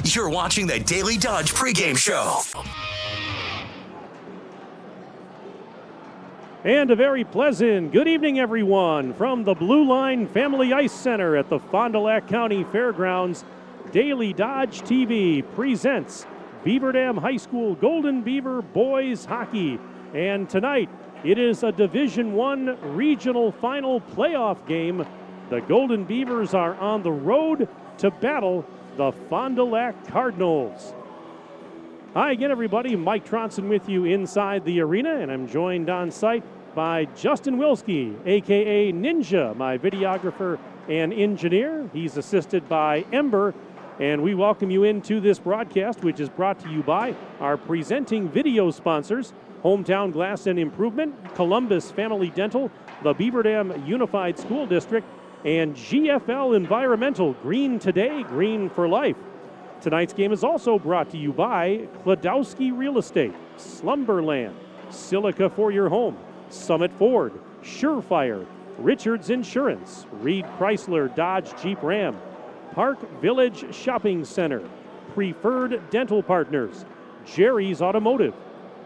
You're watching the Daily Dodge pregame show. And a very pleasant good evening, everyone, from the Blue Line Family Ice Center at the Fond du Lac County Fairgrounds. Daily Dodge TV presents Beaver Dam High School Golden Beaver Boys Hockey. And tonight, it is a Division I regional final playoff game. The Golden Beavers are on the road to battle the Fond du Lac Cardinals. Hi again, everybody. Mike Tronson with you inside the arena, and I'm joined on site by Justin Wilski, a.k.a. Ninja, my videographer and engineer. He's assisted by Ember, and we welcome you into this broadcast, which is brought to you by our presenting video sponsors, Hometown Glass and Improvement, Columbus Family Dental, the Beaver Dam Unified School District, and GFL Environmental, green today, green for life. Tonight's game is also brought to you by Kladowski Real Estate, Slumberland, Silica for your home, Summit Ford, Surefire, Richards Insurance, Reed Chrysler Dodge Jeep Ram, Park Village Shopping Center, Preferred Dental Partners, Jerry's Automotive,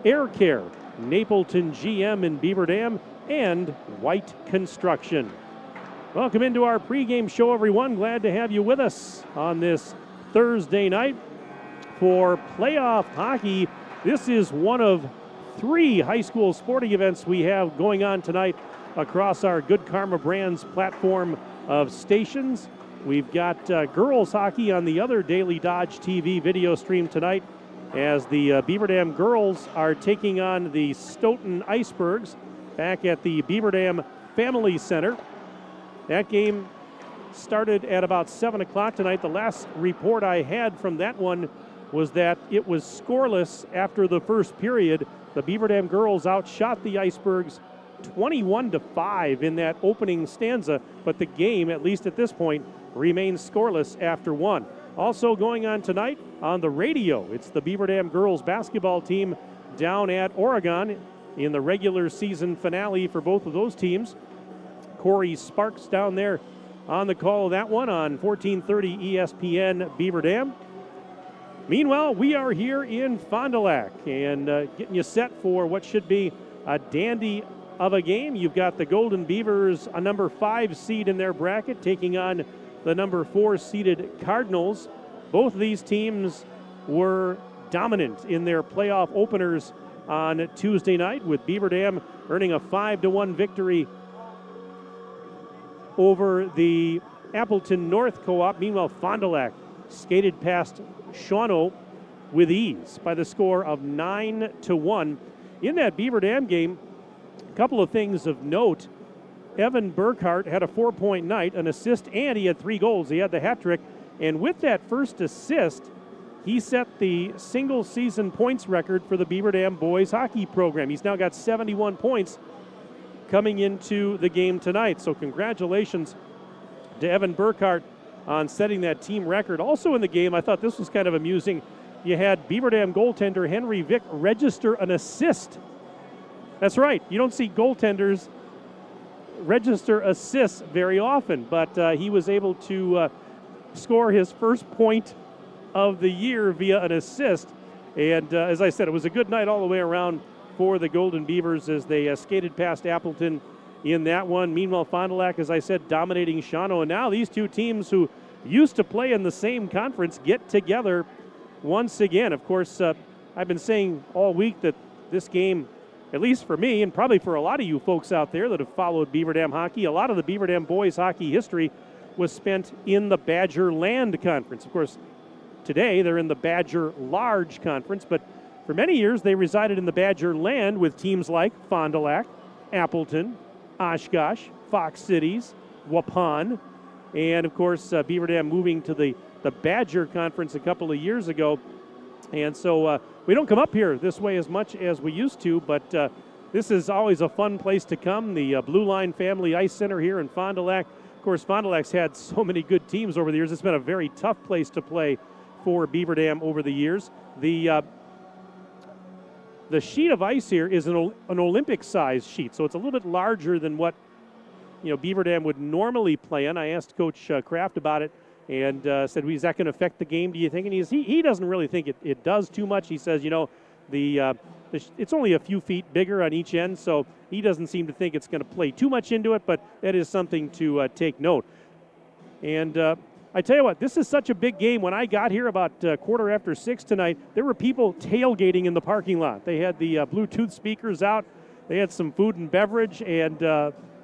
Air Care, Napleton GM in Beaver Dam, and White Construction. Welcome into our pregame show, everyone. Glad to have you with us on this Thursday night for playoff hockey. This is one of 3 high school sporting events we have going on tonight across our Good Karma Brands platform of stations. We've got girls hockey on the other Daily Dodge TV video stream tonight, as the Beaver Dam girls are taking on the Stoughton Icebergs back at the Beaver Dam Family Center. That game started at about 7 o'clock tonight. The last report I had from that one was that it was scoreless after the first period. The Beaver Dam girls outshot the Icebergs 21-5 in that opening stanza, but the game, at least at this point, remains scoreless after 1. Also going on tonight on the radio, it's the Beaver Dam girls basketball team down at Oregon in the regular season finale for both of those teams. Corey Sparks down there on the call of that one on 1430 ESPN Beaver Dam. Meanwhile, we are here in Fond du Lac and getting you set for what should be a dandy of a game. You've got the Golden Beavers, a number 5 seed in their bracket, taking on the number 4 seeded Cardinals. Both of these teams were dominant in their playoff openers on Tuesday night, with Beaver Dam earning a 5-1 victory over the Appleton North Co-op. Meanwhile, Fond du Lac skated past Shawano with ease by the score of 9-1. In that Beaver Dam game, a couple of things of note. Evan Burkhart had a 4-point night, an assist, and he had 3 goals. He had the hat trick. And with that first assist, he set the single-season points record for the Beaver Dam boys hockey program. He's now got 71 points coming into the game tonight. So congratulations to Evan Burkhart on setting that team record. Also in the game, I thought this was kind of amusing. You had Beaver Dam goaltender Henry Vick register an assist. That's right. You don't see goaltenders register assists very often, but he was able to score his first point of the year via an assist. And as I said, it was a good night all the way around for the Golden Beavers as they skated past Appleton in that one. Meanwhile, Fond du Lac, as I said, dominating Shawano. And now these two teams who used to play in the same conference get together once again. Of course, I've been saying all week that this game, at least for me, and probably for a lot of you folks out there that have followed Beaver Dam hockey, a lot of the Beaver Dam boys hockey history was spent in the Badger Land Conference. Of course, today they're in the Badger Large Conference, but for many years they resided in the Badger Land with teams like Fond du Lac, Appleton, Oshkosh, Fox Cities, Waupun, and of course Beaver Dam moving to the Badger Conference a couple of years ago. And so we don't come up here this way as much as we used to, but this is always a fun place to come. The Blue Line Family Ice Center here in Fond du Lac. Of course, Fond du Lac's had so many good teams over the years. It's been a very tough place to play for Beaver Dam over the years. The sheet of ice here is an Olympic-sized sheet, so it's a little bit larger than what Beaver Dam would normally play on. I asked Coach Kraft about it and said, "Is that going to affect the game, do you think?" And he doesn't really think it does too much. He says, it's only a few feet bigger on each end, so he doesn't seem to think it's going to play too much into it, but that is something to take note. And I tell you what, this is such a big game. When I got here about 6:15 tonight, there were people tailgating in the parking lot. They had the Bluetooth speakers out. They had some food and beverage, and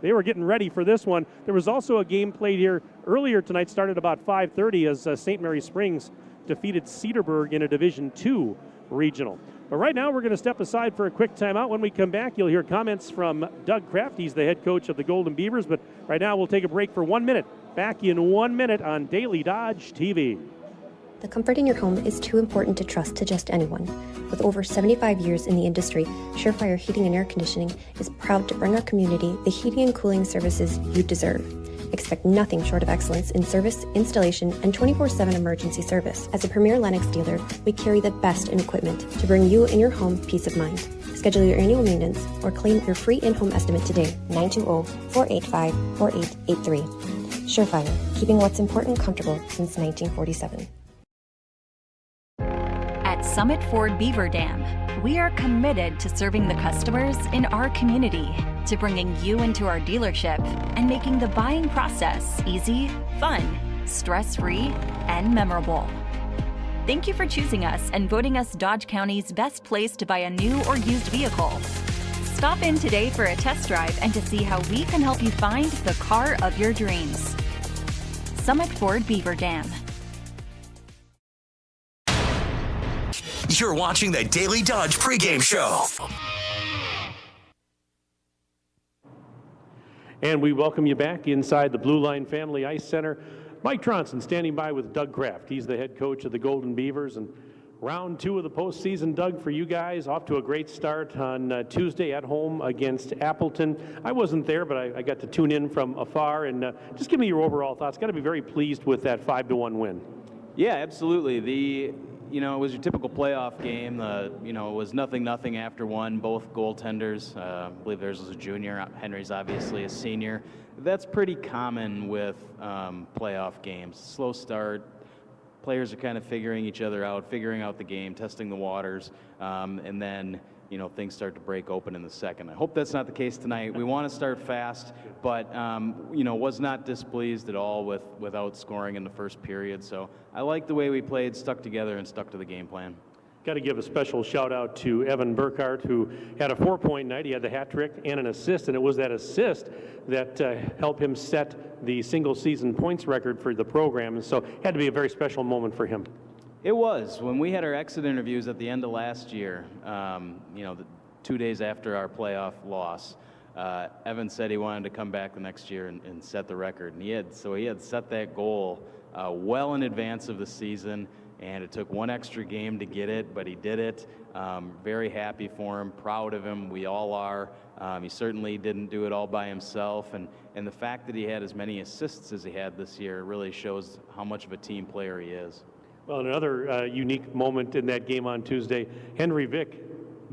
they were getting ready for this one. There was also a game played here earlier tonight, started about 5:30 as St. Mary Springs defeated Cedarburg in a Division II regional. But right now we're going to step aside for a quick timeout. When we come back, you'll hear comments from Doug Kraft. He's the head coach of the Golden Beavers. But right now we'll take a break for 1 minute. Back in 1 minute on Daily Dodge TV. The comfort in your home is too important to trust to just anyone. With over 75 years in the industry, Surefire Heating and Air Conditioning is proud to bring our community the heating and cooling services you deserve. Expect nothing short of excellence in service, installation, and 24/7 emergency service. As a premier Lennox dealer, we carry the best in equipment to bring you and your home peace of mind. Schedule your annual maintenance or claim your free in-home estimate today, 920-485-4883. Surefire, keeping what's important comfortable since 1947. At Summit Ford Beaver Dam, we are committed to serving the customers in our community, to bringing you into our dealership and making the buying process easy, fun, stress-free, and memorable. Thank you for choosing us and voting us Dodge County's best place to buy a new or used vehicle. Stop in today for a test drive and to see how we can help you find the car of your dreams. Summit Ford Beaver Dam. You're watching the Daily Dodge pregame show. And we welcome you back inside the Blue Line Family Ice Center. Mike Tronson standing by with Doug Kraft. He's the head coach of the Golden Beavers. And round 2 of the postseason, Doug, for you guys, off to a great start on Tuesday at home against Appleton. I wasn't there, but I got to tune in from afar. And just give me your overall thoughts. Got to be very pleased with that 5-1 win. Yeah, absolutely. It was your typical playoff game. It was 0-0 after one. Both goaltenders, I believe theirs was a junior. Henry's obviously a senior. That's pretty common with playoff games. Slow start. Players are kind of figuring each other out, figuring out the game, testing the waters, and then things start to break open in the second. I hope that's not the case tonight. We want to start fast, but was not displeased at all without scoring in the first period. So I like the way we played, stuck together, and stuck to the game plan. Got to give a special shout out to Evan Burkhart, who had a 4-point night. He had the hat trick and an assist, and it was that assist that helped him set the single season points record for the program. And so it had to be a very special moment for him. It was. When we had our exit interviews at the end of last year, 2 days after our playoff loss, Evan said he wanted to come back the next year and set the record. And he had set that goal well in advance of the season, and it took one extra game to get it, but he did it. Very happy for him, proud of him. We all are. He certainly didn't do it all by himself, and the fact that he had as many assists as he had this year really shows how much of a team player he is. Well, another unique moment in that game on Tuesday, Henry Vick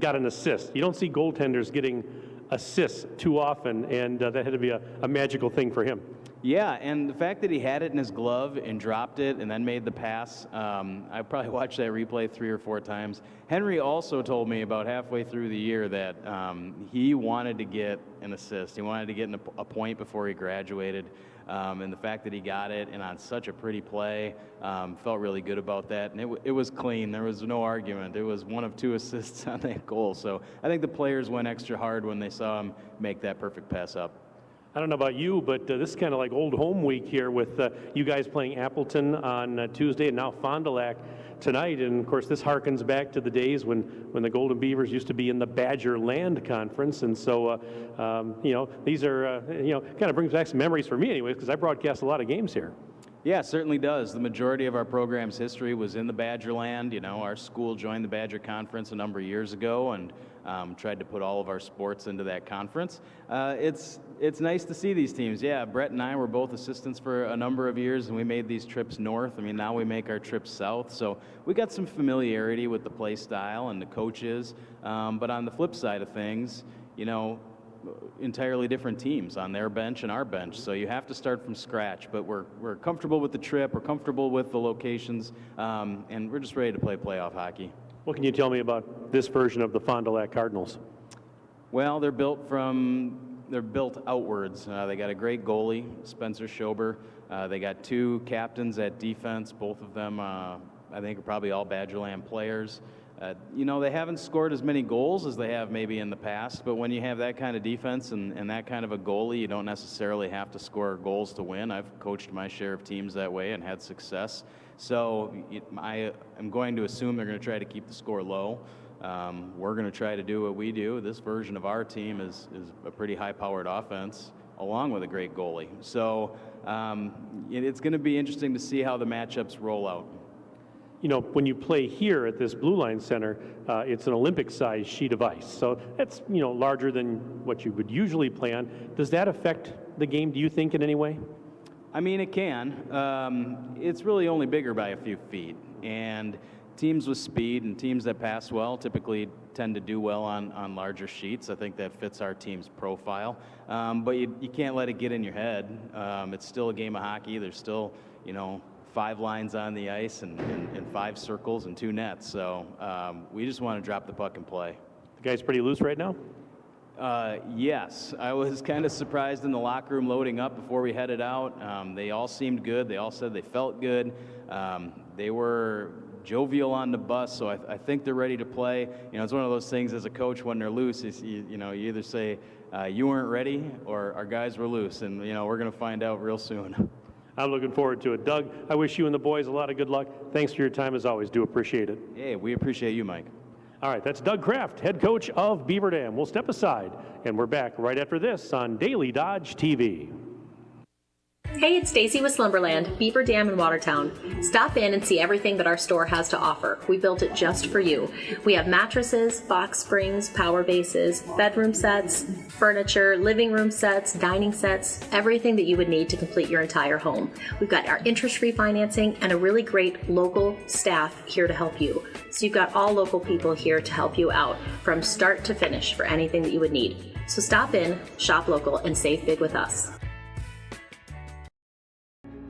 got an assist. You don't see goaltenders getting assists too often, and that had to be a magical thing for him. Yeah, and the fact that he had it in his glove and dropped it and then made the pass, I probably watched that replay 3 or 4 times. Henry also told me about halfway through the year that he wanted to get an assist. He wanted to get a point before he graduated. And the fact that he got it and on such a pretty play, felt really good about that. And it was clean. There was no argument. It was 1 of 2 assists on that goal. So I think the players went extra hard when they saw him make that perfect pass up. I don't know about you, but this is kind of like old home week here with you guys playing Appleton on Tuesday and now Fond du Lac tonight. And, of course, this harkens back to the days when the Golden Beavers used to be in the Badger Land Conference. And so, these are, kind of brings back some memories for me anyways, because I broadcast a lot of games here. Yeah, it certainly does. The majority of our program's history was in the Badgerland. Our school joined the Badger Conference a number of years ago and tried to put all of our sports into that conference. It's nice to see these teams. Yeah, Brett and I were both assistants for a number of years, and we made these trips north. Now we make our trips south. So we got some familiarity with the play style and the coaches. But on the flip side of things, entirely different teams on their bench and our bench. So you have to start from scratch. But we're comfortable with the trip. We're comfortable with the locations, and we're just ready to play playoff hockey. What can you tell me about this version of the Fond du Lac Cardinals? Well, they're built outwards. They got a great goalie, Spencer Schober. They got 2 captains at defense. Both of them, I think, are probably all Badgerland players. They haven't scored as many goals as they have maybe in the past, but when you have that kind of defense and that kind of a goalie, you don't necessarily have to score goals to win. I've coached my share of teams that way and had success. So I'm going to assume they're going to try to keep the score low. We're going to try to do what we do. This version of our team is a pretty high-powered offense along with a great goalie. So it's going to be interesting to see how the matchups roll out. When you play here at this Blue Line Center, it's an Olympic-sized sheet of ice. So that's, larger than what you would usually play on. Does that affect the game, do you think, in any way? I mean, it can. It's really only bigger by a few feet. And teams with speed and teams that pass well typically tend to do well on larger sheets. I think that fits our team's profile. But you can't let it get in your head. It's still a game of hockey. There's still, 5 lines on the ice and 5 circles and 2 nets. So we just want to drop the puck and play. The guy's pretty loose right now? Yes. I was kind of surprised in the locker room loading up before we headed out. They all seemed good. They all said they felt good. They were jovial on the bus, so I think they're ready to play. It's one of those things as a coach when they're loose, you either say you weren't ready or our guys were loose, and we're going to find out real soon. I'm looking forward to it. Doug, I wish you and the boys a lot of good luck. Thanks for your time as always. Do appreciate it. Hey, we appreciate you, Mike. All right, that's Doug Kraft, head coach of Beaver Dam. We'll step aside, and we're back right after this on Daily Dodge TV. Hey, it's Stacy with Slumberland, Beaver Dam in Watertown. Stop in and see everything that our store has to offer. We built it just for you. We have mattresses, box springs, power bases, bedroom sets, furniture, living room sets, dining sets, everything that you would need to complete your entire home. We've got our interest-free financing and a really great local staff here to help you. So you've got all local people here to help you out from start to finish for anything that you would need. So stop in, shop local, and save big with us.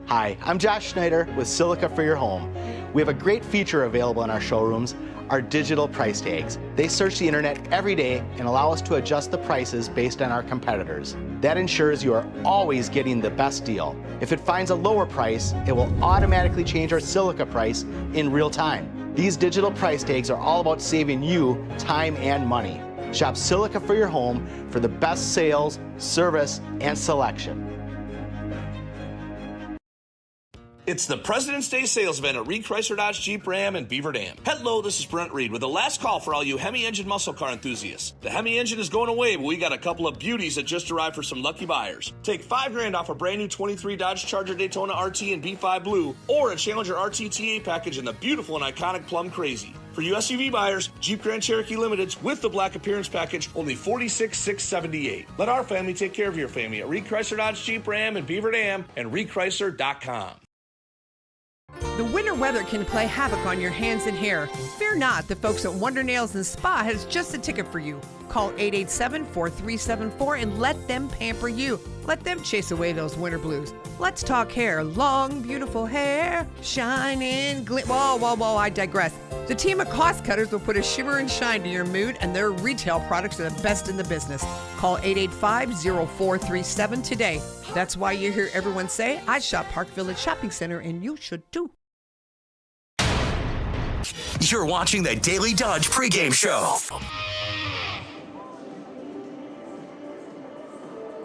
Hi, I'm Josh Schneider with Silica for Your Home. We have a great feature available in our showrooms, our digital price tags. They search the internet every day and allow us to adjust the prices based on our competitors. That ensures you are always getting the best deal. If it finds a lower price, it will automatically change our Silica price in real time. These digital price tags are all about saving you time and money. Shop Silica for Your Home for the best sales, service, and selection. It's the President's Day sales event at Reed Chrysler Dodge Jeep Ram in Beaver Dam. Hello, this is Brent Reed with the last call for all you Hemi engine muscle car enthusiasts. The Hemi engine is going away, but we got a couple of beauties that just arrived for some lucky buyers. Take $5,000 off a brand new 23 Dodge Charger Daytona RT in B5 Blue or a Challenger RTTA package in the beautiful and iconic Plum Crazy. For you SUV buyers, Jeep Grand Cherokee Limiteds with the black appearance package, only $46,678. Let our family take care of your family at Reed Chrysler Dodge Jeep Ram in Beaver Dam and ReedChrysler.com. The winter weather can play havoc on your hands and hair. Fear not, the folks at Wonder Nails and Spa has just a ticket for you. Call 887-4374 and let them pamper you. Let them chase away those winter blues. Let's talk hair. Long, beautiful hair, shining, whoa, I digress. The team of cost cutters will put a shimmer and shine to your mood, and their retail products are the best in the business. Call 885-0437 today. That's why you hear everyone say, I shop Park Village Shopping Center, and you should too. You're watching the Daily Dodge pregame show.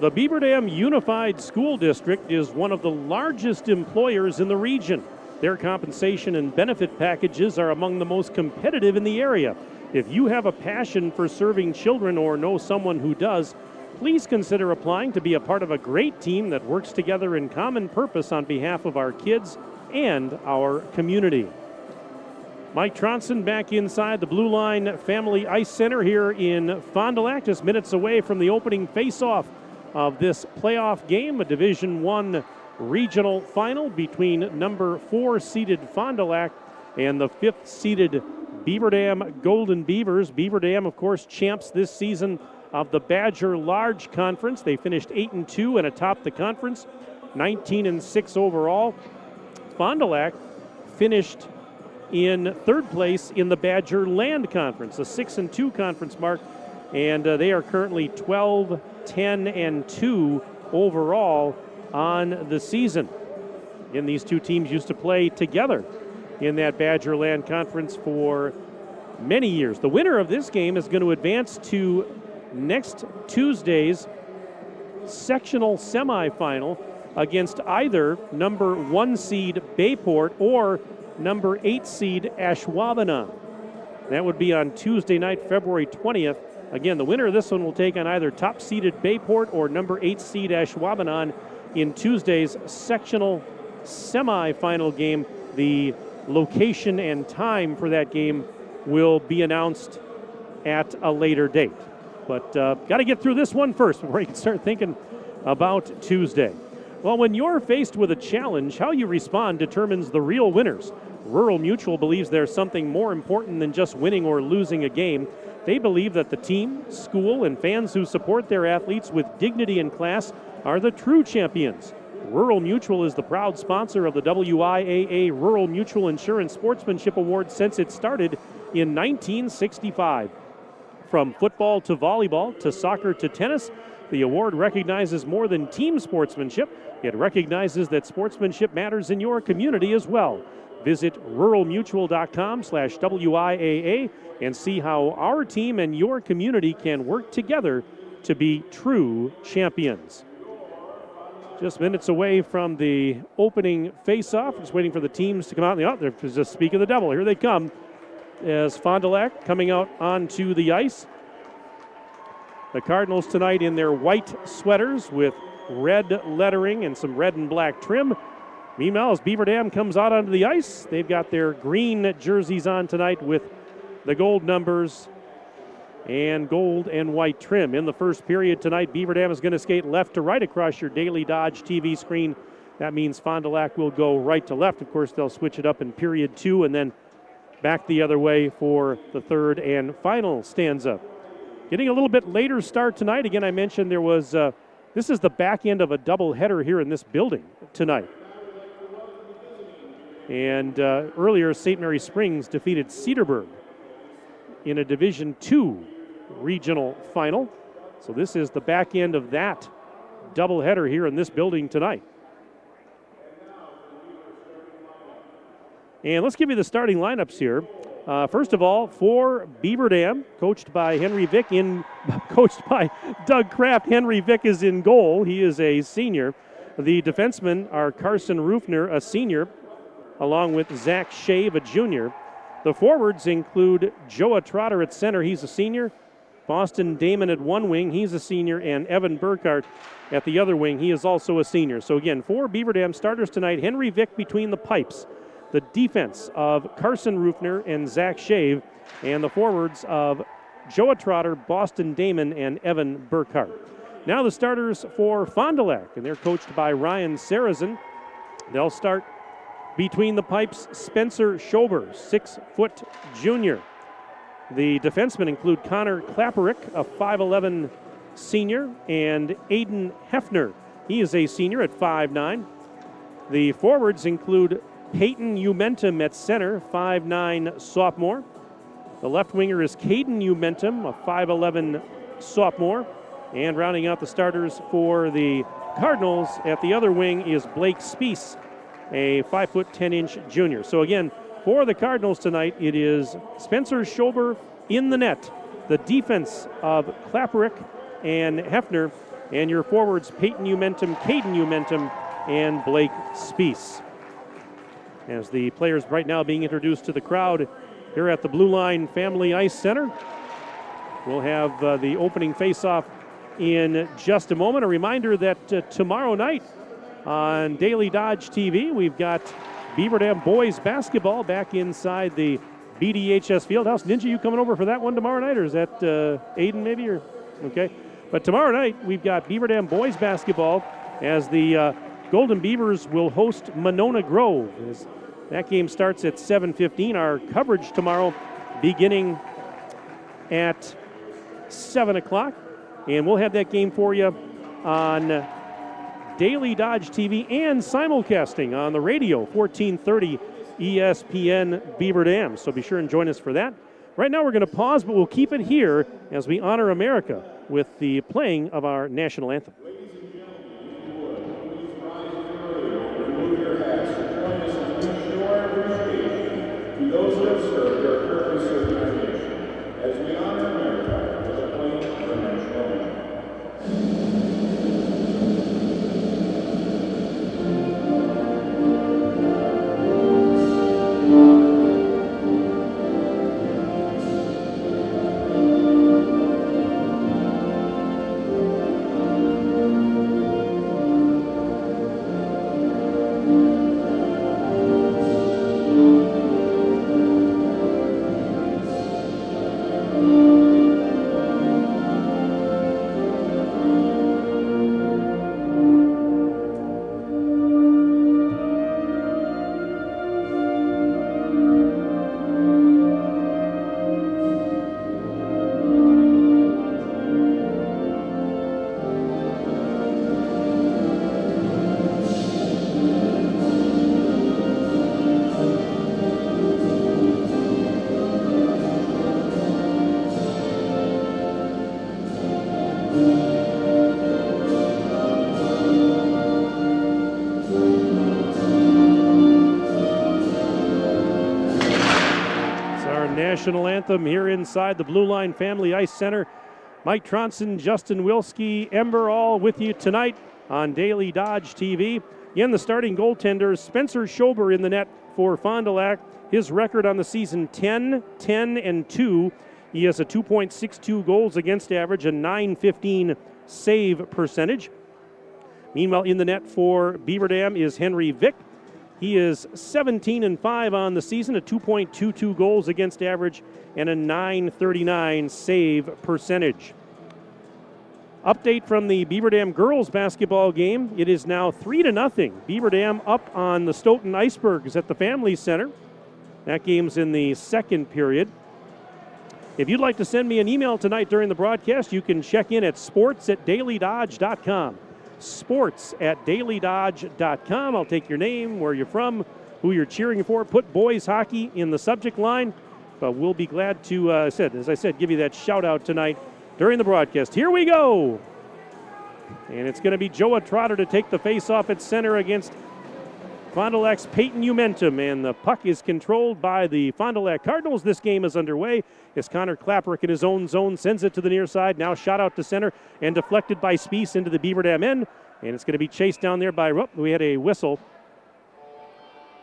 The Beaver Dam Unified School District is one of the largest employers in the region. Their compensation and benefit packages are among the most competitive in the area. If you have a passion for serving children or know someone who does, please consider applying to be a part of a great team that works together in common purpose on behalf of our kids and our community. Mike Tronson back inside the Blue Line Family Ice Center here in Fond du Lac, just minutes away from the opening face-off of this playoff game, a Division I regional final between number 4-seeded Fond du Lac and the 5th-seeded Beaver Dam Golden Beavers. Beaver Dam, of course, champs this season of the Badger Large Conference. They finished 8-2 and atop the conference, 19-6 overall. Fond du Lac finished in third place in the Badger Land Conference, a 6-2 conference mark, and they are currently 12-10-2 overall on the season. And these two teams used to play together in that Badger Land Conference for many years. The winner of this game is going to advance to next Tuesday's sectional semifinal against either number 1 seed Bayport or number 8 seed Ashwaubenon. That would be on Tuesday night, February 20th. Again, the winner of this one will take on either top-seeded Bayport or number 8 seed Ashwaubenon in Tuesday's sectional semifinal game. The location and time for that game will be announced at a later date. But got to get through this one first before you can start thinking about Tuesday. Well, when you're faced with a challenge, how you respond determines the real winners. Rural Mutual believes there's something more important than just winning or losing a game. They believe that the team, school, and fans who support their athletes with dignity and class are the true champions. Rural Mutual is the proud sponsor of the WIAA Rural Mutual Insurance Sportsmanship Award since it started in 1965. From football to volleyball to soccer to tennis, the award recognizes more than team sportsmanship. It recognizes that sportsmanship matters in your community as well. Visit ruralmutual.com/WIAA and see how our team and your community can work together to be true champions. Just minutes away from the opening face-off. Just waiting for the teams to come out. There's just speak of the devil. Here they come as Fond du Lac coming out onto the ice. The Cardinals tonight in their white sweaters with red lettering and some red and black trim. Meanwhile, as Beaver Dam comes out onto the ice, they've got their green jerseys on tonight with the gold numbers and gold and white trim. In the first period tonight, Beaver Dam is going to skate left to right across your Daily Dodge TV screen. That means Fond du Lac will go right to left. Of course, they'll switch it up in period 2 and then back the other way for the third and final stanza. Getting a little bit later start tonight. Again, I mentioned there was, this is the back end of a doubleheader here in this building tonight. And earlier, St. Mary Springs defeated Cedarburg in a Division II regional final. So this is the back end of that doubleheader here in this building tonight. And let's give you the starting lineups here. First of all, for Beaver Dam, coached by Doug Kraft. Henry Vick is in goal. He is a senior. The defensemen are Carson Rufner, a senior, along with Zach Shave, a junior. The forwards include Joa Trotter at center. He's a senior. Boston Damon at one wing. He's a senior. And Evan Burkhart at the other wing. He is also a senior. So again, for Beaver Dam starters tonight, Henry Vick between the pipes. The defense of Carson Rufner and Zach Shave. And the forwards of Joa Trotter, Boston Damon, and Evan Burkhart. Now the starters for Fond du Lac, and they're coached by Ryan Sarazin. They'll start between the pipes, Spencer Schober, 6-foot junior. The defensemen include Connor Klapperick, a 5'11 senior, and Aiden Hefner. He is a senior at 5'9. The forwards include Peyton Umentum at center, 5'9 sophomore. The left winger is Caden Umentum, a 5'11 sophomore. And rounding out the starters for the Cardinals at the other wing is Blake Speece, a 5'10" junior. So again, for the Cardinals tonight, it is Spencer Schober in the net, the defense of Klapperick and Hefner, and your forwards Peyton Umentum, Caden Umentum, and Blake Speece. As the players right now being introduced to the crowd here at the Blue Line Family Ice Center. We'll have the opening face-off in just a moment. A reminder that tomorrow night on Daily Dodge TV, we've got Beaver Dam boys basketball back inside the BDHS Fieldhouse. Ninja, you coming over for that one tomorrow night, or is that Aiden maybe? Or okay, but tomorrow night we've got Beaver Dam boys basketball as the Golden Beavers will host Monona Grove. As that game starts at 7:15. Our coverage tomorrow beginning at 7 o'clock. And we'll have that game for you on Daily Dodge TV and simulcasting on the radio, 1430 ESPN Beaver Dam. So be sure and join us for that. Right now we're going to pause, but we'll keep it here as we honor America with the playing of our national anthem. To those who have served or currently serve our nation, as we honor America with the playing of the national anthem. National anthem here inside the Blue Line Family Ice Center. Mike Tronson, Justin Wilski, Ember all with you tonight on Daily Dodge TV. Again, the starting goaltenders, Spencer Schober in the net for Fond du Lac. His record on the season, 10-10-2. He has a 2.62 goals against average, a .915 save percentage. Meanwhile, in the net for Beaver Dam is Henry Vick. He is 17-5 on the season, a 2.22 goals against average, and a .939 save percentage. Update from the Beaver Dam girls basketball game. It is now 3-0. Beaver Dam up on the Stoughton Icebergs at the Family Center. That game's in the second period. If you'd like to send me an email tonight during the broadcast, you can check in at sports@dailydodge.com. sports@dailydodge.com. I'll take your name, where you're from, who you're cheering for. Put boys hockey in the subject line. But we'll be glad to, as I said, give you that shout out tonight during the broadcast. Here we go. And it's going to be Joa Trotter to take the face-off at center against Fond du Lac's Peyton Umentum. And the puck is controlled by the Fond du Lac Cardinals. This game is underway as Connor Klapperick in his own zone sends it to the near side. Now shot out to center and deflected by Spies into the Beaver Dam end. And it's going to be chased down there by, we had a whistle.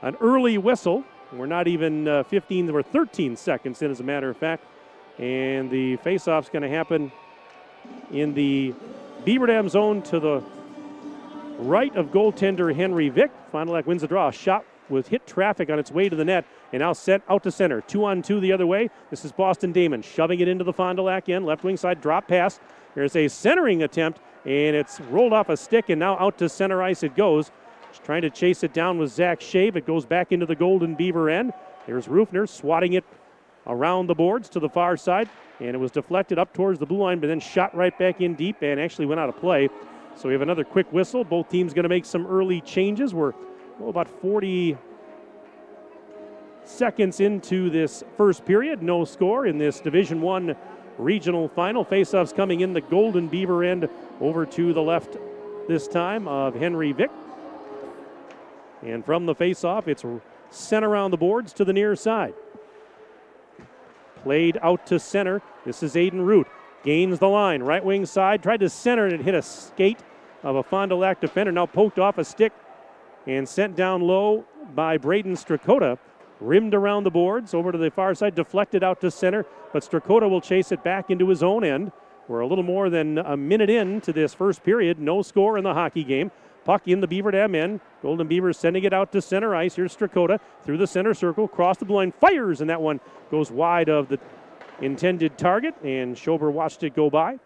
An early whistle. We're not even 15 or 13 seconds in, as a matter of fact. And the face-off's going to happen in the Beaver Dam zone to the right of goaltender Henry Vick. Fond du Lac wins the draw. A shot with hit traffic on its way to the net and now sent out to center. 2-on-2 the other way. This is Boston Damon shoving it into the Fond du Lac end. Left wing side drop pass. There's a centering attempt, and it's rolled off a stick, and now out to center ice it goes. Just trying to chase it down with Zach Shave. It goes back into the Golden Beaver end. There's Rufner swatting it around the boards to the far side, and it was deflected up towards the blue line, but then shot right back in deep and actually went out of play. So we have another quick whistle. Both teams going to make some early changes. We're about 40 seconds into this first period. No score in this Division I regional final. Faceoffs coming in the Golden Beaver end over to the left this time of Henry Vick. And from the faceoff, it's sent around the boards to the near side. Played out to center. This is Aiden Root. Gains the line. Right wing side. Tried to center and it hit a skate of a Fond du Lac defender. Now poked off a stick and sent down low by Braden Strakota. Rimmed around the boards over to the far side. Deflected out to center. But Strakota will chase it back into his own end. We're a little more than a minute into this first period. No score in the hockey game. Puck in the Beaver Dam end. Golden Beavers sending it out to center ice. Here's Strakota through the center circle. Cross the blue line. Fires, and that one goes wide of the intended target, and Schober watched it go by.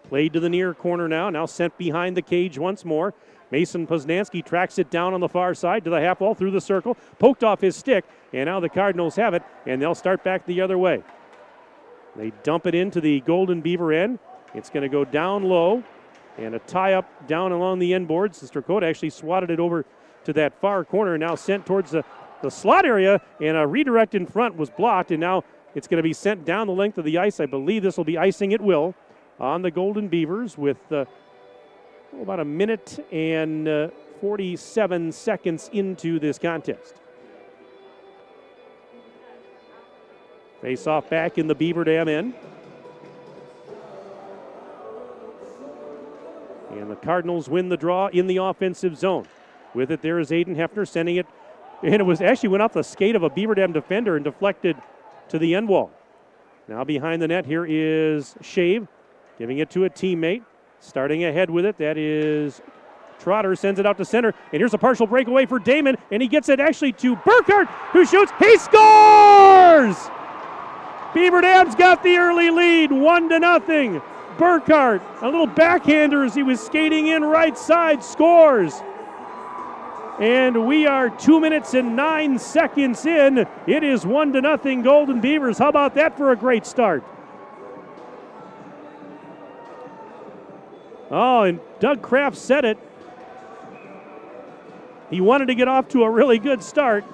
Played to the near corner now. Now sent behind the cage once more. Mason Poznanski tracks it down on the far side to the half wall through the circle. Poked off his stick, and now the Cardinals have it, and they'll start back the other way. They dump it into the Golden Beaver end. It's going to go down low, and a tie-up down along the end boards. Strakota actually swatted it over to that far corner, now sent towards the slot area, and a redirect in front was blocked, and now it's going to be sent down the length of the ice. I believe this will be icing at will on the Golden Beavers with about a minute and 47 seconds into this contest. Face off back in the Beaver Dam end. And the Cardinals win the draw in the offensive zone. With it, there is Aiden Hefner sending it, and it was actually went off the skate of a Beaver Dam defender and deflected to the end wall. Now behind the net here is Shave, giving it to a teammate. Starting ahead with it, that is Trotter, sends it out to center, and here's a partial breakaway for Damon, and he gets it actually to Burkhart, who shoots, he scores! Beaver Dam's got the early lead, 1-0. Burkhart, a little backhander as he was skating in right side, scores. And we are 2 minutes and 9 seconds in. It is 1-0 Golden Beavers. How about that for a great start? Oh, and Doug Kraft said it. He wanted to get off to a really good start.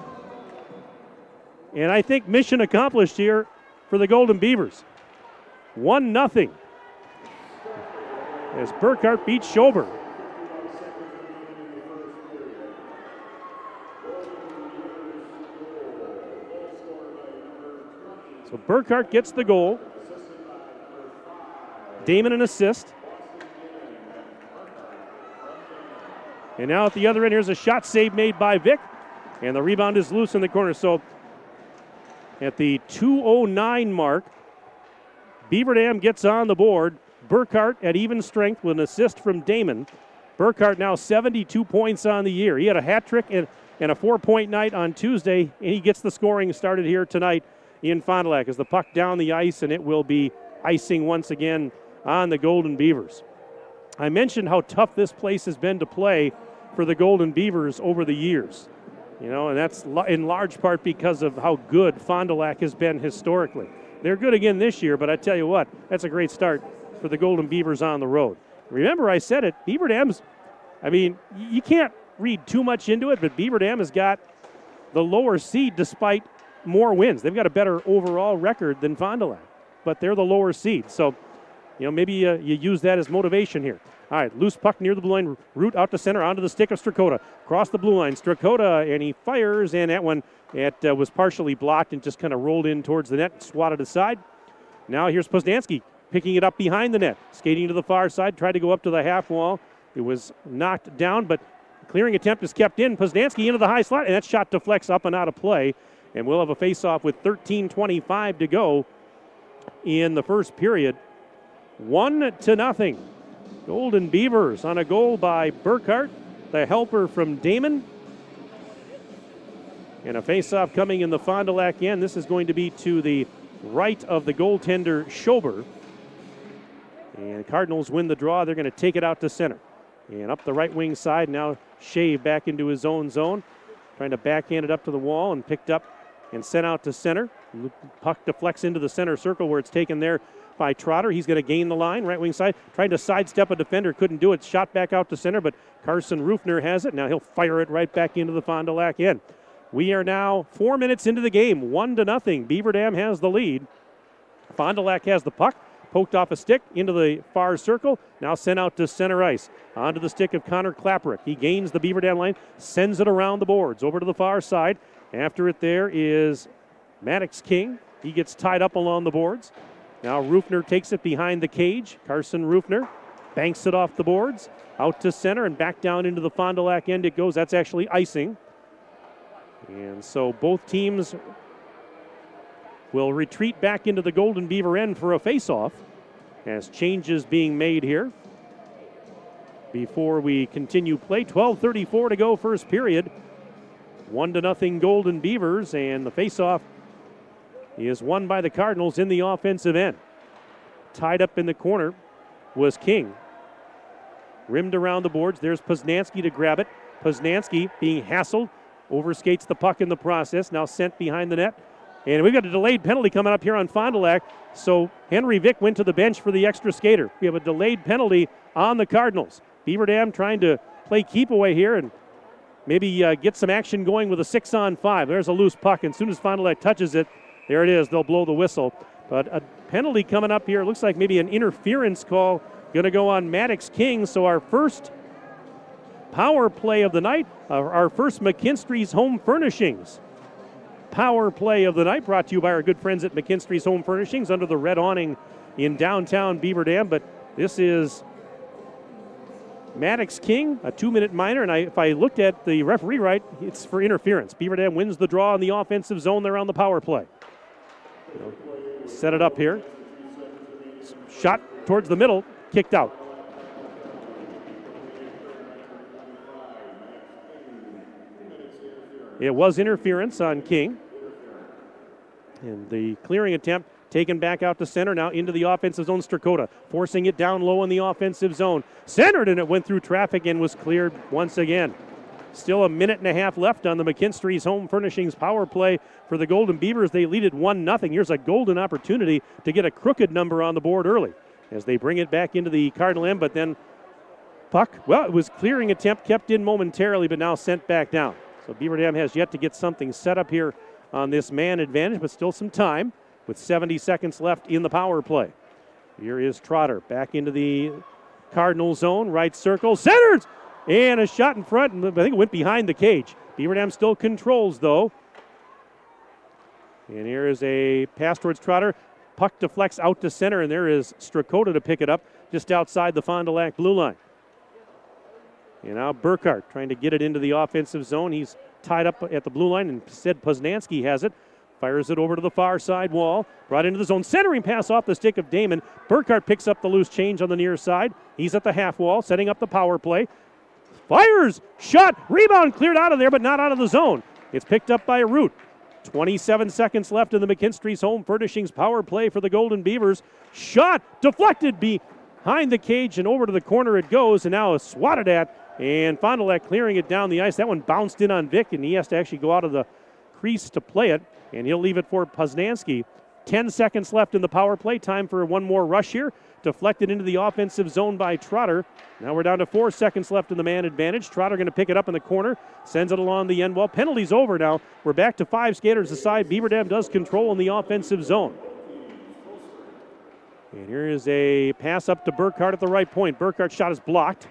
And I think mission accomplished here for the Golden Beavers. 1-0. As Burkhart beats Schober. So Burkhart gets the goal. Damon an assist. And now at the other end, here's a shot save made by Vic. And the rebound is loose in the corner. So at the 2:09 mark, Beaver Dam gets on the board. Burkhart at even strength with an assist from Damon. Burkhart now 72 points on the year. He had a hat trick and a 4-point night on Tuesday, and he gets the scoring started here tonight in Fond du Lac as the puck down the ice, and it will be icing once again on the Golden Beavers. I mentioned how tough this place has been to play for the Golden Beavers over the years. You know, and that's in large part because of how good Fond du Lac has been historically. They're good again this year, but I tell you what, that's a great start for the Golden Beavers on the road. Remember, I said it, Beaver Dam's, I mean, you can't read too much into it, but Beaver Dam has got the lower seed despite more wins. They've got a better overall record than Fond du Lac, but they're the lower seed. So, you know, maybe you use that as motivation here. All right, loose puck near the blue line, root out to center, onto the stick of Strakota. Across the blue line, Strakota, and he fires, and that one was partially blocked and just kind of rolled in towards the net, swatted aside. Now here's Poznansky picking it up behind the net, skating to the far side, tried to go up to the half wall. It was knocked down, but clearing attempt is kept in. Poznansky into the high slot, and that shot deflects up and out of play. And we'll have a face-off with 13:25 to go in the first period. 1-0. Golden Beavers on a goal by Burkhart, the helper from Damon. And a face-off coming in the Fond du Lac end. This is going to be to the right of the goaltender, Schober. And Cardinals win the draw. They're going to take it out to center. And up the right wing side, now Shave back into his own zone. Trying to backhand it up to the wall and picked up and sent out to center. Puck deflects into the center circle where it's taken there by Trotter. He's going to gain the line, right wing side. Trying to sidestep a defender, couldn't do it. Shot back out to center, but Carson Rufner has it. Now he'll fire it right back into the Fond du Lac end. We are now 4 minutes into the game, 1-0. Beaver Dam has the lead. Fond du Lac has the puck. Poked off a stick into the far circle. Now sent out to center ice. Onto the stick of Connor Klapperick. He gains the Beaver Dam line, sends it around the boards over to the far side. After it there is Maddox King. He gets tied up along the boards. Now Rufner takes it behind the cage. Carson Rufner banks it off the boards. Out to center and back down into the Fond du Lac end it goes. That's actually icing. And so both teams will retreat back into the Golden Beaver end for a face-off as changes being made here before we continue play. 12:34 to go first period. 1-0 Golden Beavers, and the face-off is won by the Cardinals in the offensive end. Tied up in the corner was King. Rimmed around the boards. There's Poznansky to grab it. Poznansky being hassled. Overskates the puck in the process. Now sent behind the net And we've got a delayed penalty coming up here on Fond du Lac. So Henry Vick went to the bench for the extra skater. We have a delayed penalty on the Cardinals. Beaver Dam trying to play keep away here and maybe get some action going with a 6-on-5. There's a loose puck, and as soon as Fond du Lac touches it, there it is. They'll blow the whistle. But a penalty coming up here. It looks like maybe an interference call going to go on Maddox King. So our first power play of the night, our first McKinstry's Home Furnishings power play of the night, brought to you by our good friends at McKinstry's Home Furnishings under the red awning in downtown Beaver Dam. But this is Maddox King, a 2-minute minor, and if I looked at the referee right, it's for interference. Beaver Dam wins the draw in the offensive zone there on the power play. Set it up here. Shot towards the middle, kicked out. It was interference on King. And the clearing attempt taken back out to center, now into the offensive zone. Strakota forcing it down low in the offensive zone. Centered, and it went through traffic and was cleared once again. Still a minute and a half left on the McKinstry's Home Furnishings power play for the Golden Beavers. They lead it 1-0. Here's a golden opportunity to get a crooked number on the board early as they bring it back into the Cardinal end, but then puck, well, it was clearing attempt, kept in momentarily, but now sent back down. So Beaver Dam has yet to get something set up here on this man advantage, but still some time with 70 seconds left in the power play. Here is Trotter back into the Cardinal zone, right circle, centers, and a shot in front, and I think it went behind the cage. Beaver Dam still controls, though. And here is a pass towards Trotter. Puck deflects out to center, and there is Strakota to pick it up just outside the Fond du Lac blue line. And now Burkhart trying to get it into the offensive zone. He's tied up at the blue line, and said Poznanski has it. Fires it over to the far side wall. Brought into the zone. Centering pass off the stick of Damon. Burkhart picks up the loose change on the near side. He's at the half wall, setting up the power play. Fires! Shot! Rebound cleared out of there, but not out of the zone. It's picked up by Root. 27 seconds left in the McKinstry's Home Furnishings power play for the Golden Beavers. Shot! Deflected behind the cage, and over to the corner it goes, and now is swatted at. And Fond du Lac clearing it down the ice. That one bounced in on Vick, and he has to actually go out of the crease to play it, and he'll leave it for Poznanski. 10 seconds left in the power play. Time for one more rush here. Deflected into the offensive zone by Trotter. Now we're down to 4 seconds left in the man advantage. Trotter going to pick it up in the corner. Sends it along the end wall. Penalty's over now. We're back to 5 skaters aside. Beaver Dam does control in the offensive zone. And here is a pass up to Burkhart at the right point. Burkhart's shot is blocked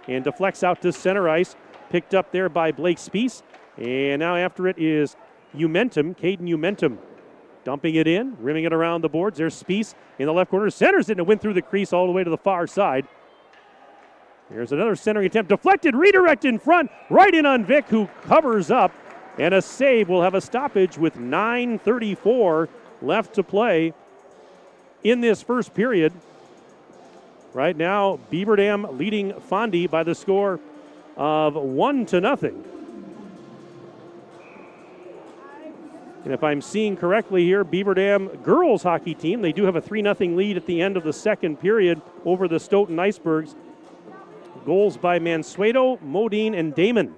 and deflects out to center ice. Picked up there by Blake Spies. And now after it is Caden Umentum. Dumping it in, rimming it around the boards. There's Spies in the left corner. Centers it, and it went through the crease all the way to the far side. Here's another centering attempt. Deflected, redirect in front. Right in on Vick, who covers up. And a save. Will have a stoppage with 9:34 left to play in this first period. Right now, Beaver Dam leading Fondy by the score of 1-0. And if I'm seeing correctly here, Beaver Dam girls hockey team, they do have a 3-0 lead at the end of the second period over the Stoughton Icebergs. Goals by Mansueto, Modine, and Damon.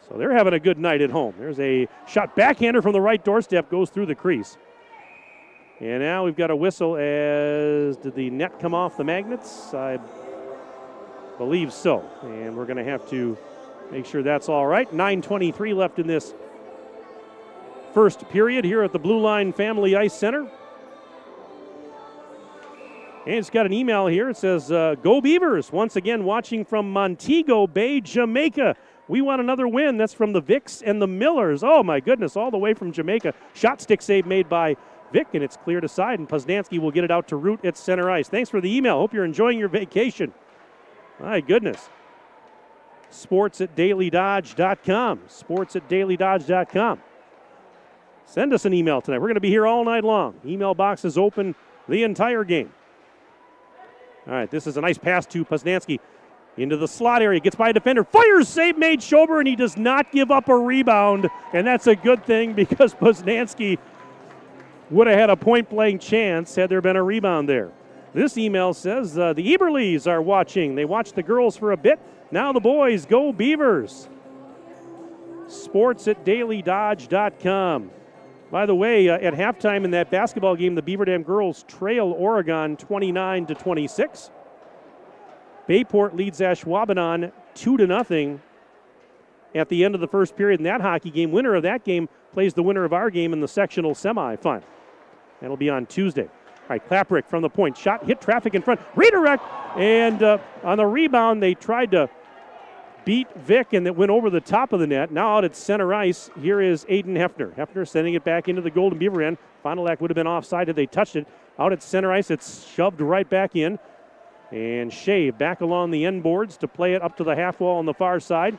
So they're having a good night at home. There's a shot backhander from the right doorstep, goes through the crease. And now we've got a whistle as, did the net come off the magnets? I believe so. And we're going to have to make sure that's all right. 9:23 left in this first period here at the Blue Line Family Ice Center. And it's got an email here. It says, Go Beavers, once again watching from Montego Bay, Jamaica. We want another win. That's from the Vicks and the Millers. Oh, my goodness, all the way from Jamaica. Shot stick save made by Vick, and it's cleared aside, and Poznanski will get it out to Root at center ice. Thanks for the email. Hope you're enjoying your vacation. My goodness. sports@dailydodge.com. sports@dailydodge.com. Send us an email tonight. We're going to be here all night long. Email box is open the entire game. All right, this is a nice pass to Poznanski into the slot area. Gets by a defender. Fires, save made Schober, and he does not give up a rebound. And that's a good thing because Poznanski would have had a point-blank chance had there been a rebound there. This email says the Eberleys are watching. They watched the girls for a bit. Now the boys, go Beavers. sports at dailydodge.com. By the way, at halftime in that basketball game, the Beaver Dam girls trail Oregon 29-26. Bayport leads Ashwaubenon 2-0 at the end of the first period in that hockey game. Winner of that game plays the winner of our game in the sectional semifinal. That'll be on Tuesday. All right, Klaprick from the point. Shot, hit traffic in front. Redirect, and on the rebound, they tried to beat Vick, and it went over the top of the net. Now out at center ice, here is Aiden Hefner. Hefner sending it back into the Golden Beaver end. Fond du Lac would have been offside if they touched it. Out at center ice, it's shoved right back in. And Shea back along the end boards to play it up to the half wall on the far side.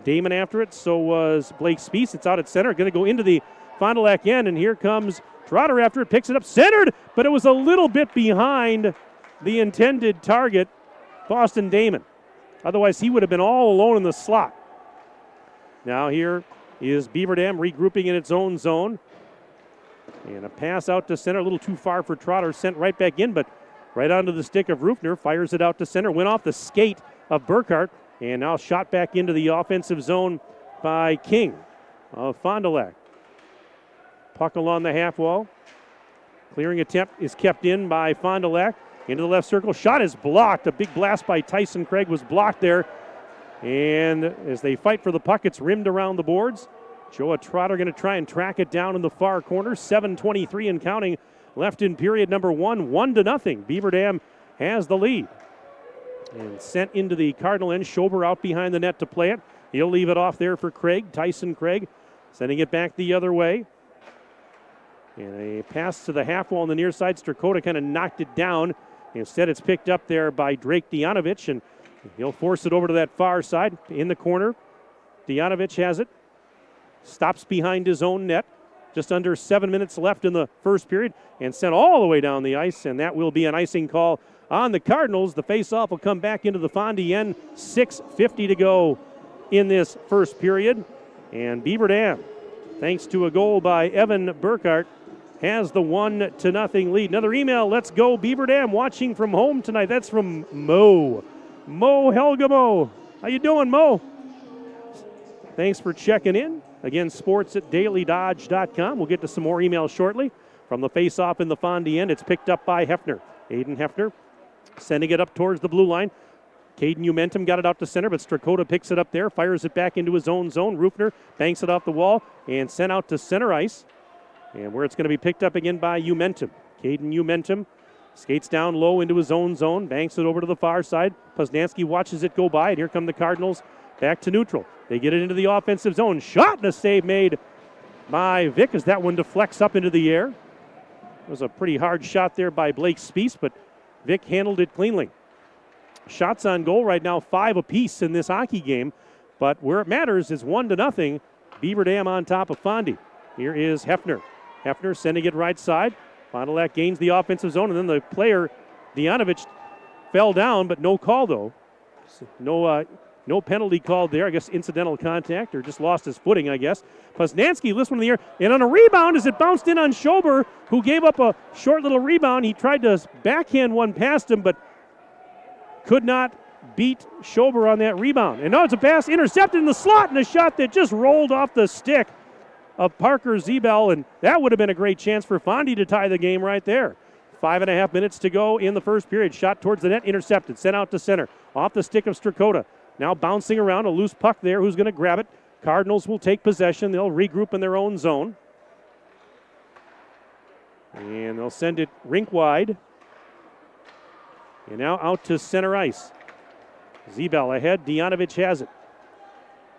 Damon after it, so was Blake Speece. It's out at center, going to go into the Fond du Lac end, and here comes Trotter after it, picks it up, centered, but it was a little bit behind the intended target, Boston Damon. Otherwise, he would have been all alone in the slot. Now here is Beaver Dam regrouping in its own zone. And a pass out to center, a little too far for Trotter, sent right back in, but right onto the stick of Rufner, fires it out to center, went off the skate of Burkhart, and now shot back into the offensive zone by King of Fond du Lac. Puck along the half wall. Clearing attempt is kept in by Fond du Lac. Into the left circle. Shot is blocked. A big blast by Tyson Craig was blocked there. And as they fight for the puck, it's rimmed around the boards. Joa Trotter going to try and track it down in the far corner. 7:23 and counting left in period number 1. 1-0. Beaver Dam has the lead. And sent into the Cardinal end. Schober out behind the net to play it. He'll leave it off there for Craig. Tyson Craig sending it back the other way. And a pass to the half wall on the near side. Strakota kind of knocked it down. Instead, it's picked up there by Drake Dianovich, and he'll force it over to that far side in the corner. Dianovich has it. Stops behind his own net. Just under 7 minutes left in the first period, and sent all the way down the ice, and that will be an icing call on the Cardinals. The face-off will come back into the Fondy end. 6:50 to go in this first period. And Beaver Dam, thanks to a goal by Evan Burkhart, has the 1-0 lead. Another email, let's go Beaver Dam, watching from home tonight. That's from Mo. Mo Helgamo. How you doing, Mo? Thanks for checking in. Again, sports at dailydodge.com. We'll get to some more emails shortly. From the face-off in the Fondy end, it's picked up by Hefner. Aiden Hefner sending it up towards the blue line. Caden Umentum got it out to center, but Strakota picks it up there, fires it back into his own zone. Rufner banks it off the wall and sent out to center ice. And where it's going to be picked up again by Umentum. Caden Umentum skates down low into his own zone, banks it over to the far side. Poznanski watches it go by, and here come the Cardinals back to neutral. They get it into the offensive zone. Shot and a save made by Vick as that one deflects up into the air. It was a pretty hard shot there by Blake Speece, but Vick handled it cleanly. Shots on goal right now, 5 apiece in this hockey game, but where it matters is 1-0. Beaver Dam on top of Fondy. Here is Hefner. Hefner sending it right side. Fond du Lac gains the offensive zone, and then the player, Dianovich, fell down, but no call, though. No penalty called there. I guess incidental contact, or just lost his footing, I guess. Poznanski lifts one in the air, and on a rebound as it bounced in on Schober, who gave up a short little rebound. He tried to backhand one past him, but could not beat Schober on that rebound. And now it's a pass intercepted in the slot, and a shot that just rolled off the stick of Parker Zebel, and that would have been a great chance for Fondy to tie the game right there. 5.5 minutes to go in the first period. Shot towards the net, intercepted, sent out to center. Off the stick of Strakota. Now bouncing around, a loose puck there. Who's going to grab it? Cardinals will take possession. They'll regroup in their own zone. And they'll send it rink wide. And now out to center ice. Zebel ahead. Dianovich has it.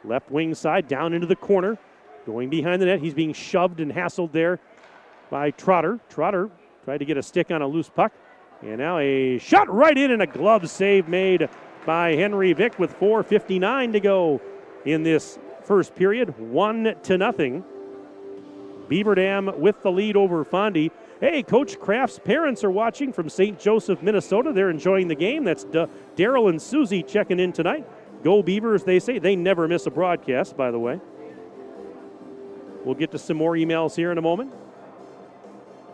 Left wing side, down into the corner. Going behind the net. He's being shoved and hassled there by Trotter. Trotter tried to get a stick on a loose puck. And now a shot right in and a glove save made by Henry Vick with 4:59 to go in this first period. 1-0. Beaver Dam with the lead over Fondy. Hey, Coach Kraft's parents are watching from St. Joseph, Minnesota. They're enjoying the game. That's Daryl and Susie checking in tonight. Go Beavers, they say. They never miss a broadcast, by the way. We'll get to some more emails here in a moment.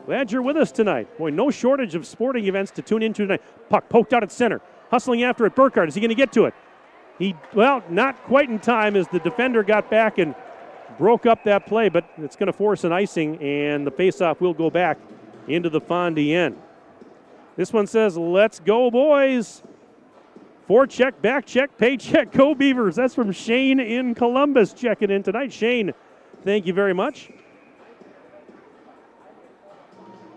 Glad you're with us tonight. Boy, no shortage of sporting events to tune into tonight. Puck poked out at center. Hustling after it, Burkhart. Is he going to get to it? Not quite in time as the defender got back and broke up that play, but it's going to force an icing, and the faceoff will go back into the Fondy end. This one says, let's go, boys. Forecheck, back check, paycheck, go Beavers. That's from Shane in Columbus checking in tonight. Shane, thank you very much.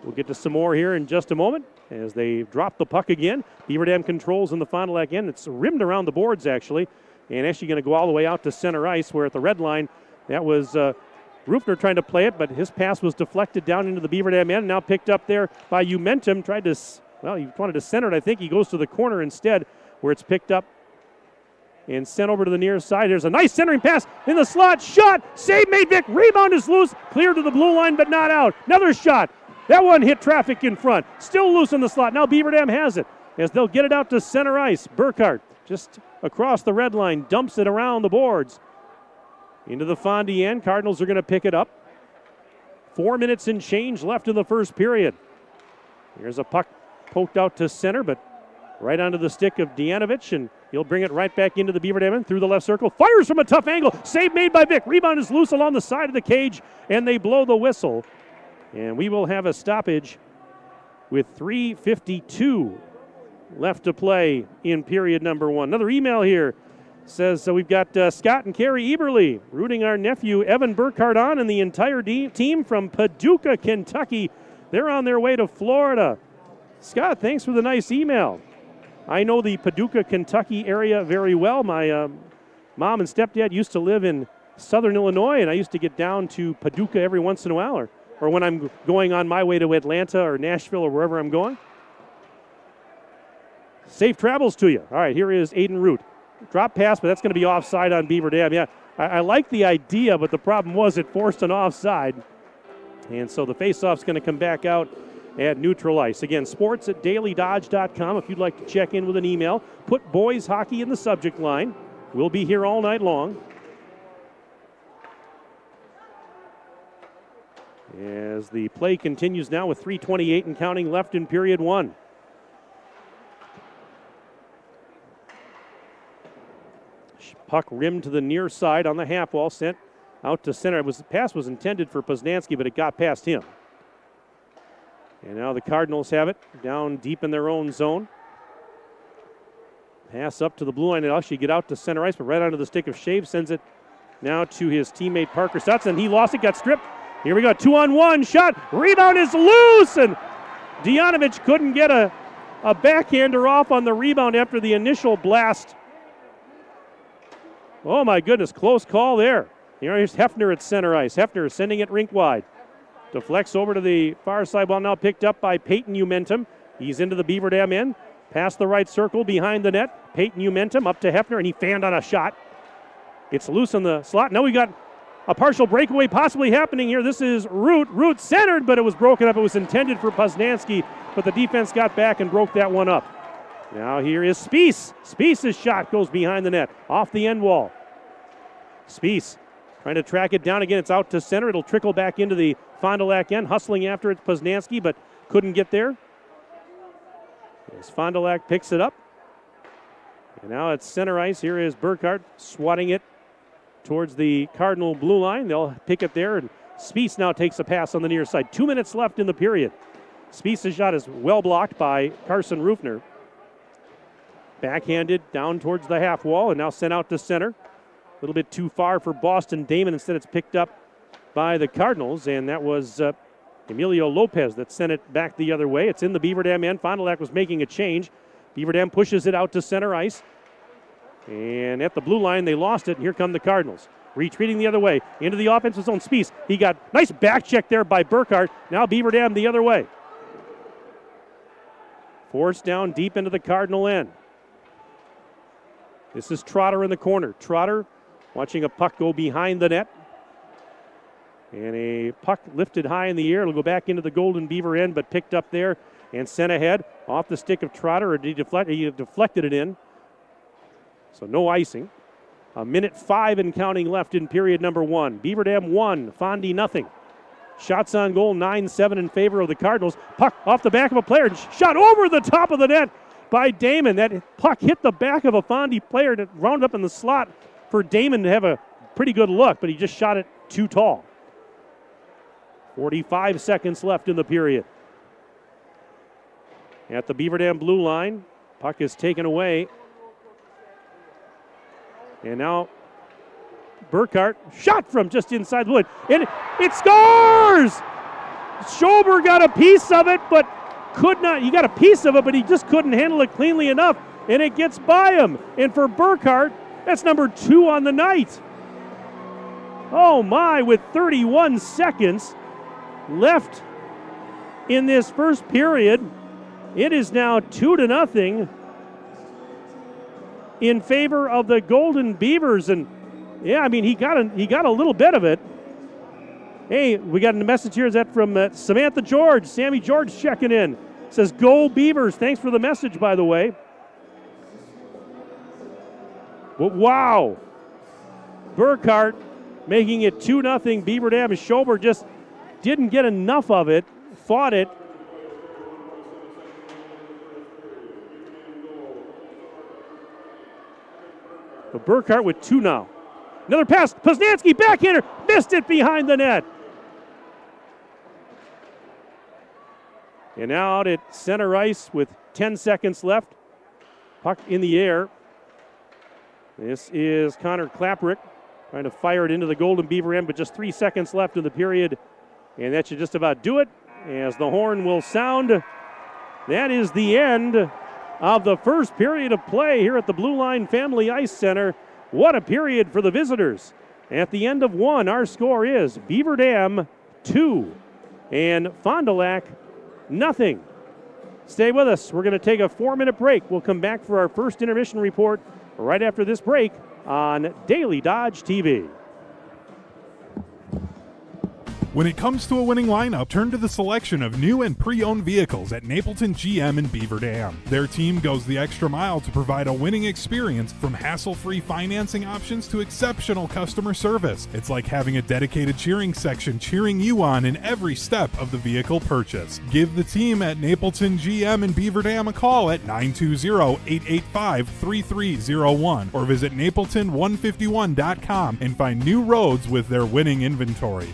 We'll get to some more here in just a moment as they drop the puck again. Beaver Dam controls in the Fond du Lac end. It's rimmed around the boards, actually, and actually going to go all the way out to center ice, where at the red line, that was Rufner trying to play it, but his pass was deflected down into the Beaver Dam end, now picked up there by Umentum. Tried to, well, he wanted to center it. I think he goes to the corner instead, where it's picked up and sent over to the near side. There's a nice centering pass in the slot. Shot, save made, Vic. Rebound is loose. Clear to the blue line, but not out. Another shot. That one hit traffic in front. Still loose in the slot. Now Beaver Dam has it as they'll get it out to center ice. Burkhart just across the red line, dumps it around the boards. Into the Fondy end. Cardinals are going to pick it up. 4 minutes and change left in the first period. Here's a puck poked out to center, but right onto the stick of Dejanovich, and he'll bring it right back into the Beaver Dam end through the left circle. Fires from a tough angle. Save made by Vic. Rebound is loose along the side of the cage, and they blow the whistle. And we will have a stoppage with 3:52 left to play in period number one. Another email here says we've got Scott and Carrie Eberly rooting our nephew Evan Burkhart on and the entire team from Paducah, Kentucky. They're on their way to Florida. Scott, thanks for the nice email. I know the Paducah, Kentucky area very well. My mom and stepdad used to live in southern Illinois, and I used to get down to Paducah every once in a while, or when I'm going on my way to Atlanta or Nashville or wherever I'm going. Safe travels to you. All right, here is Aiden Root. Drop pass, but that's going to be offside on Beaver Dam. Yeah, I like the idea, but the problem was it forced an offside. And so the faceoff's going to come back out at neutral ice. Again, sports@dailydodge.com if you'd like to check in with an email. Put boys hockey in the subject line. We'll be here all night long. As the play continues now with 3:28 and counting left in period one. Puck rimmed to the near side on the half wall, sent out to center. The pass was intended for Poznanski, but it got past him. And now the Cardinals have it down deep in their own zone. Pass up to the blue line. It'll actually get out to center ice, but right onto the stick of Shave. Sends it now to his teammate Parker Stutson. He lost it, got stripped. Here we go, 2-on-1 shot. Rebound is loose, and Dejanovich couldn't get a backhander off on the rebound after the initial blast. Oh my goodness, close call there. Here's Hefner at center ice. Hefner sending it rink wide. Deflects over to the far side, ball now picked up by Peyton Umentum. He's into the Beaver Dam end. Past the right circle behind the net. Peyton Umentum up to Hefner, and he fanned on a shot. It's loose on the slot. Now we got a partial breakaway possibly happening here. This is Root. Root centered, but it was broken up. It was intended for Poznanski, but the defense got back and broke that one up. Now here is Spies. Spies' shot goes behind the net, off the end wall. Spies trying to track it down again. It's out to center. It'll trickle back into the Fond du Lac end. Hustling after it, Poznanski, but couldn't get there. As Fond du Lac picks it up. And now it's center ice. Here is Burkhart swatting it towards the Cardinal blue line. They'll pick it there, and Spies now takes a pass on the near side. 2 minutes left in the period. Spies' shot is well blocked by Carson Rufner. Backhanded down towards the half wall and now sent out to center. A little bit too far for Boston Damon. Instead, it's picked up by the Cardinals, and that was Emilio Lopez that sent it back the other way. It's in the Beaver Dam end. Fond du Lac was making a change. Beaver Dam pushes it out to center ice. And at the blue line, they lost it, and here come the Cardinals. Retreating the other way into the offensive zone. Spies, he got nice back check there by Burkhart. Now Beaver Dam the other way. Forced down deep into the Cardinal end. This is Trotter in the corner. Trotter watching a puck go behind the net. And a puck lifted high in the air. It'll go back into the Golden Beaver end, but picked up there and sent ahead off the stick of Trotter. Or he deflected it in. So no icing. 1:05 and counting left in period number one. Beaver Dam 1, Fondy nothing. Shots on goal, 9-7 in favor of the Cardinals. Puck off the back of a player, shot over the top of the net by Damon. That puck hit the back of a Fondy player and it rounded up in the slot for Damon to have a pretty good look, but he just shot it too tall. 45 seconds left in the period. At the Beaver Dam blue line, puck is taken away. And now Burkhart, shot from just inside the wood, and it scores! Schober got a piece of it, but could not. He got a piece of it, but he just couldn't handle it cleanly enough, and it gets by him. And for Burkhart, that's number 2 on the night. Oh my, with 31 seconds left in this first period, it is now 2-0 in favor of the Golden Beavers. And yeah, I mean, he got a little bit of it. Hey, we got a message here. Is that from Samantha George? Sammy George checking in. Says, go Beavers. Thanks for the message, by the way. But wow. Burkhart making it 2-0 Beaver Dam. Schober just didn't get enough of it. Fought it. But Burkhart with 2 now. Another pass. Poznanski backhander. Missed it behind the net. And now out at center ice with 10 seconds left. Puck in the air. This is Connor Klaprick trying to fire it into the Golden Beaver end, but just 3 seconds left in the period. And that should just about do it as the horn will sound. That is the end of the first period of play here at the Blue Line Family Ice Center. What a period for the visitors. At the end of 1, our score is Beaver Dam 2 and Fond du Lac nothing. Stay with us. We're going to take a 4-minute break. We'll come back for our first intermission report right after this break on Daily Dodge TV. When it comes to a winning lineup, turn to the selection of new and pre-owned vehicles at Napleton GM in Beaver Dam. Their team goes the extra mile to provide a winning experience, from hassle-free financing options to exceptional customer service. It's like having a dedicated cheering section cheering you on in every step of the vehicle purchase. Give the team at Napleton GM in Beaver Dam a call at 920-885-3301 or visit napleton151.com and find new roads with their winning inventory.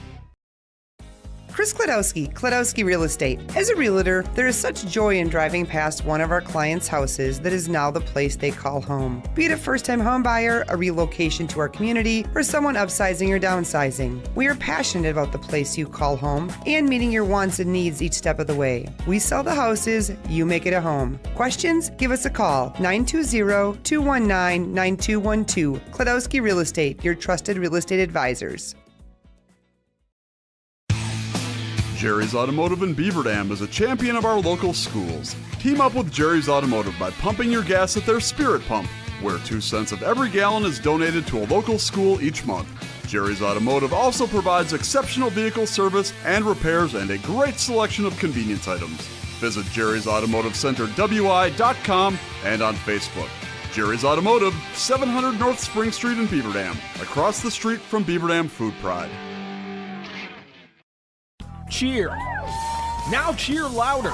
Chris Klodowski Real Estate. As a realtor, there is such joy in driving past one of our clients' houses that is now the place they call home. Be it a first-time home buyer, a relocation to our community, or someone upsizing or downsizing. We are passionate about the place you call home and meeting your wants and needs each step of the way. We sell the houses, you make it a home. Questions? Give us a call, 920-219-9212. Klodowski Real Estate, your trusted real estate advisors. Jerry's Automotive in Beaver Dam is a champion of our local schools. Team up with Jerry's Automotive by pumping your gas at their Spirit Pump, where 2 cents of every gallon is donated to a local school each month. Jerry's Automotive also provides exceptional vehicle service and repairs and a great selection of convenience items. Visit Jerry's Automotive Center WI.com and on Facebook. Jerry's Automotive, 700 North Spring Street in Beaver Dam, across the street from Beaver Dam Food Pride. Cheer. Now cheer louder.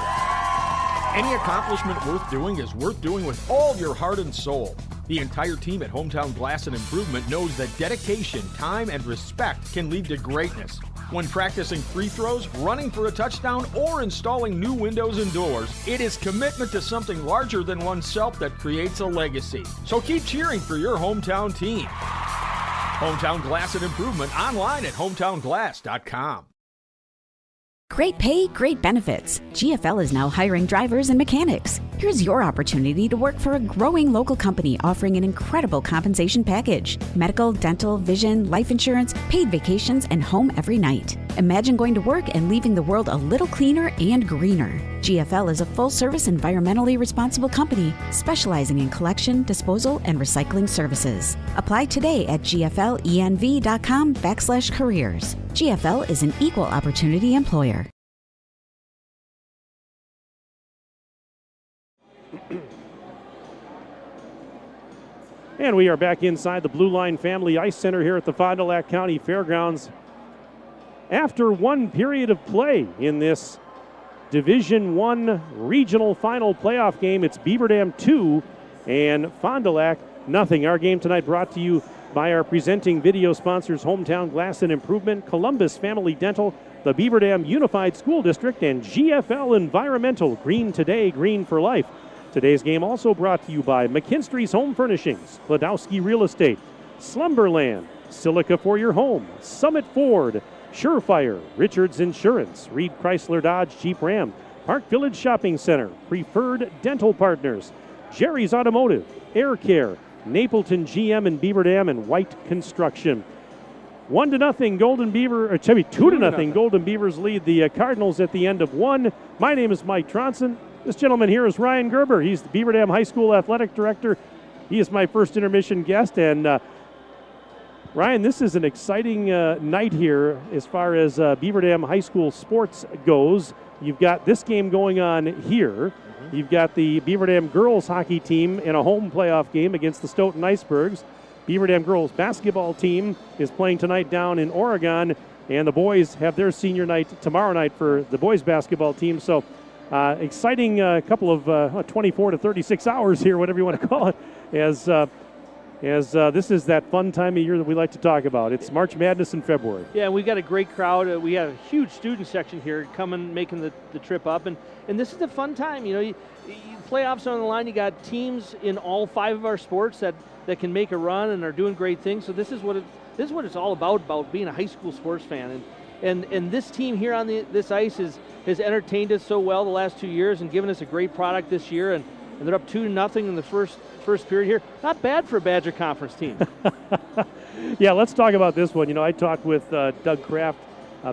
Any accomplishment worth doing is worth doing with all your heart and soul. The entire team at Hometown Glass and Improvement knows that dedication, time, and respect can lead to greatness. When practicing free throws, running for a touchdown, or installing new windows and doors, it is commitment to something larger than oneself that creates a legacy. So keep cheering for your hometown team. Hometown Glass and Improvement, online at hometownglass.com. Great pay, great benefits. GFL is now hiring drivers and mechanics. Here's your opportunity to work for a growing local company offering an incredible compensation package. Medical, dental, vision, life insurance, paid vacations, and home every night. Imagine going to work and leaving the world a little cleaner and greener. GFL is a full-service, environmentally responsible company specializing in collection, disposal, and recycling services. Apply today at gflenv.com/careers. GFL is an equal opportunity employer. And we are back inside the Blue Line Family Ice Center here at the Fond du Lac County Fairgrounds. After 1 period of play in this Division I regional final playoff game, it's Beaver Dam 2 and Fond du Lac nothing. Our game tonight brought to you by our presenting video sponsors, Hometown Glass and Improvement, Columbus Family Dental, the Beaver Dam Unified School District, and GFL Environmental. Green today, green for life. Today's game also brought to you by McKinstry's Home Furnishings, Kladowski Real Estate, Slumberland, Silica for your home, Summit Ford, Surefire, Richards Insurance, Reed Chrysler Dodge Jeep Ram, Park Village Shopping Center, Preferred Dental Partners, Jerry's Automotive, Air Care, Napleton GM and Beaver Dam, and White Construction. 1-0 Golden Beaver, or 2-0 Golden Beavers lead the Cardinals at the end of one. My name is Mike Tronson. This gentleman here is Ryan Gerber. He's the Beaver Dam High School Athletic Director. He is my first intermission guest, and Ryan, this is an exciting night here as far as Beaver Dam High School sports goes. You've got this game going on here. You've got the Beaver Dam girls hockey team in a home playoff game against the Stoughton Icebergs. Beaver Dam girls basketball team is playing tonight down in Oregon, and the boys have their senior night tomorrow night for the boys basketball team. So exciting couple of 24 to 36 hours here, whatever you want to call it, as this is that fun time of year that we like to talk about. It's March Madness in February. Yeah, we've got a great crowd. We have a huge student section here making the trip up. And this is a fun time. You playoffs on the line. You got teams in all 5 of our sports that can make a run and are doing great things. So this is what it's all about being a high school sports fan. And this team here on this ice has entertained us so well the last 2 years and given us a great product this year. And they're up 2-0 in the first period here. Not bad for a Badger Conference team. Yeah, let's talk about this one. I talked with Doug Kraft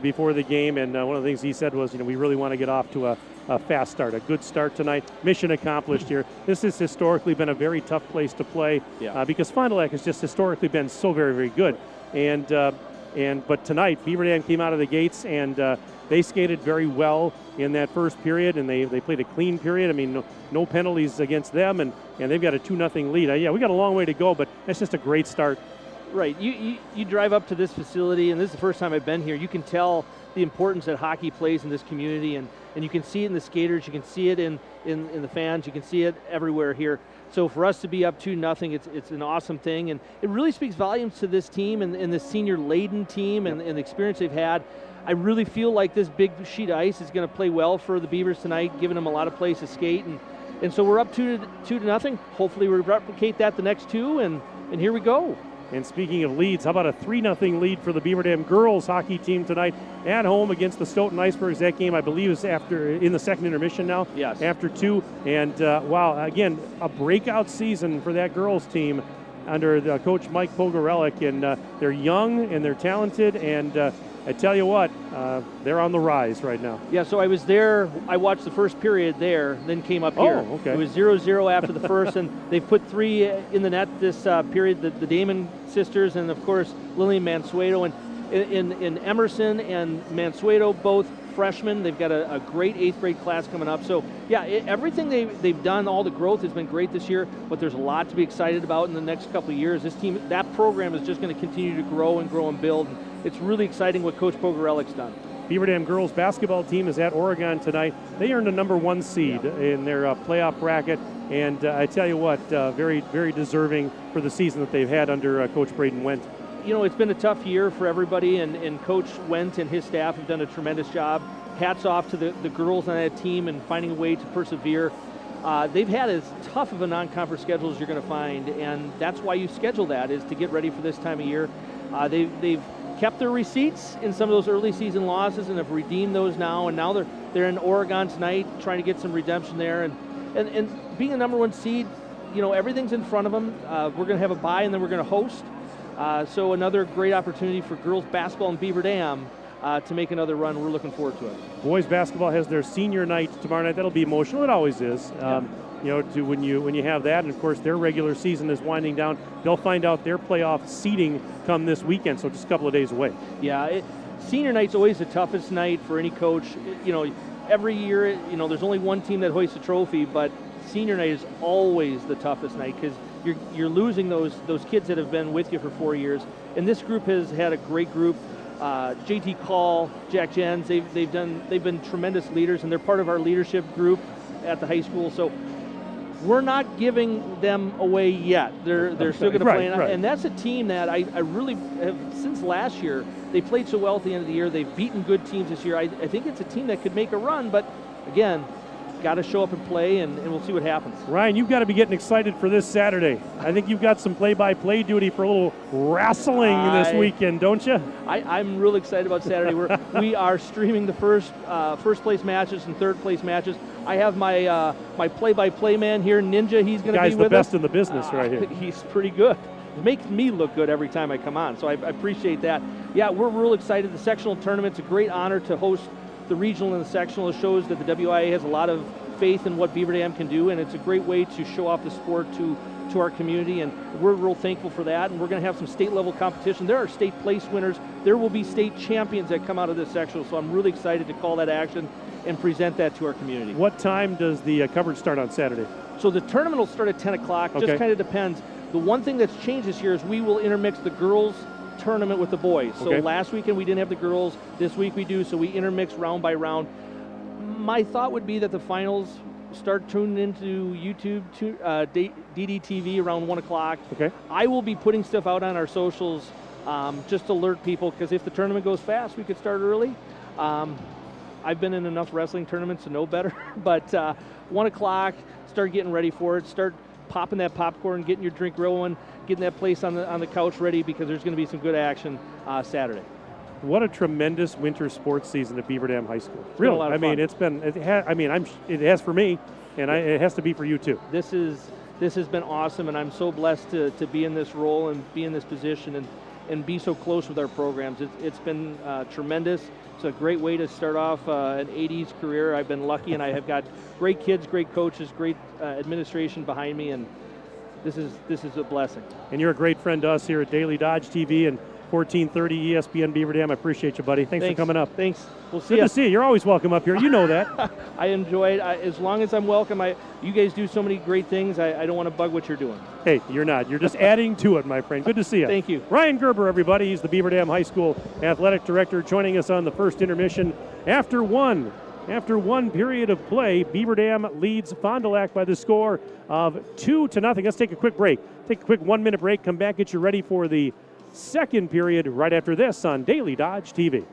before the game, and one of the things he said was, we really want to get off to a fast start, a good start tonight. Mission accomplished here. This has historically been a very tough place to play because Fond du Lac has just historically been so very, very good. But tonight, Beaver Dam came out of the gates, and they skated very well in that first period, and they played a clean period. I mean, no penalties against them, and they've got a 2-0 lead. We got a long way to go, but that's just a great start. Right. You drive up to this facility, and this is the first time I've been here. You can tell the importance that hockey plays in this community, and you can see it in the skaters. You can see it in the fans. You can see it everywhere here. So for us to be up 2-0, it's an awesome thing, and it really speaks volumes to this team and this senior-laden team and the experience they've had. I really feel like this big sheet of ice is going to play well for the Beavers tonight, giving them a lot of place to skate, and so we're up 2-0. Hopefully we replicate that the next 2, and here we go. And speaking of leads, how about a 3-0 lead for the Beaver Dam girls hockey team tonight at home against the Stoughton Icebergs? That game, I believe, is in the second intermission now. Yes. After 2. And, wow, again, a breakout season for that girls team under Coach Mike Pogorelic. And they're young and they're talented. And I tell you what, they're on the rise right now. Yeah, so I was there. I watched the first period there, then came up here. Oh, okay. It was 0-0 after the first, and they've put 3 in the net this period, the Damon sisters and, of course, Lillian Mansueto. And in Emerson and Mansueto, both freshmen. They've got a great 8th grade class coming up. So, yeah, everything they've done, all the growth has been great this year, but there's a lot to be excited about in the next couple of years. This team, that program is just going to continue to grow and build. It's really exciting what Coach Pogorelic's done. Beaver Dam girls basketball team is at Oregon tonight. They earned a number 1 seed in their playoff bracket, and I tell you what, very, very deserving for the season that they've had under Coach Braden Wendt. It's been a tough year for everybody, and Coach Wendt and his staff have done a tremendous job. Hats off to the girls on that team and finding a way to persevere. They've had as tough of a non-conference schedule as you're going to find, and that's why you schedule that, is to get ready for this time of year. They've kept their receipts in some of those early season losses and have redeemed those now, and now they're in Oregon tonight trying to get some redemption there. And being a number 1 seed, everything's in front of them. We're going to have a bye, and then we're going to host. So another great opportunity for girls basketball in Beaver Dam to make another run. We're looking forward to it. Boys basketball has their senior night tomorrow night. That'll be emotional. It always is. When you have that, and of course their regular season is winding down. They'll find out their playoff seeding come this weekend, so just a couple of days away. Yeah, senior night's always the toughest night for any coach. Every year, there's only one team that hoists a trophy, but senior night is always the toughest night because you're losing those kids that have been with you for 4 years. And this group has had a great group. JT Call, Jack Jens, they've been tremendous leaders, and they're part of our leadership group at the high school. So we're not giving them away yet. They're still going to play, and that's a team that I really have, since last year, they played so well at the end of the year. They've beaten good teams this year. I think it's a team that could make a run, but again, got to show up and play, and we'll see what happens. Ryan, you've got to be getting excited for this Saturday. I think you've got some play-by-play duty for a little wrestling this weekend, don't you? I'm really excited about Saturday. We are streaming the first place matches and third place matches. I have my my play-by-play man here, Ninja. He's going to be with us. Guy's the best in the business right here. He's pretty good. It makes me look good every time I come on, so I appreciate that. Yeah, we're real excited. The sectional tournament's a great honor to host the regional and the sectional. It shows that the WIA has a lot of faith in what Beaver Dam can do, and it's a great way to show off the sport to our community, and we're real thankful for that. And we're going to have some state level competition. There are state place winners. There will be state champions that come out of this sectional, so I'm really excited to call that action and present that to our community. What time does the coverage start on Saturday? So the tournament will start at 10 o'clock. Just kind of depends. The one thing that's changed this year is we will intermix the girls tournament with the boys. So last weekend we didn't have the girls. This week we do, so we intermix round by round. My thought would be that the finals start tuning into YouTube, DDTV around 1 o'clock. I will be putting stuff out on our socials just to alert people, because if the tournament goes fast, we could start early. I've been in enough wrestling tournaments to know better, but 1 o'clock, start getting ready for it. Start popping that popcorn, getting your drink rolling, getting that place on the couch ready, because there's going to be some good action Saturday. What a tremendous winter sports season at Beaver Dam High School. Really, I mean, it has for me, and it has to be for you too. This has been awesome, and I'm so blessed to be in this role and be in this position and be so close with our programs. It's been tremendous. It's a great way to start off an 80s career. I've been lucky, and I have got great kids, great coaches, great administration behind me, and this is a blessing. And you're a great friend to us here at Daily Dodge TV and 1430 ESPN Beaver Dam. I appreciate you, buddy. Thanks for coming up. Thanks. We'll see you. Good to see you. You're always welcome up here. You know that. I enjoy it. As long as I'm welcome. You guys do so many great things. I don't want to bug what you're doing. Hey, you're not. You're just adding to it, my friend. Good to see you. Thank you. Ryan Gerber, everybody. He's the Beaver Dam High School athletic director, joining us on the first intermission. After one period of play, Beaver Dam leads Fond du Lac by the score of 2-0. Let's take a quick break. Take a quick 1-minute break. Come back, get you ready for the second period right after this on Daily Dodge TV.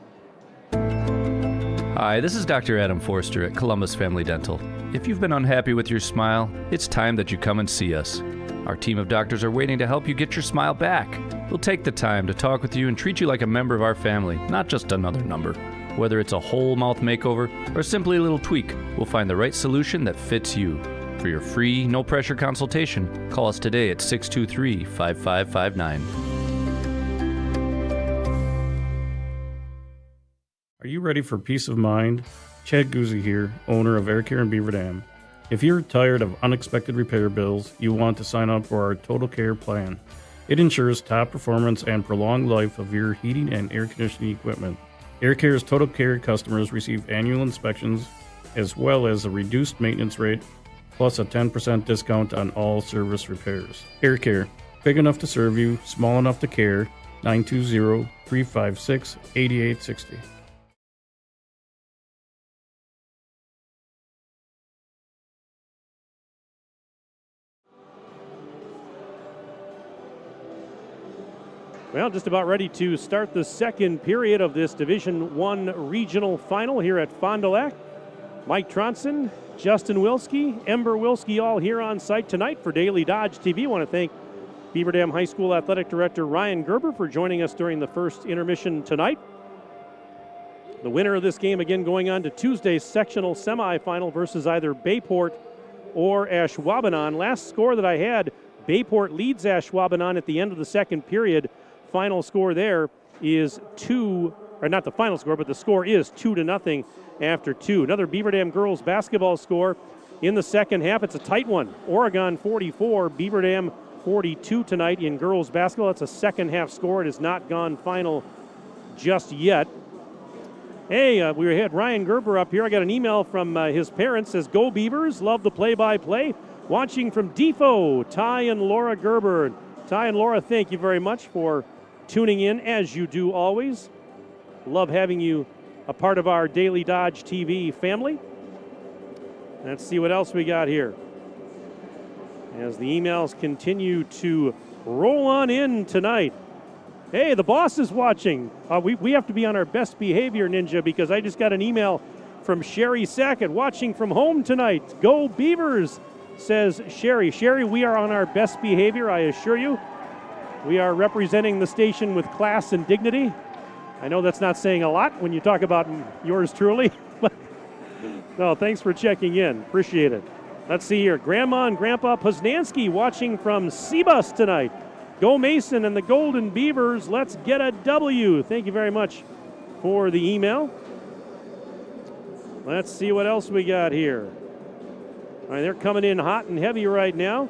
Hi, this is Dr. Adam Forster at Columbus Family Dental. If you've been unhappy with your smile, it's time that you come and see us. Our team of doctors are waiting to help you get your smile back. We'll take the time to talk with you and treat you like a member of our family, not just another number. Whether it's a whole mouth makeover or simply a little tweak, we'll find the right solution that fits you. For your free, no-pressure consultation, call us today at 623-5559. Are you ready for peace of mind? Chad Guzzi here, owner of Air Care in Beaver Dam. If you're tired of unexpected repair bills, you want to sign up for our Total Care plan. It ensures top performance and prolonged life of your heating and air conditioning equipment. Air Care's Total Care customers receive annual inspections, as well as a reduced maintenance rate, plus a 10% discount on all service repairs. Air Care, big enough to serve you, small enough to care. 920-356-8860. Well, just about ready to start the second period of this Division I regional final here at Fond du Lac. Mike Tronson, Justin Wilski, Ember Wilski all here on site tonight for Daily Dodge TV. I want to thank Beaver Dam High School Athletic Director Ryan Gerber for joining us during the first intermission tonight. The winner of this game again going on to Tuesday's sectional semifinal versus either Bayport or Ashwaubenon. Last score that I had, Bayport leads Ashwaubenon at the end of the second period. Final score there is not the final score, but the score is 2-0 after 2. Another Beaver Dam girls basketball score in the second half. It's a tight one. Oregon 44, Beaver Dam 42 tonight in girls basketball. It's a second half score. It has not gone final just yet. Hey, we had Ryan Gerber up here. I got an email from his parents. Says, "Go Beavers, love the play-by-play. Watching from Defoe, Ty and Laura Gerber." Ty and Laura, thank you very much for tuning in, as you do always. Love having you a part of our Daily Dodge TV family. Let's see what else we got here. as the emails continue to roll on in tonight. Hey, the boss is watching. We have to be on our best behavior, Ninja, because I just got an email from Sherry Sackett watching from home tonight. Go Beavers, says Sherry. Sherry, we are on our best behavior, I assure you. We are representing the station with class and dignity. I know that's not saying a lot when you talk about yours truly, but no, thanks for checking in. Appreciate it. Let's see here. Grandma and Grandpa Poznansky watching from Seabus tonight. Go Mason and the Golden Beavers. Let's get a W. Thank you very much for the email. Let's see what else we got here. All right, they're coming in hot and heavy right now.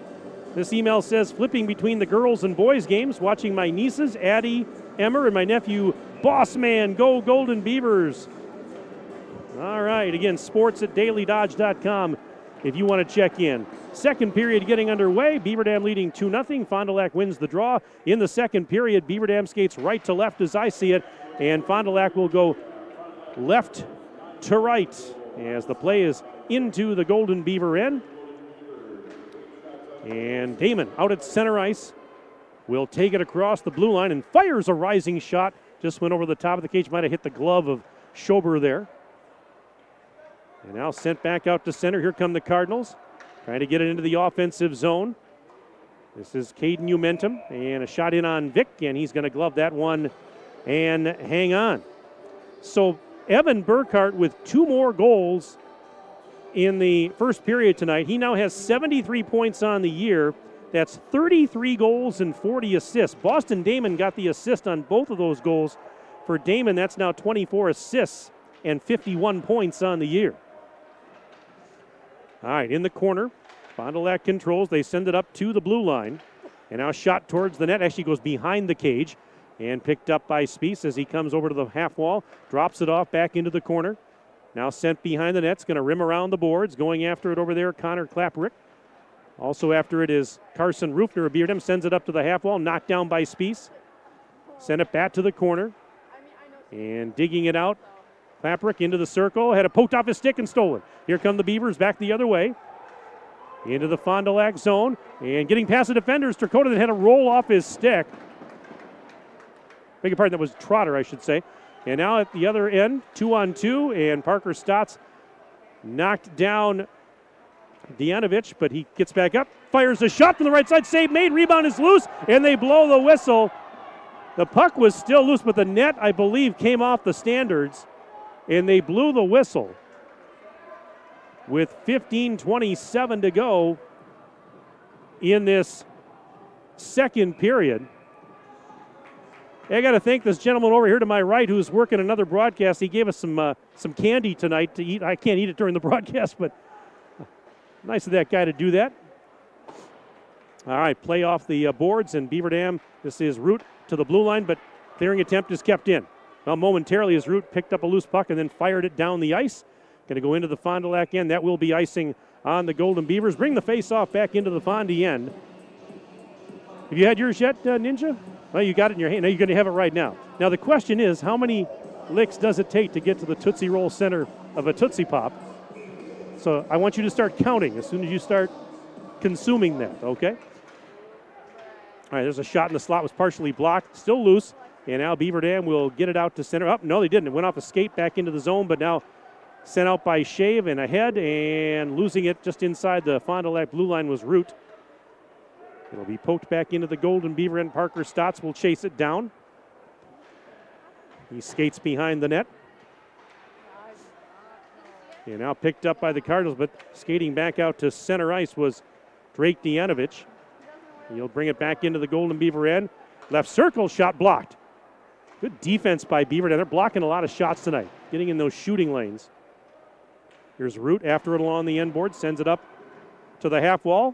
This email says, flipping between the girls and boys games, watching my nieces, Addie, Emmer, and my nephew, Boss Man. Go Golden Beavers. All right, again, sports at dailydodge.com if you want to check in. Second period getting underway. Beaver Dam leading 2-0. Fond du Lac wins the draw. In the second period, Beaver Dam skates right to left as I see it, and Fond du Lac will go left to right as the play is into the Golden Beaver end. And Damon out at center ice will take it across the blue line and fires a rising shot. Just went over the top of the cage. Might have hit the glove of Schober there. And now sent back out to center. Here come the Cardinals. Trying to get it into the offensive zone. This is Caden Umentum. And a shot in on Vic. And he's going to glove that one and hang on. So Evan Burkhart with 2 more goals in the first period tonight. He now has 73 points on the year. That's 33 goals and 40 assists. Boston Damon got the assist on both of those goals. For Damon, that's now 24 assists and 51 points on the year. All right, in the corner, Fond du Lac controls. They send it up to the blue line. And now shot towards the net. Actually goes behind the cage and picked up by Spies as he comes over to the half wall. Drops it off back into the corner. Now sent behind the net. It's going to rim around the boards. Going after it over there, Connor Klaprick. Also after it is Carson Rufner of Beaver Dam. Sends it up to the half wall. Knocked down by Spies. Send it back to the corner. And digging it out. Klaprick into the circle. Had it poked off his stick and stolen. Here come the Beavers back the other way. Into the Fond du Lac zone. And getting past the defenders. Strakota that had a roll off his stick. Beg your pardon, that was Trotter, I should say. And now at the other end, 2-on-2, and Parker Stotts knocked down Dejanovich, but he gets back up, fires a shot from the right side, save made, rebound is loose, and they blow the whistle. The puck was still loose, but the net, I believe, came off the standards, and they blew the whistle with 15:27 to go in this second period. I got to thank this gentleman over here to my right who's working another broadcast. He gave us some candy tonight to eat. I can't eat it during the broadcast, but nice of that guy to do that. All right, play off the boards, and Beaver Dam, this is Root to the blue line, but clearing attempt is kept in. Well, momentarily as Root picked up a loose puck and then fired it down the ice. Going to go into the Fond du Lac end. That will be icing on the Golden Beavers. Bring the face-off back into the Fondy end. Have you had yours yet, Ninja? Well, you got it in your hand. Now you're going to have it right now. Now the question is, how many licks does it take to get to the Tootsie Roll center of a Tootsie Pop? So I want you to start counting as soon as you start consuming that, okay? All right, there's a shot in the slot, was partially blocked, still loose, and now Beaver Dam will get it out to center. Oh, no, they didn't. It went off a skate back into the zone, but now sent out by Shave and ahead, and losing it just inside the Fond du Lac blue line was Root. It'll be poked back into the Golden Beaver end. Parker Stotts will chase it down. He skates behind the net. And now picked up by the Cardinals, but skating back out to center ice was Drake Dejanovich. He'll bring it back into the Golden Beaver end. Left circle shot blocked. Good defense by Beaver. They're blocking a lot of shots tonight, getting in those shooting lanes. Here's Root after it along the end board, sends it up to the half wall,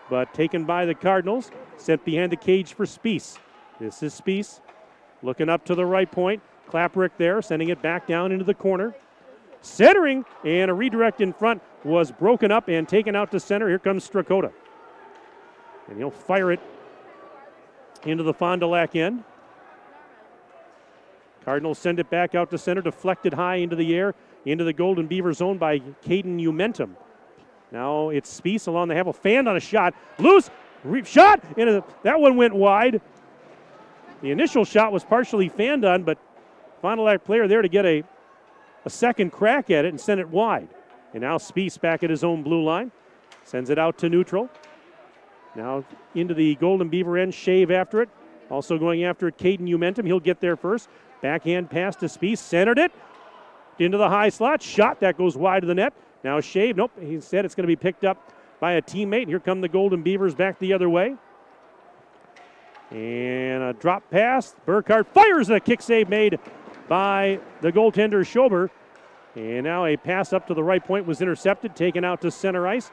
but taken by the Cardinals. Sent behind the cage for Spies. This is Spies looking up to the right point. Klaprick there, sending it back down into the corner. Centering, and a redirect in front was broken up and taken out to center. Here comes Strakota. And he'll fire it into the Fond du Lac end. Cardinals send it back out to center, deflected high into the air, into the Golden Beaver zone by Caden Umentum. Now it's Spies along the half wall. Fanned on a shot. Loose. Shot. That one went wide. The initial shot was partially fanned on, but Fond du Lac player there to get a second crack at it and send it wide. And now Spies back at his own blue line. Sends it out to neutral. Now into the Golden Beaver end. Shave after it. Also going after it, Caden Umentum. He'll get there first. Backhand pass to Spies. Centered it. Into the high slot. Shot. That goes wide of the net. Now Shave. Nope. Instead it's going to be picked up by a teammate. Here come the Golden Beavers back the other way. And a drop pass. Burkhardt fires a kick save made by the goaltender Schober. And now a pass up to the right point was intercepted, taken out to center ice.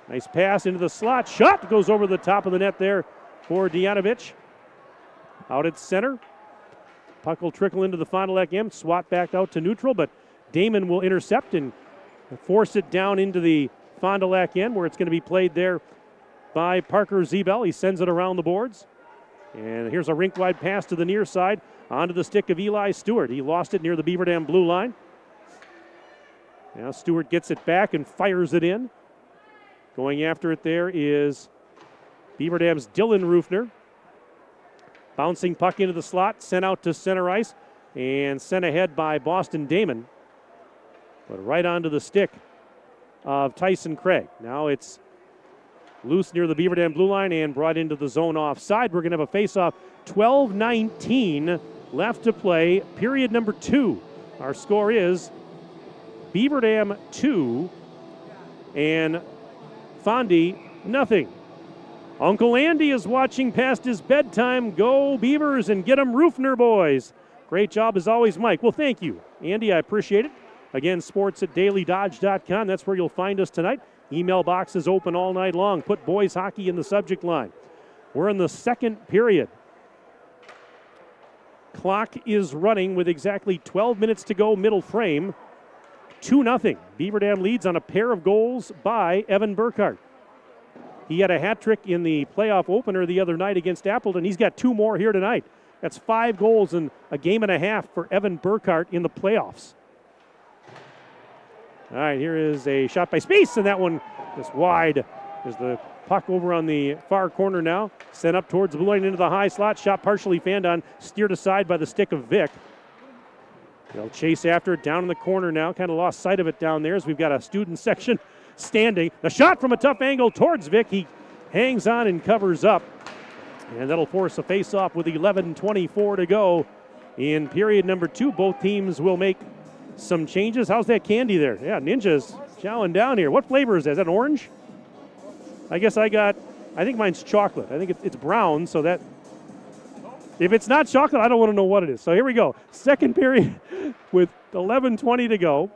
Nice pass into the slot. Shot goes over the top of the net there for Dijanovic. Out at center. Puck will trickle into the Fond du Lac end. Swat back out to neutral, but Damon will intercept and force it down into the Fond du Lac end where it's going to be played there by Parker Zebel. He sends it around the boards. And here's a rink-wide pass to the near side onto the stick of Eli Stewart. He lost it near the Beaver Dam blue line. Now Stewart gets it back and fires it in. Going after it there is Beaver Dam's Dylan Rufner. Bouncing puck into the slot, sent out to center ice, and sent ahead by Boston Damon. But right onto the stick of Tyson Craig. Now it's loose near the Beaver Dam blue line and brought into the zone offside. We're going to have a face-off. 12:19 left to play, period number 2. Our score is Beaver Dam 2 and Fondy nothing. Uncle Andy is watching past his bedtime. Go Beavers and get 'em Rufner boys. Great job as always, Mike. Well, thank you, Andy. I appreciate it. Again, sports@dailydodge.com. That's where you'll find us tonight. Email box is open all night long. Put boys hockey in the subject line. We're in the second period. Clock is running with exactly 12 minutes to go, middle frame. 2-0. Beaver Dam leads on a pair of goals by Evan Burkhardt. He had a hat trick in the playoff opener the other night against Appleton. He's got 2 more here tonight. That's 5 goals in a game and a half for Evan Burkhardt in the playoffs. All right, here is a shot by Spies, and that one is wide. There's the puck over on the far corner now. Sent up towards the blue line into the high slot. Shot partially fanned on, steered aside by the stick of Vic. They'll chase after it down in the corner now. Kind of lost sight of it down there as we've got a student section standing. The shot from a tough angle towards Vic. He hangs on and covers up. And that'll force a face-off with 11:24 to go in period number 2. Both teams will make some changes. How's that candy there? Yeah, Ninja's chowing down here. What flavor is that? Is that orange? I think mine's chocolate. I think it's brown, so that, if it's not chocolate, I don't want to know what it is. So here we go. Second period with 11:20 to go.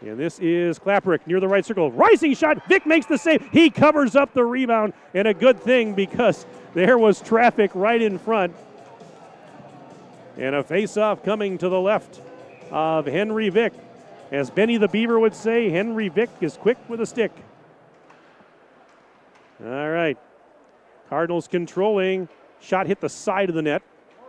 And this is Klaprick near the right circle. Rising shot. Vic makes the save. He covers up the rebound, and a good thing because there was traffic right in front. And a face-off coming to the left of Henry Vic. As Benny the Beaver would say, Henry Vic is quick with a stick. All right. Cardinals controlling. Shot hit the side of the net.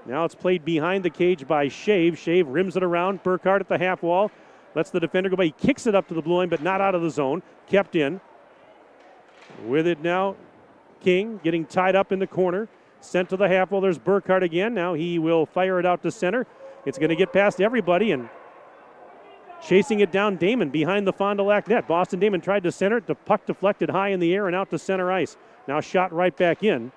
Now it's played behind the cage by Shave. Shave rims it around. Burkhardt at the half wall. Lets the defender go by. He kicks it up to the blue line, but not out of the zone. Kept in. With it now, King getting tied up in the corner. Sent to the half wall. There's Burkhardt again. Now he will fire it out to center. It's going to get past everybody, and chasing it down, Damon behind the Fond du Lac net. Boston Damon tried to center it. The puck deflected high in the air and out to center ice. Now shot right back in.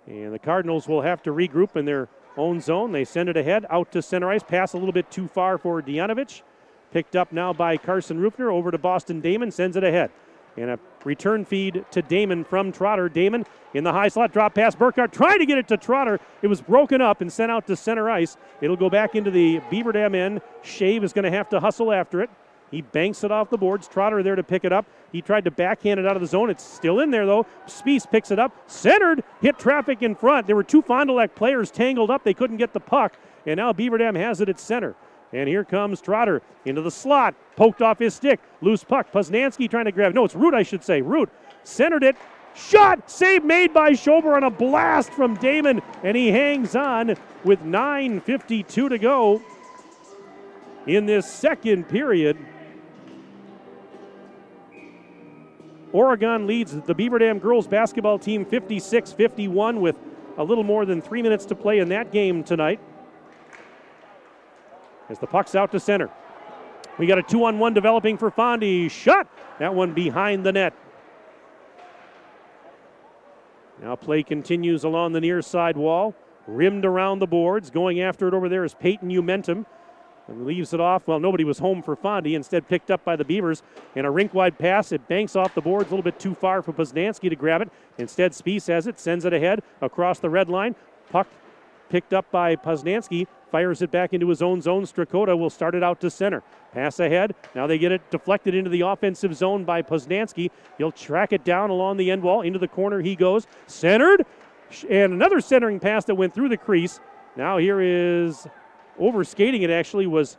And the Cardinals will have to regroup in their own zone. They send it ahead, out to center ice. Pass a little bit too far for Dijanovic. Picked up now by Carson Rufner. Over to Boston Damon. Sends it ahead. And a return feed to Damon from Trotter. Damon in the high slot. Drop pass. Burkhardt trying to get it to Trotter. It was broken up and sent out to center ice. It'll go back into the Beaver Dam end. Shave is going to have to hustle after it. He banks it off the boards. Trotter there to pick it up. He tried to backhand it out of the zone. It's still in there, though. Spies picks it up. Centered. Hit traffic in front. There were 2 Fond du Lac players tangled up. They couldn't get the puck. And now Beaver Dam has it at center. And here comes Trotter into the slot. Poked off his stick. Loose puck. Poznanski trying to grab. No, it's Root, I should say. Root centered it. Shot. Save made by Schober on a blast from Damon. And he hangs on with 9:52 to go. in this second period. Oregon leads the Beaver Dam girls basketball team 56-51 with a little more than 3 minutes to play in that game tonight. As the puck's out to center. We got a 2-on-1 developing for Fondy. Shot! That one behind the net. Now play continues along the near side wall. Rimmed around the boards. Going after it over there is Peyton Umentum. And leaves it off. Well, nobody was home for Fondy. Instead picked up by the Beavers. And a rink-wide pass. It banks off the boards a little bit too far for Poznansky to grab it. Instead, Spies has it. Sends it ahead across the red line. Puck picked up by Poznansky. Fires it back into his own zone. Strakota will start it out to center. Pass ahead. Now they get it deflected into the offensive zone by Poznansky. He'll track it down along the end wall. Into the corner he goes. Centered. And another centering pass that went through the crease. Now here is overskating it actually was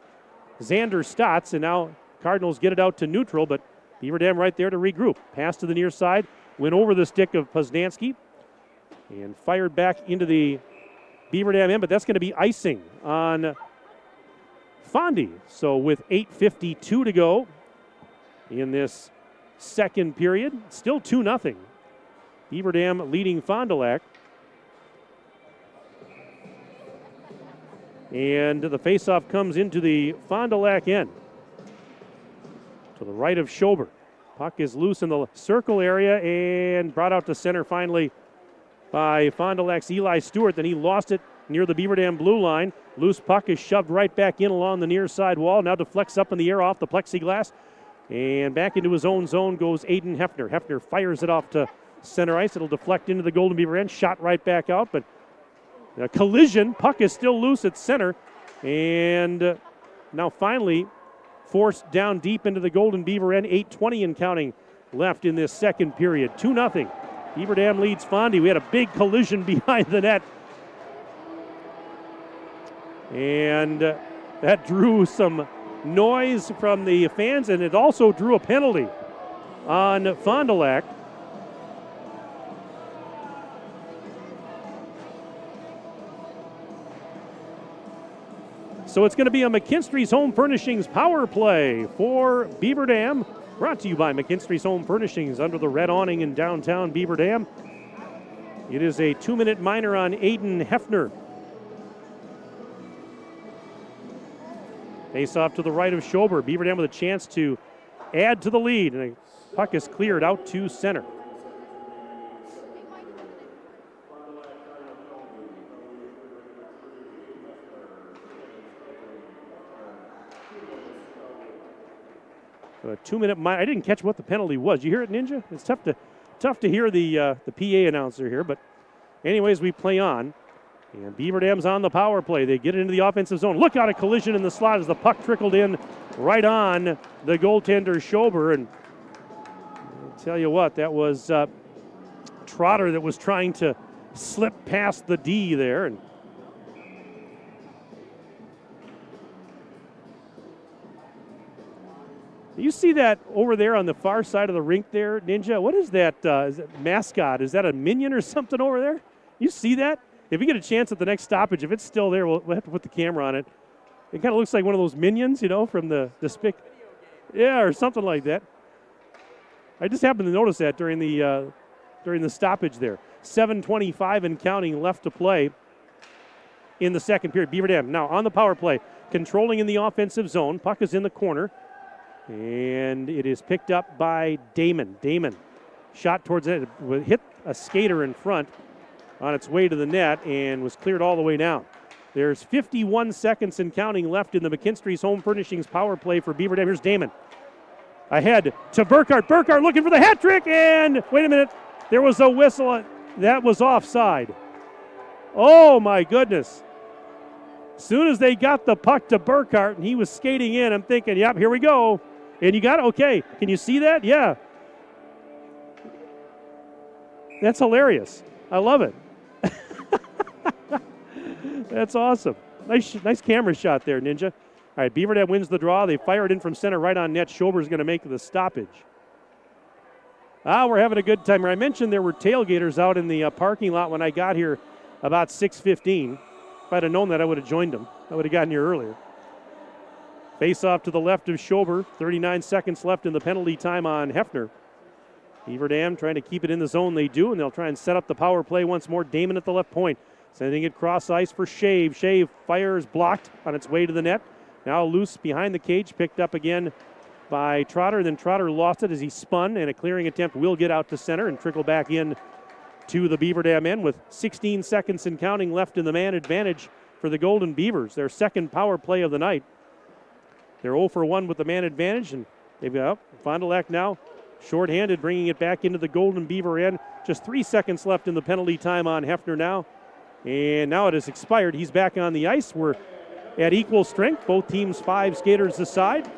Xander Stotts. And now Cardinals get it out to neutral. But Beaver Dam right there to regroup. Pass to the near side. Went over the stick of Poznansky. And fired back into the Beaver Dam end, but that's going to be icing on Fondy. So with 8:52 to go in this second period, still 2-0. Beaver Dam leading Fond du Lac. And the faceoff comes into the Fond du Lac end. To the right of Schober. Puck is loose in the circle area and brought out to center finally by Fond du Lac's Eli Stewart. Then he lost it near the Beaver Dam blue line. Loose puck is shoved right back in along the near side wall. Now deflects up in the air off the plexiglass. And back into his own zone goes Aiden Hefner. Hefner fires it off to center ice. It'll deflect into the Golden Beaver end. Shot right back out, but a collision. Puck is still loose at center. And now finally forced down deep into the Golden Beaver end. 8:20 and counting left in this second period. 2-0. Beaver Dam leads Fondy. We had a big collision behind the net. And that drew some noise from the fans, and it also drew a penalty on Fond du Lac. So it's going to be a McKinstry's Home Furnishings power play for Beaver Dam. Brought to you by McKinstry's Home Furnishings under the red awning in downtown Beaver Dam. It is a 2-minute minor on Aiden Hefner. Face off to the right of Schober. Beaver Dam with a chance to add to the lead. And the puck is cleared out to center. So a 2-minute minor. I didn't catch what the penalty was. You hear it, Ninja? It's tough to hear the PA announcer here. But anyways, we play on. And Beaver Dam's on the power play. They get it into the offensive zone. Look out, a collision in the slot as the puck trickled in right on the goaltender Schober. And I'll tell you what, that was Trotter that was trying to slip past the D there. And you see that over there on the far side of the rink there, Ninja? What is that? Is it mascot? Is that a minion or something over there? You see that? If we get a chance at the next stoppage, if it's still there, we'll have to put the camera on it. It kind of looks like one of those minions, you know, from the Spic. Yeah, or something like that. I just happened to notice that during the stoppage there. 7:25 and counting left to play in the second period. Beaver Dam now on the power play, controlling in the offensive zone. Puck is in the corner, and it is picked up by Damon. Damon shot towards it, hit a skater in front on its way to the net and was cleared all the way down. There's 51 seconds and counting left in the McKinstry's Home Furnishings power play for Beaver Dam. Here's Damon. Ahead to Burkhart. Burkhart looking for the hat trick, and wait a minute. There was a whistle. That was offside. Oh, my goodness. As soon as they got the puck to Burkhart and he was skating in, I'm thinking, yep, here we go. And you got it? Okay. Can you see that? Yeah. That's hilarious. I love it. That's awesome. Nice camera shot there, Ninja. All right, Beaver Dam wins the draw. They fire it in from center right on net. Schober's going to make the stoppage. We're having a good time here. I mentioned there were tailgaters out in the parking lot when I got here about 6:15. If I'd have known that, I would have joined them. I would have gotten here earlier. Face off to the left of Schober. 39 seconds left in the penalty time on Hefner. Beaver Dam trying to keep it in the zone. They do, and they'll try and set up the power play once more. Damon at the left point. Sending it cross ice for Shave. Shave fires blocked on its way to the net. Now loose behind the cage. Picked up again by Trotter. Then Trotter lost it as he spun, and a clearing attempt will get out to center and trickle back in to the Beaver Dam end with 16 seconds and counting left in the man advantage for the Golden Beavers. Their second power play of the night. They're 0 for 1 with the man advantage, and they've got Fond du Lac now shorthanded, bringing it back into the Golden Beaver end. Just 3 seconds left in the penalty time on Hefner now. And now it has expired. He's back on the ice. We're at equal strength. Both teams 5 skaters aside.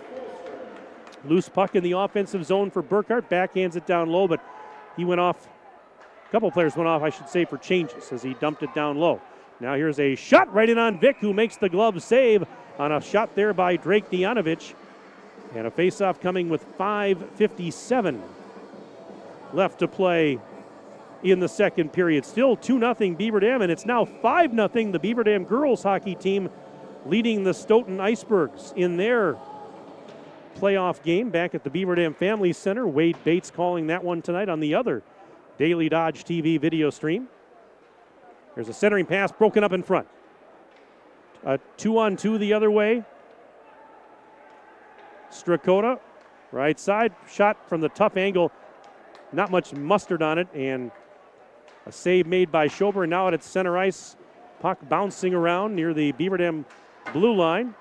Loose puck in the offensive zone for Burkhart. Backhands it down low, but he went off. A couple players went off, I should say, for changes as he dumped it down low. Now here's a shot right in on Vic, who makes the glove save on a shot there by Drake Dianovich. And a faceoff coming with 5:57 left to play in the second period. Still 2-0 Beaver Dam, and it's now 5-0 the Beaver Dam girls hockey team leading the Stoughton Icebergs in their playoff game back at the Beaver Dam Family Center. Wade Bates calling that one tonight on the other Daily Dodge TV video stream. There's a centering pass broken up in front. A 2-on-2 the other way. Strakota, right side, shot from the tough angle. Not much mustard on it, and a save made by Schober. And now at its center ice, puck bouncing around near the Beaver Dam blue line.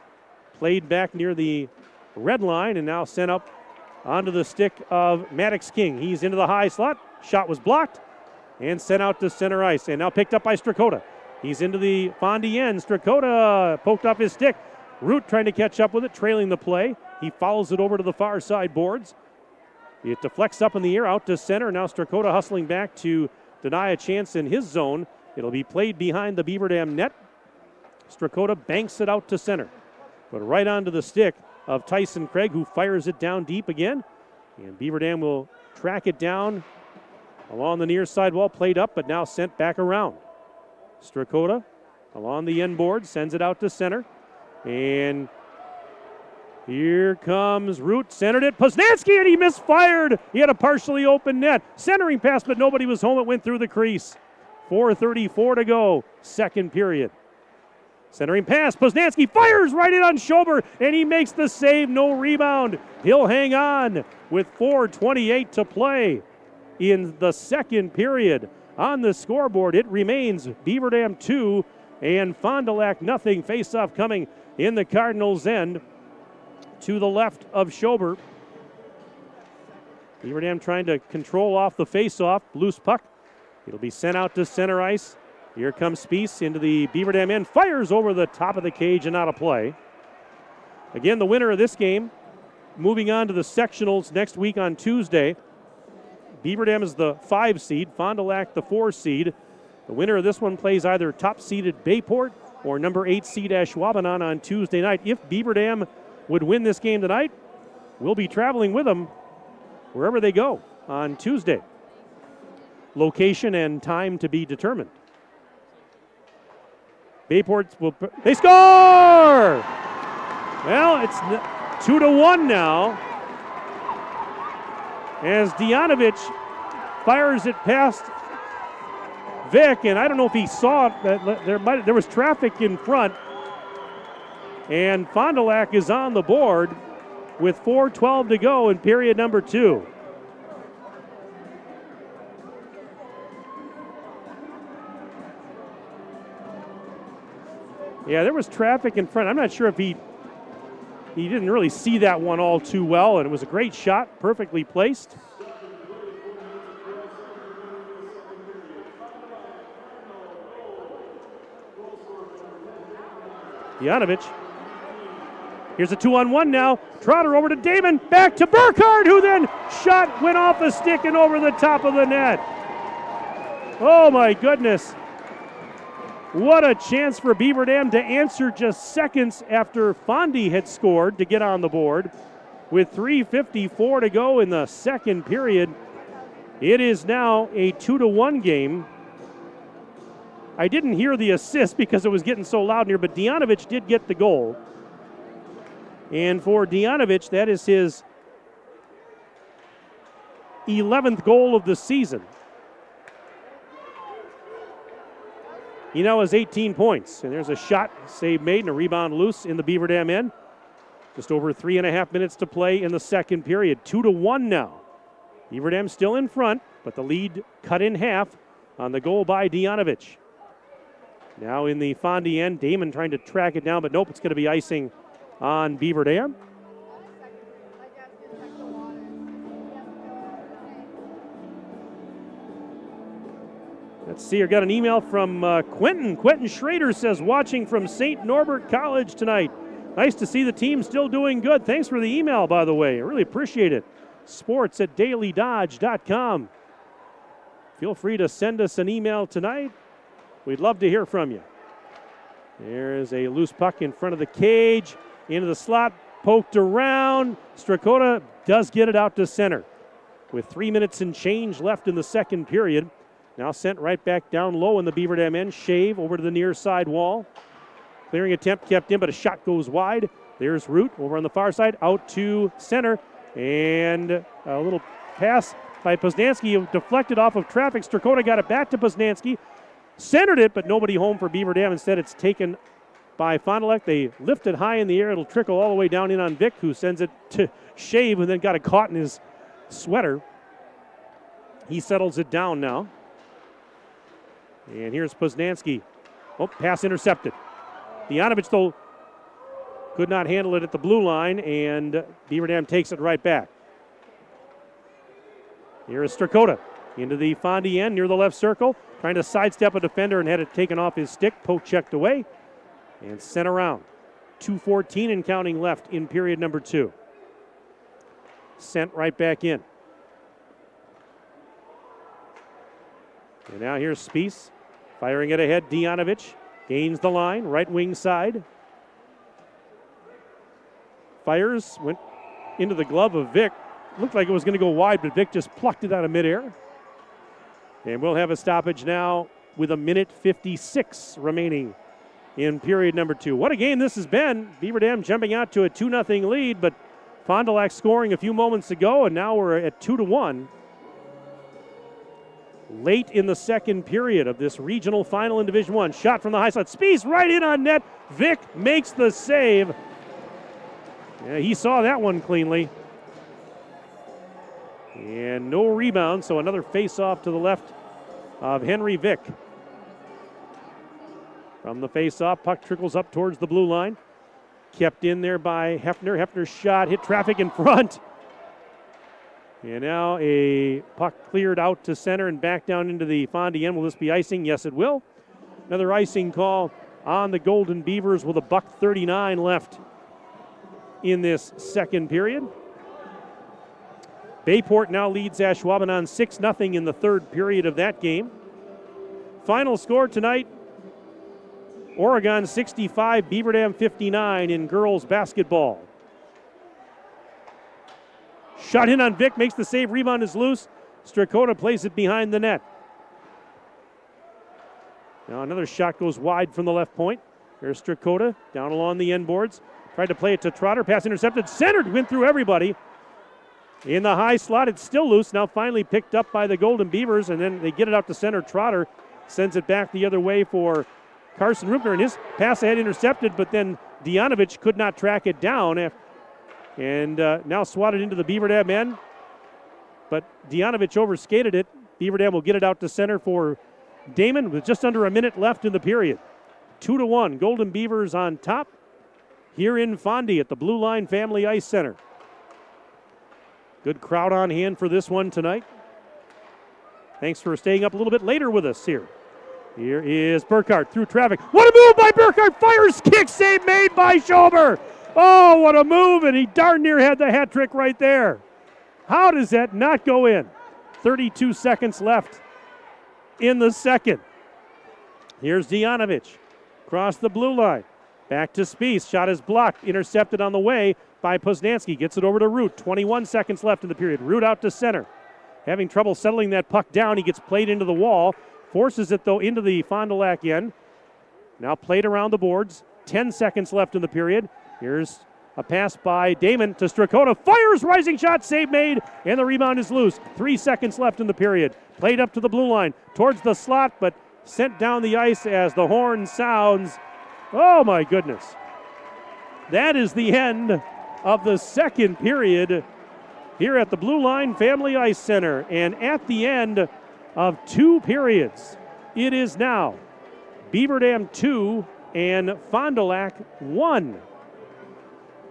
Played back near the red line, and now sent up onto the stick of Maddox King. He's into the high slot. Shot was blocked and sent out to center ice, and now picked up by Strakota. He's into the Fondy end. Strakota poked off his stick. Root trying to catch up with it, trailing the play. He follows it over to the far side boards. It deflects up in the air, out to center. Now Strakota hustling back to deny a chance in his zone. It'll be played behind the Beaver Dam net. Strakota banks it out to center, but right onto the stick of Tyson Craig, who fires it down deep again. And Beaver Dam will track it down along the near side wall, played up, but now sent back around. Strakota along the end board, sends it out to center. And here comes Root, centered it. Poznanski, and he misfired. He had a partially open net. Centering pass, but nobody was home. It went through the crease. 4:34 to go, second period. Centering pass, Poznanski fires right in on Schober, and he makes the save, no rebound. He'll hang on with 4:28 to play in the second period. On the scoreboard, it remains Beaver Dam 2 and Fond du Lac nothing. Face-off coming in the Cardinals' end to the left of Schober. Beaver Dam trying to control off the face-off. Loose puck. It'll be sent out to center ice. Here comes Spies into the Beaver Dam end. Fires over the top of the cage and out of play. Again, the winner of this game moving on to the sectionals next week on Tuesday. Beaver Dam is the 5 seed, Fond du Lac the 4 seed. The winner of this one plays either top-seeded Bayport or number 8 seed Ashwaubenon on Tuesday night. If Beaver Dam would win this game tonight, we'll be traveling with them wherever they go on Tuesday. Location and time to be determined. Bayport will, they score! Well, it's 2-1 now, as Dianovich fires it past Vic, and I don't know if he saw it. There was traffic in front, and Fond du Lac is on the board with 4:12 to go in period number 2. Yeah, there was traffic in front. I'm not sure if he didn't really see that one all too well, and it was a great shot, perfectly placed. Dianovich. Here's a 2-on-1 now. Trotter over to Damon. Back to Burkhart, who then went off the stick and over the top of the net. Oh my goodness. What a chance for Beaver Dam to answer just seconds after Fondy had scored to get on the board. With 3:54 to go in the second period, it is now a 2-1 game. I didn't hear the assist because it was getting so loud in here, but Dianovich did get the goal. And for Dijanovich, that is his 11th goal of the season. He now has 18 points. And there's a shot, save made, and a rebound loose in the Beaver Dam end. Just over 3.5 minutes to play in the second period. 2-1 now. Beaver Dam still in front, but the lead cut in half on the goal by Dijanovich. Now in the Fondy end, Damon trying to track it down, but nope, it's going to be icing on Beaver Dam. Let's see, I got an email from Quentin. Quentin Schrader says, watching from St. Norbert College tonight. Nice to see the team still doing good. Thanks for the email, by the way. I really appreciate it. sports@dailydodge.com. Feel free to send us an email tonight. We'd love to hear from you. There's a loose puck in front of the cage. Into the slot, poked around. Strakota does get it out to center. With 3 minutes and change left in the second period. Now sent right back down low in the Beaver Dam end. Shave over to the near side wall. Clearing attempt kept in, but a shot goes wide. There's Root over on the far side, out to center. And a little pass by Poznanski, deflected off of traffic. Strakota got it back to Poznanski. Centered it, but nobody home for Beaver Dam. Instead, it's taken by Fond du Lac. They lift it high in the air. It'll trickle all the way down in on Vic, who sends it to Shave and then got it caught in his sweater. He settles it down now. And here's Poznanski. Oh, pass intercepted. Dijanovich, though, could not handle it at the blue line, and Beaver Dam takes it right back. Here is Strakota into the Fondy end near the left circle, trying to sidestep a defender and had it taken off his stick. Poke checked away and sent around. 2:14 and counting left in period number 2. Sent right back in. And now here's Spies firing it ahead. Dijanovich gains the line, right wing side. Fires, went into the glove of Vic. Looked like it was going to go wide, but Vic just plucked it out of midair. And we'll have a stoppage now with 1:56 remaining in period number 2. What a game this has been. Beaver Dam jumping out to a 2-0 lead, but Fond du Lac scoring a few moments ago, and now we're at 2-1. Late in the second period of this regional final in Division 1. Shot from the high side. Spies right in on net. Vic makes the save. Yeah, he saw that one cleanly. And no rebound, so another face-off to the left of Henry Vic. From the face-off, puck trickles up towards the blue line. Kept in there by Hefner. Hefner's shot hit traffic in front. And now a puck cleared out to center and back down into the Fondy end. Will this be icing? Yes, it will. Another icing call on the Golden Beavers with $1:39 left in this second period. Bayport now leads Ashwaubenon 6-0 in the third period of that game. Final score tonight, Oregon 65, Beaver Dam 59 in girls basketball. Shot in on Vic, makes the save, rebound is loose. Strakota plays it behind the net. Now another shot goes wide from the left point. There's Strakota down along the end boards. Tried to play it to Trotter, pass intercepted, centered, went through everybody. In the high slot, it's still loose, now finally picked up by the Golden Beavers, and then they get it out to center. Trotter sends it back the other way for Carson Rupner, and his pass ahead intercepted, but then Dijanovich could not track it down. And now swatted into the Beaver Dam end. But Dijanovich overskated it. Beaver Dam will get it out to center for Damon with just under a minute left in the period. 2-1, Golden Beavers on top here in Fondy at the Blue Line Family Ice Center. Good crowd on hand for this one tonight. Thanks for staying up a little bit later with us here. Here is Burkhardt through traffic. What a move by Burkhardt! Fires, kick, save made by Schober. Oh, what a move, and he darn near had the hat trick right there. How does that not go in? 32 seconds left in the second. Here's Dijanovich. Across the blue line. Back to Spies. Shot is blocked. Intercepted on the way by Poznanski. Gets it over to Root. 21 seconds left in the period. Root out to center. Having trouble settling that puck down. He gets played into the wall. Forces it, though, into the Fond du Lac end. Now played around the boards. 10 seconds left in the period. Here's A pass by Damon to Strakota. Fires, rising shot, save made, and the rebound is loose. 3 seconds left in the period. Played up to the blue line, towards the slot, but sent down the ice as the horn sounds. Oh my goodness. That is the end of the second period here at the Blue Line Family Ice Center. And at the end of 2 periods, it is now Beaver Dam 2 and Fond du Lac 1.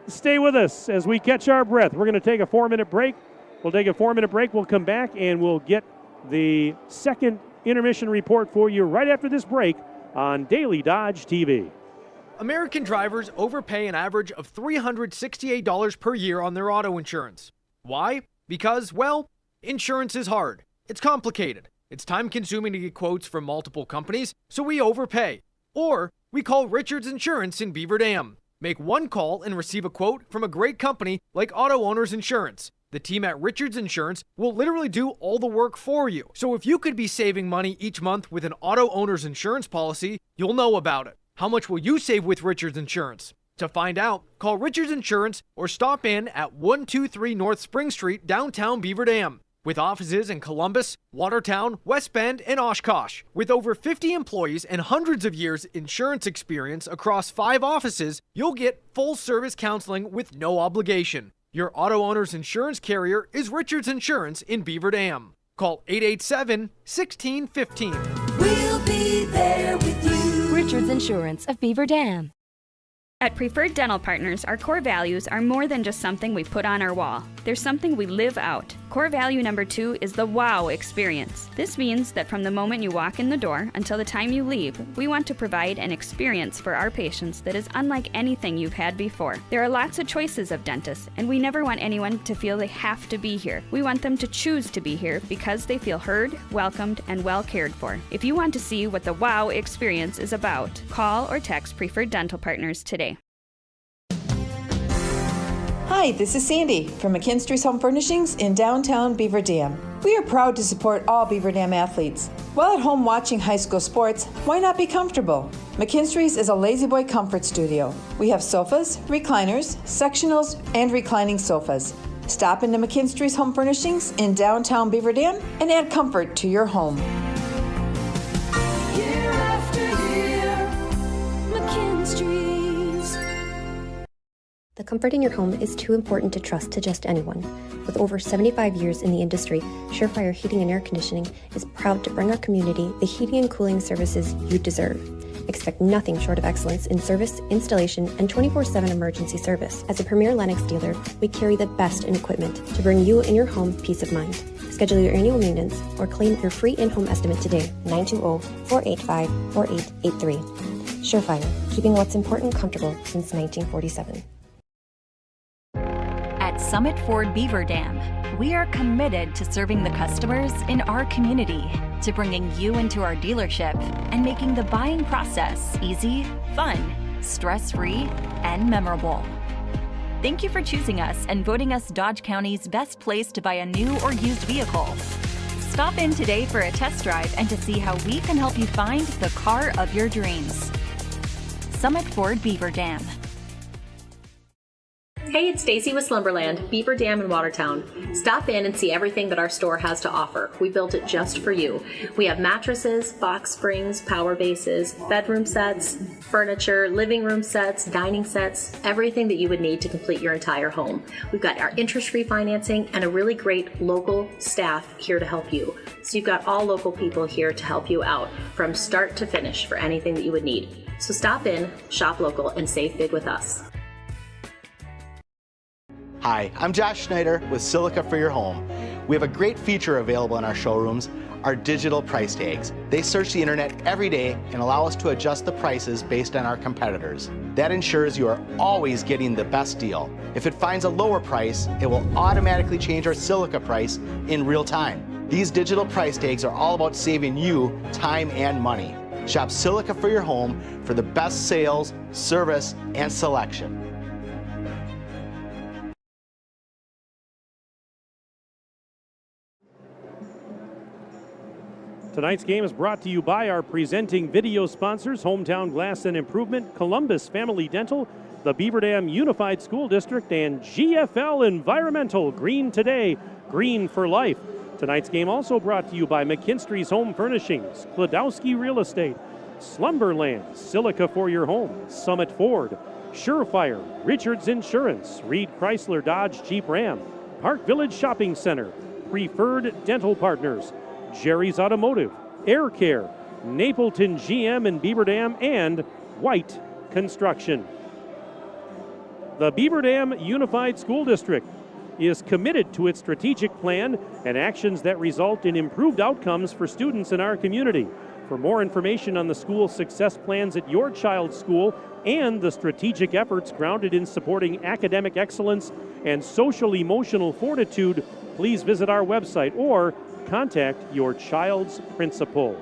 Stay with us as we catch our breath. We're going to take a 4-minute break. We'll take a 4-minute break. We'll come back and we'll get the second intermission report for you right after this break on Daily Dodge TV. American drivers overpay an average of $368 per year on their auto insurance. Why? Because, well, insurance is hard. It's complicated. It's time-consuming to get quotes from multiple companies, so we overpay. Or we call Richards Insurance in Beaver Dam. Make one call and receive a quote from a great company like Auto Owners Insurance. The team at Richards Insurance will literally do all the work for you. So if you could be saving money each month with an Auto Owners Insurance policy, you'll know about it. How much will you save with Richards Insurance? To find out, call Richards Insurance or stop in at 123 North Spring Street, downtown Beaver Dam. With offices in Columbus, Watertown, West Bend, and Oshkosh. With over 50 employees and hundreds of years insurance experience across 5 offices, you'll get full-service counseling with no obligation. Your auto owner's insurance carrier is Richards Insurance in Beaver Dam. Call 887-1615. We'll be there with you. Richards Insurance of Beaver Dam. At Preferred Dental Partners, our core values are more than just something we put on our wall. They're something we live out. Core value number 2 is the wow experience. This means that from the moment you walk in the door until the time you leave, we want to provide an experience for our patients that is unlike anything you've had before. There are lots of choices of dentists, and we never want anyone to feel they have to be here. We want them to choose to be here because they feel heard, welcomed, and well cared for. If you want to see what the wow experience is about, call or text Preferred Dental Partners today. Hi, this is Sandy from McKinstry's Home Furnishings in downtown Beaver Dam. We are proud to support all Beaver Dam athletes. While at home watching high school sports, why not be comfortable? McKinstry's is a lazy boy comfort studio. We have sofas, recliners, sectionals, and reclining sofas. Stop into McKinstry's Home Furnishings in downtown Beaver Dam and add comfort to your home. Year after year, McKinstry's. The comfort in your home is too important to trust to just anyone. With over 75 years in the industry, Surefire Heating and Air Conditioning is proud to bring our community the heating and cooling services you deserve. Expect nothing short of excellence in service, installation, and 24/7 emergency service. As a premier Lennox dealer, we carry the best in equipment to bring you and your home peace of mind. Schedule your annual maintenance or claim your free in-home estimate today, 920-485-4883. Surefire, keeping what's important comfortable since 1947. At Summit Ford Beaver Dam, we are committed to serving the customers in our community, to bringing you into our dealership and making the buying process easy, fun, stress-free, and memorable. Thank you for choosing us and voting us Dodge County's best place to buy a new or used vehicle. Stop in today for a test drive and to see how we can help you find the car of your dreams. Summit Ford Beaver Dam. Hey, it's Stacy with Slumberland, Beaver Dam in Watertown. Stop in and see everything that our store has to offer. We built it just for you. We have mattresses, box springs, power bases, bedroom sets, furniture, living room sets, dining sets, everything that you would need to complete your entire home. We've got our interest-free financing and a really great local staff here to help you. So you've got all local people here to help you out from start to finish for anything that you would need. So stop in, shop local, and save big with us. Hi, I'm Josh Schneider with Silica for Your Home. We have a great feature available in our showrooms, our digital price tags. They search the internet every day and allow us to adjust the prices based on our competitors. That ensures you are always getting the best deal. If it finds a lower price, it will automatically change our Silica price in real time. These digital price tags are all about saving you time and money. Shop Silica for Your Home for the best sales, service, and selection. Tonight's game is brought to you by our presenting video sponsors, Hometown Glass and Improvement, Columbus Family Dental, the Beaver Dam Unified School District and GFL Environmental. Green today, green for life. Tonight's game also brought to you by McKinstry's Home Furnishings, Klodowski Real Estate, Slumberland, Silica for your home, Summit Ford, Surefire, Richards Insurance, Reed Chrysler Dodge Jeep Ram, Park Village Shopping Center, Preferred Dental Partners, Jerry's Automotive, Air Care, Napleton GM in Beaver Dam, and White Construction. The Beaver Dam Unified School District is committed to its strategic plan and actions that result in improved outcomes for students in our community. For more information on the school success plans at your child's school and the strategic efforts grounded in supporting academic excellence and social-emotional fortitude, please visit our website or contact your child's principal.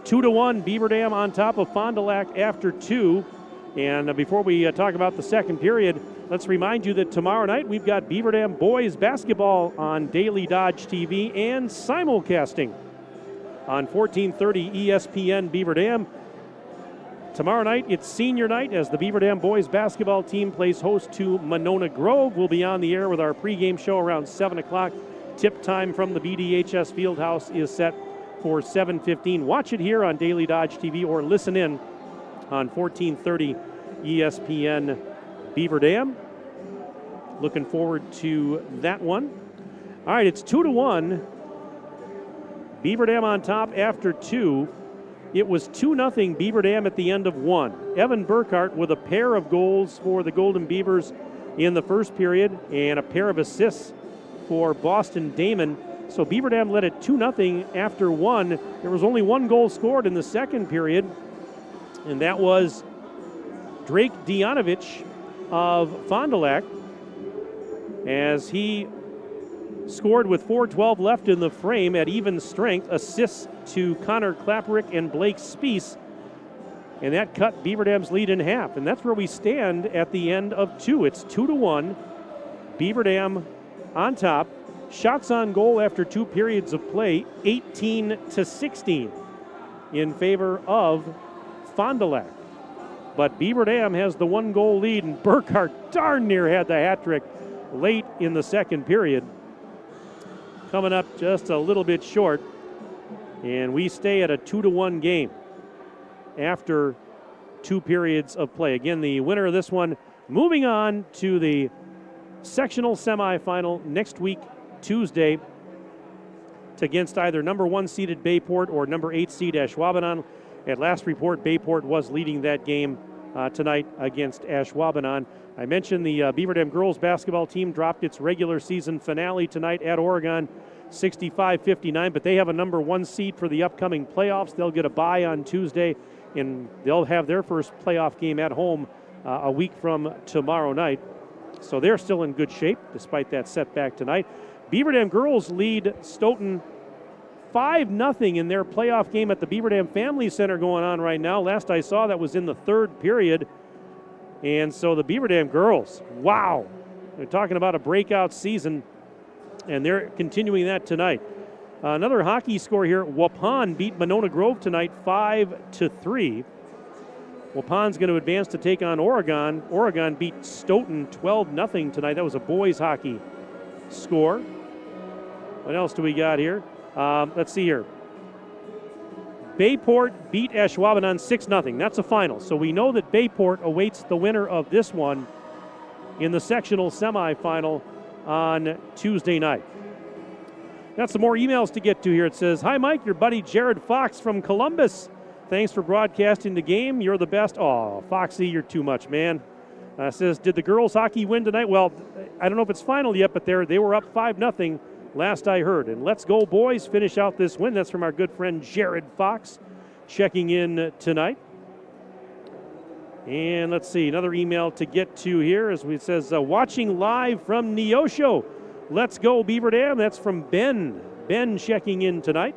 2-1 Beaver Dam on top of Fond du Lac after 2. And before we talk about the second period, let's remind you that tomorrow night we've got Beaver Dam boys basketball on Daily Dodge TV and simulcasting on 1430 ESPN Beaver Dam. Tomorrow night, it's senior night as the Beaver Dam boys basketball team plays host to Monona Grove. We'll be on the air with our pregame show around 7 o'clock. Tip time from the BDHS Fieldhouse is set for 7:15. Watch it here on Daily Dodge TV or listen in on 1430 ESPN Beaver Dam. Looking forward to that one. All right, it's 2-1. Beaver Dam on top after 2. It was 2-0 Beaver Dam at the end of 1. Evan Burkhart with a pair of goals for the Golden Beavers in the first period and a pair of assists for Boston Damon. So Beaver Dam led it 2-0 after 1. There was only one goal scored in the second period, and that was Drake Dianovich of Fond du Lac, as he scored with 4:12 left in the frame at even strength. Assists to Connor Klapperick and Blake Spies, and that cut Beaver Dam's lead in half. And that's where we stand at the end of 2. It's 2-1. Beaver Dam on top. Shots on goal after 2 periods of play, 18-16 in favor of Fond du Lac. But Beaver Dam has the 1-goal lead, and Burkhart darn near had the hat trick late in the second period. Coming up just a little bit short, and we stay at a 2-1 game after 2 periods of play. Again, the winner of this one moving on to the sectional semifinal next week, Tuesday, against either number 1 seeded Bayport or number 8 seed Ashwaubenon. At last report, Bayport was leading that game tonight against Ashwaubenon. I mentioned the Beaver Dam girls basketball team dropped its regular season finale tonight at Oregon, 65-59, but they have a number 1 seed for the upcoming playoffs. They'll get a bye on Tuesday, and they'll have their first playoff game at home a week from tomorrow night. So they're still in good shape despite that setback tonight. Beaver Dam girls lead Stoughton 5-0 in their playoff game at the Beaver Dam Family Center going on right now. Last I saw, that was in the third period. And so the Beaver Dam girls, wow, they're talking about a breakout season, and they're continuing that tonight. Another hockey score here. Waupun beat Monona Grove tonight 5-3. Waupun's going to advance to take on Oregon. Oregon beat Stoughton 12-0 tonight. That was a boys hockey score. What else do we got here? Let's see here. Bayport beat Ashwaubenon 6-0. That's a final. So we know that Bayport awaits the winner of this one in the sectional semifinal on Tuesday night. Got some more emails to get to here. It says, "Hi, Mike, your buddy Jared Fox from Columbus. Thanks for broadcasting the game. You're the best." Oh, Foxy, you're too much, man. Says, "Did the girls hockey win tonight?" Well, I don't know if it's final yet, but they were up 5-0 last I heard. And let's go, boys, finish out this win. That's from our good friend Jared Fox checking in tonight. And let's see, another email to get to here. As it says, "Watching live from Neosho. Let's go, Beaver Dam." That's from Ben. Ben checking in tonight.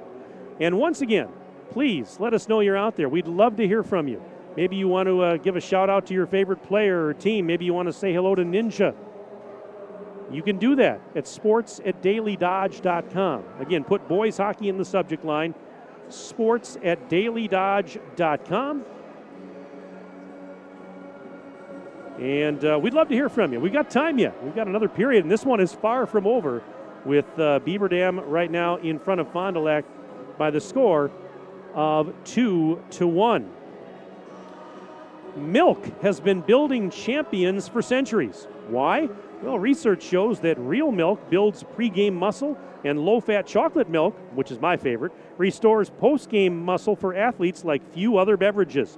And once again, please let us know you're out there. We'd love to hear from you. Maybe you want to give a shout out to your favorite player or team. Maybe you want to say hello to Ninja. You can do that at sports@dailydodge.com. Again, put boys hockey in the subject line, sports@dailydodge.com. And we'd love to hear from you. We've got time yet. We've got another period, and this one is far from over with Beaver Dam right now in front of Fond du Lac by the score of 2-1. Milk has been building champions for centuries. Why? Well, research shows that real milk builds pregame muscle, and low-fat chocolate milk, which is my favorite, restores post-game muscle for athletes like few other beverages.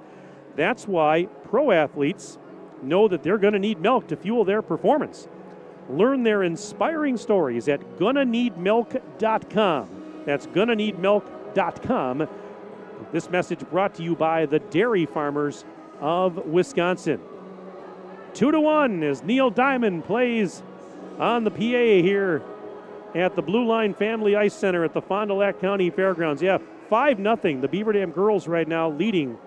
That's why pro athletes know that they're going to need milk to fuel their performance. Learn their inspiring stories at gonnaneedmilk.com. That's gonnaneedmilk.com. This message brought to you by the dairy farmers of Wisconsin. 2-1 as Neil Diamond plays on the PA here at the Blue Line Family Ice Center at the Fond du Lac County Fairgrounds. Yeah, 5-0. The Beaver Dam girls right now leading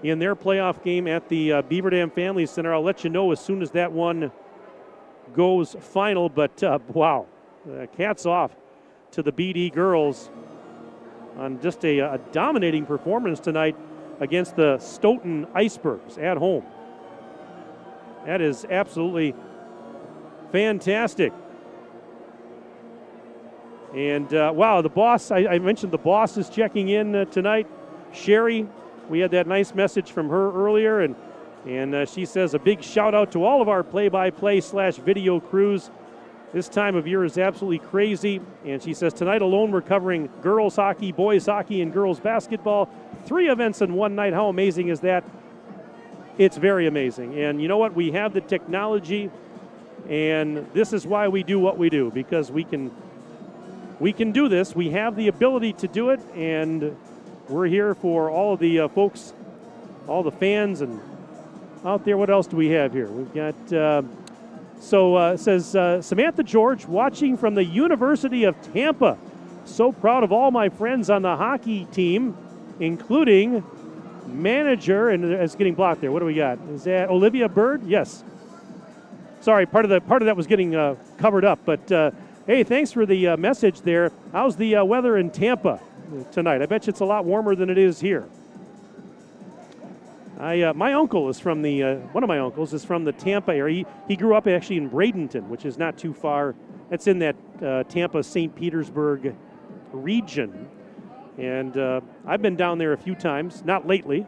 in their playoff game at the Beaver Dam Family Center. I'll let you know as soon as that one goes final. But, wow, hats off to the BD girls on just a dominating performance tonight against the Stoughton Icebergs at home. That is absolutely fantastic. And, wow, the boss, I mentioned the boss is checking in tonight. Sherry, we had that nice message from her earlier, and she says a big shout-out to all of our play-by-play/video crews. This time of year is absolutely crazy. And she says, tonight alone we're covering girls hockey, boys hockey, and girls basketball. 3 events in one night. How amazing is that? It's very amazing. And you know what? We have the technology, and this is why we do what we do, because we can do this. We have the ability to do it, and we're here for all of the folks, all the fans, and out there. What else do we have here? We've got, it says, Samantha George watching from the University of Tampa. So proud of all my friends on the hockey team, including manager, and it's getting blocked there. What do we got? Is that Olivia Bird? Yes. Sorry, part of that was getting covered up. But hey, thanks for the message there. How's the weather in Tampa tonight? I bet you it's a lot warmer than it is here. My uncle is from one of my uncles is from the Tampa area. He grew up actually in Bradenton, which is not too far. That's in that Tampa, St. Petersburg region. And I've been down there a few times, not lately,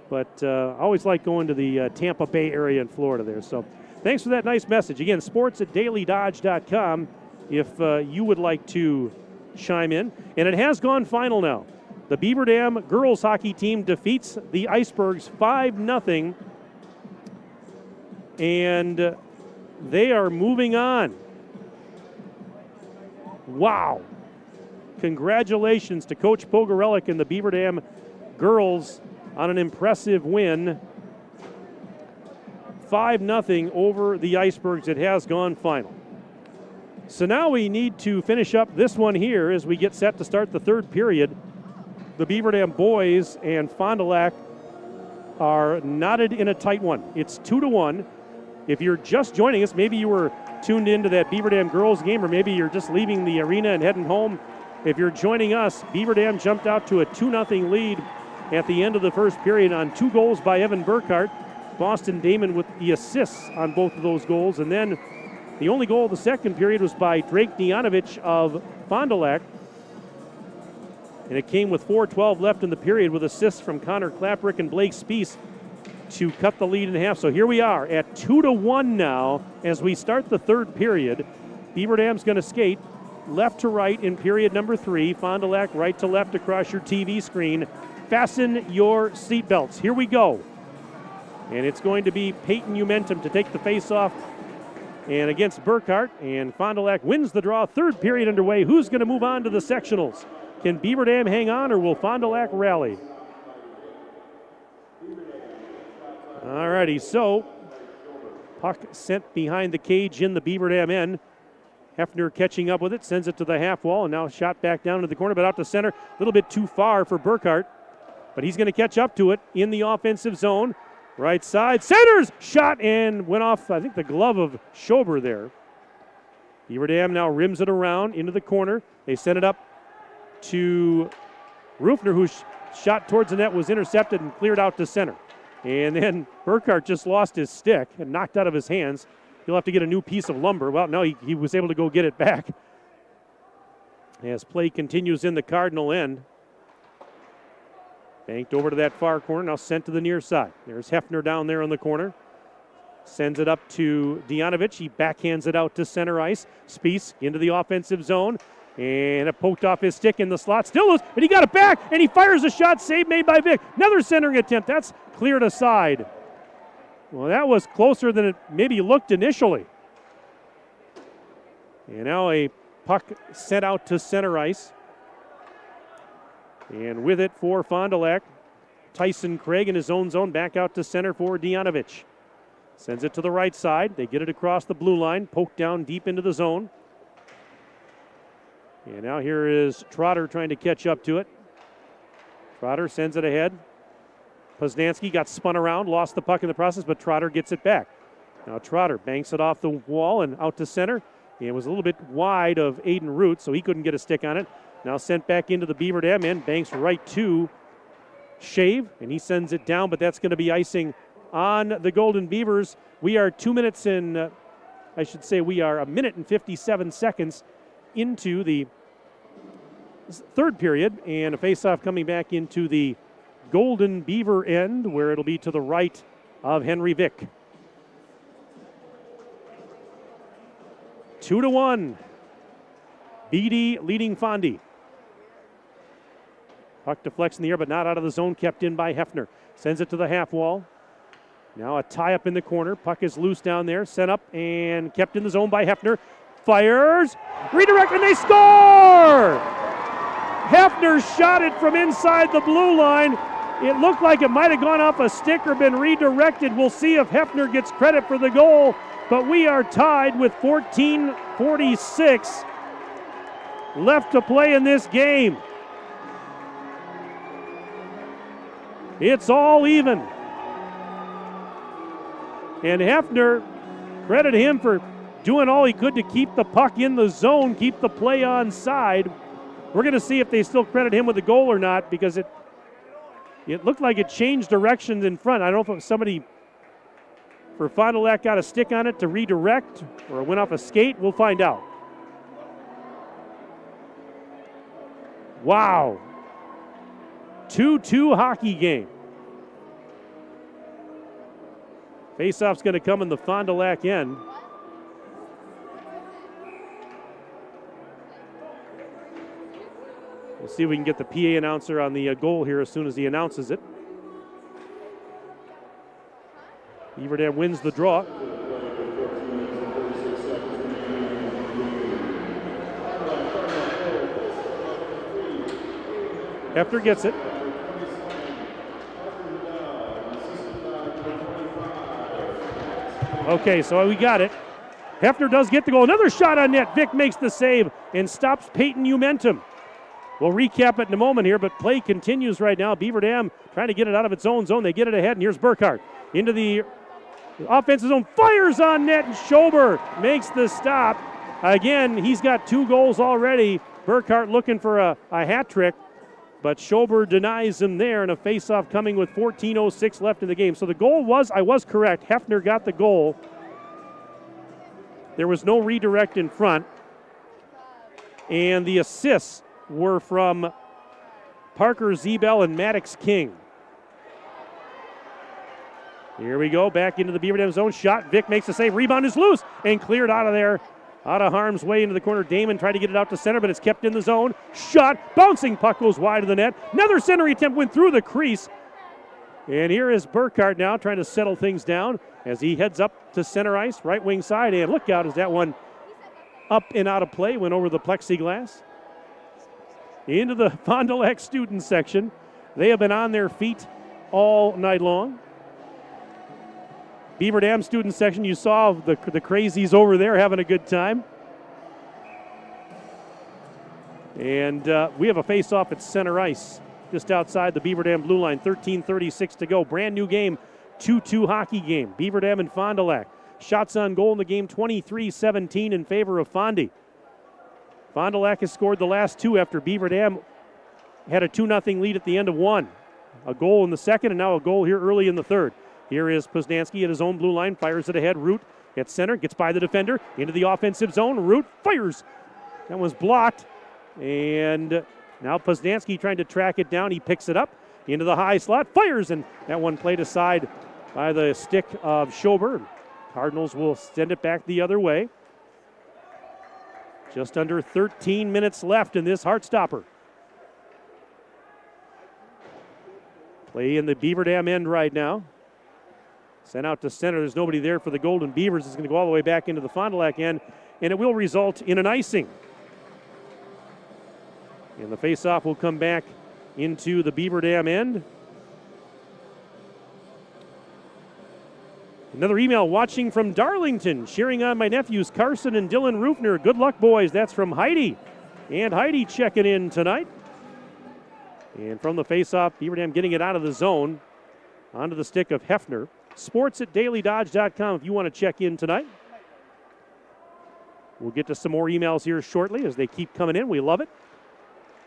but I always like going to the Tampa Bay area in Florida there. So thanks for that nice message. Again, sports@dailydodge.com if you would like to chime in. And it has gone final now. The Beaver Dam girls hockey team defeats the Icebergs 5-0, and they are moving on. Wow. Congratulations to Coach Pogorelic and the Beaver Dam girls on an impressive win. 5-0 over the Icebergs. It has gone final. So now we need to finish up this one here as we get set to start the third period. The Beaver Dam boys and Fond du Lac are knotted in a tight one. It's 2-1. If you're just joining us, maybe you were tuned into that Beaver Dam girls game, or maybe you're just leaving the arena and heading home. If you're joining us, Beaver Dam jumped out to a 2-0 lead at the end of the first period on 2 goals by Evan Burkhart. Boston Damon with the assists on both of those goals. And then the only goal of the second period was by Drake Dianovich of Fond du Lac. And it came with 4:12 left in the period with assists from Connor Klaprick and Blake Spies to cut the lead in half. So here we are at 2-1 now as we start the third period. Beaver Dam's going to skate left to right in period number 3. Fond du Lac right to left across your TV screen. Fasten your seatbelts. Here we go. And it's going to be Peyton Umentum to take the face-off and against Burkhart. And Fond du Lac wins the draw. Third period underway. Who's going to move on to the sectionals? Can Beaver Dam hang on, or will Fond du Lac rally? All righty, so puck sent behind the cage in the Beaver Dam end. Hefner catching up with it, sends it to the half wall, and now shot back down to the corner, but out to center. A little bit too far for Burkhart, but he's going to catch up to it in the offensive zone. Right side, centers, shot, and went off, I think, the glove of Schober there. Beaver Dam now rims it around into the corner. They send it up to Rufner, whose shot towards the net was intercepted and cleared out to center. And then Burkhart just lost his stick and knocked out of his hands. He'll have to get a new piece of lumber. Well, no, he was able to go get it back. As play continues in the Cardinal end. Banked over to that far corner, now sent to the near side. There's Hefner down there in the corner. Sends it up to Dijanovich. He backhands it out to center ice. Spies into the offensive zone. And it poked off his stick in the slot. Still loose, but he got it back, and he fires a shot. Save made by Vic. Another centering attempt. That's cleared aside. Well, that was closer than it maybe looked initially. And now a puck sent out to center ice. And with it for Fond du Lac, Tyson Craig in his own zone, back out to center for Dijanovich. Sends it to the right side. They get it across the blue line, poked down deep into the zone. And now here is Trotter trying to catch up to it. Trotter sends it ahead. Poznanski got spun around, lost the puck in the process, but Trotter gets it back. Now Trotter banks it off the wall and out to center. It was a little bit wide of Aiden Root, so he couldn't get a stick on it. Now sent back into the Beaver Dam end, banks right to Shave, and he sends it down, but that's going to be icing on the Golden Beavers. We are 2 minutes in, we are a minute and 57 seconds into the third period, and a faceoff coming back into the Golden Beaver end, where it'll be to the right of Henry Vick. 2-1. BD leading Fondy. Puck deflects in the air, but not out of the zone, kept in by Hefner. Sends it to the half wall. Now a tie up in the corner. Puck is loose down there. Sent up and kept in the zone by Hefner. Fires. Redirect, and they score! Hefner shot it from inside the blue line. It looked like it might have gone off a stick or been redirected. We'll see if Hefner gets credit for the goal. But we are tied with 14:46 left to play in this game. It's all even. And Hefner, credit him for doing all he could to keep the puck in the zone, keep the play on side. We're going to see if they still credit him with the goal or not, because it looked like it changed directions in front. I don't know if somebody for Fond du Lac got a stick on it to redirect or it went off a skate. We'll find out. Wow. 2-2 hockey game. Faceoff's going to come in the Fond du Lac end. We'll see if we can get the PA announcer on the goal here as soon as he announces it. Beaver Dam wins the draw. Hefner gets it. Okay, so we got it. Hefner does get the goal. Another shot on net. Vic makes the save and stops Peyton Umentum. We'll recap it in a moment here, but play continues right now. Beaver Dam trying to get it out of its own zone. They get it ahead, and here's Burkhart into the offensive zone. Fires on net, and Schober makes the stop. Again, he's got 2 goals already. Burkhart looking for a hat trick, but Schober denies him there, and a faceoff coming with 14:06 left in the game. So the goal was, I was correct, Hefner got the goal. There was no redirect in front, and the assists were from Parker Zebel and Maddox King. Here we go, back into the Beaver Dam zone. Shot, Vic makes the save. Rebound is loose and cleared out of there. Out of harm's way into the corner. Damon tried to get it out to center, but it's kept in the zone. Shot, bouncing puck goes wide of the net. Another centering attempt went through the crease. And here is Burkhart now trying to settle things down as he heads up to center ice, right wing side. And look out as that one up and out of play, went over the plexiglass. Into the Fond du Lac student section. They have been on their feet all night long. Beaver Dam student section, you saw the crazies over there having a good time. And we have a face-off at center ice, just outside the Beaver Dam blue line. 13:36 to go. Brand new game, 2-2 hockey game. Beaver Dam and Fond du Lac. Shots on goal in the game, 23-17 in favor of Fondy. Fond du Lac has scored the last 2 after Beaver Dam had a 2-0 lead at the end of 1. a goal in the second and now a goal here early in the third. Here is Poznansky at his own blue line, fires it ahead. Root at center, gets by the defender, into the offensive zone. Root fires. That was blocked. And now Poznansky trying to track it down. He picks it up into the high slot, fires, and that one played aside by the stick of Schober. Cardinals will send it back the other way. Just under 13 minutes left in this Heartstopper. Play in the Beaver Dam end right now. Sent out to center. There's nobody there for the Golden Beavers. It's going to go all the way back into the Fond du Lac end, and it will result in an icing. And the faceoff will come back into the Beaver Dam end. Another email watching from Darlington, cheering on my nephews Carson and Dylan Rufner. Good luck, boys. That's from Heidi. And Heidi checking in tonight. And from the faceoff, Beaver Dam getting it out of the zone onto the stick of Hefner. Sports at dailydodge.com if you want to check in tonight. We'll get to some more emails here shortly as they keep coming in. We love it.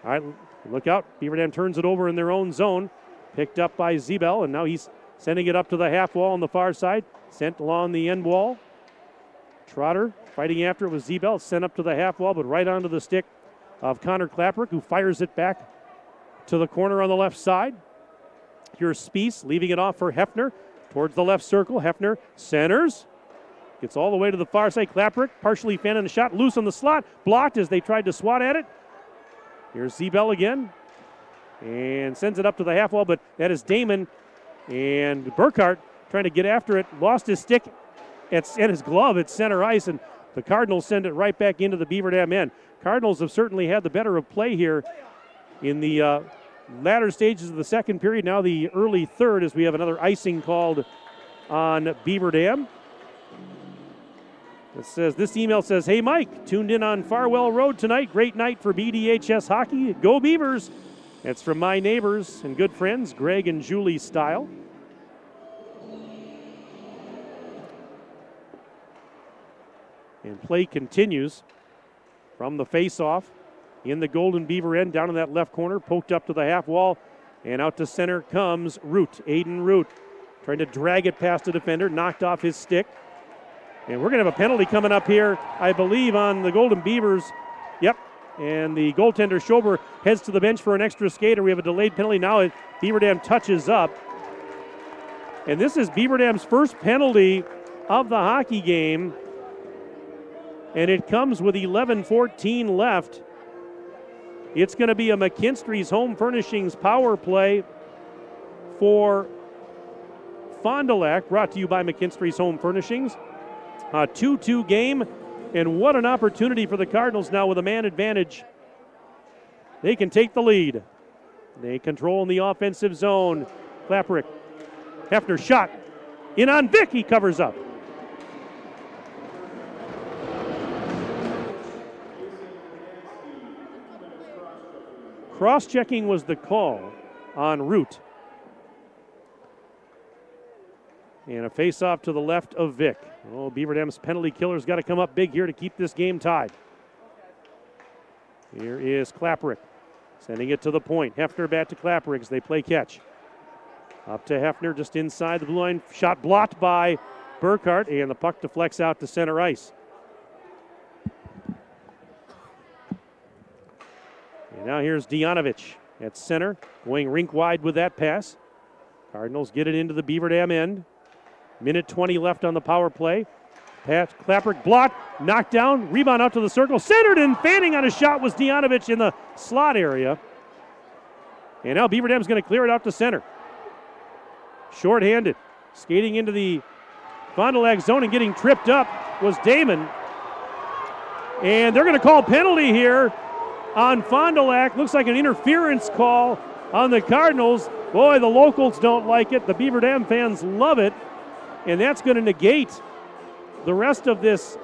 All right, look out. Beaver Dam turns it over in their own zone. Picked up by Zebel, and now he's sending it up to the half wall on the far side. Sent along the end wall. Trotter fighting after it with Zebel. Sent up to the half wall, but right onto the stick of Connor Klaprick, who fires it back to the corner on the left side. Here's Spies leaving it off for Hefner towards the left circle. Hefner centers. Gets all the way to the far side. Klaprick partially fanning the shot. Loose on the slot. Blocked as they tried to swat at it. Here's Zebel again. And sends it up to the half wall, but that is Damon. And Burkhart trying to get after it. Lost his stick and his glove at center ice, and the Cardinals send it right back into the Beaver Dam end. Cardinals have certainly had the better of play here in the latter stages of the second period. Now the early third as we have another icing called on Beaver Dam. This email says, hey Mike, tuned in on Farwell Road tonight. Great night for BDHS hockey. Go Beavers. That's from my neighbors and good friends, Greg and Julie Style. And play continues from the face-off in the Golden Beaver end, down in that left corner, poked up to the half wall, and out to center comes Root, Aiden Root, trying to drag it past the defender, knocked off his stick. And we're going to have a penalty coming up here, I believe, on the Golden Beavers. Yep, and the goaltender Schober heads to the bench for an extra skater. We have a delayed penalty now. Beaver Dam touches up. And this is Beaver Dam's first penalty of the hockey game. And it comes with 11:14 left. It's going to be a McKinstry's Home Furnishings power play for Fond du Lac, brought to you by McKinstry's Home Furnishings. A 2-2 game, and what an opportunity for the Cardinals now with a man advantage. They can take the lead. They control in the offensive zone. Klaprick, Hefner shot. In on Vick, he covers up. Cross-checking was the call on Root. And a face-off to the left of Vick. Oh, Beaver Dam's penalty killer's got to come up big here to keep this game tied. Here is Klaprick, sending it to the point. Hefner back to Klaprick as they play catch. Up to Hefner just inside the blue line. Shot blocked by Burkhart, and the puck deflects out to center ice. And now here's Dijanovich at center, going rink wide with that pass. Cardinals get it into the Beaver Dam end. Minute 20 left on the power play. Pass, Klaprick blocked, knocked down, rebound out to the circle, centered, and fanning on a shot was Dijanovich in the slot area. And now Beaver Dam's going to clear it out to center. Short-handed, skating into the Fond du Lac zone and getting tripped up was Damon. And they're going to call penalty here on Fond du Lac. Looks like an interference call on the Cardinals. Boy, the locals don't like it. The Beaver Dam fans love it. And that's going to negate the rest of this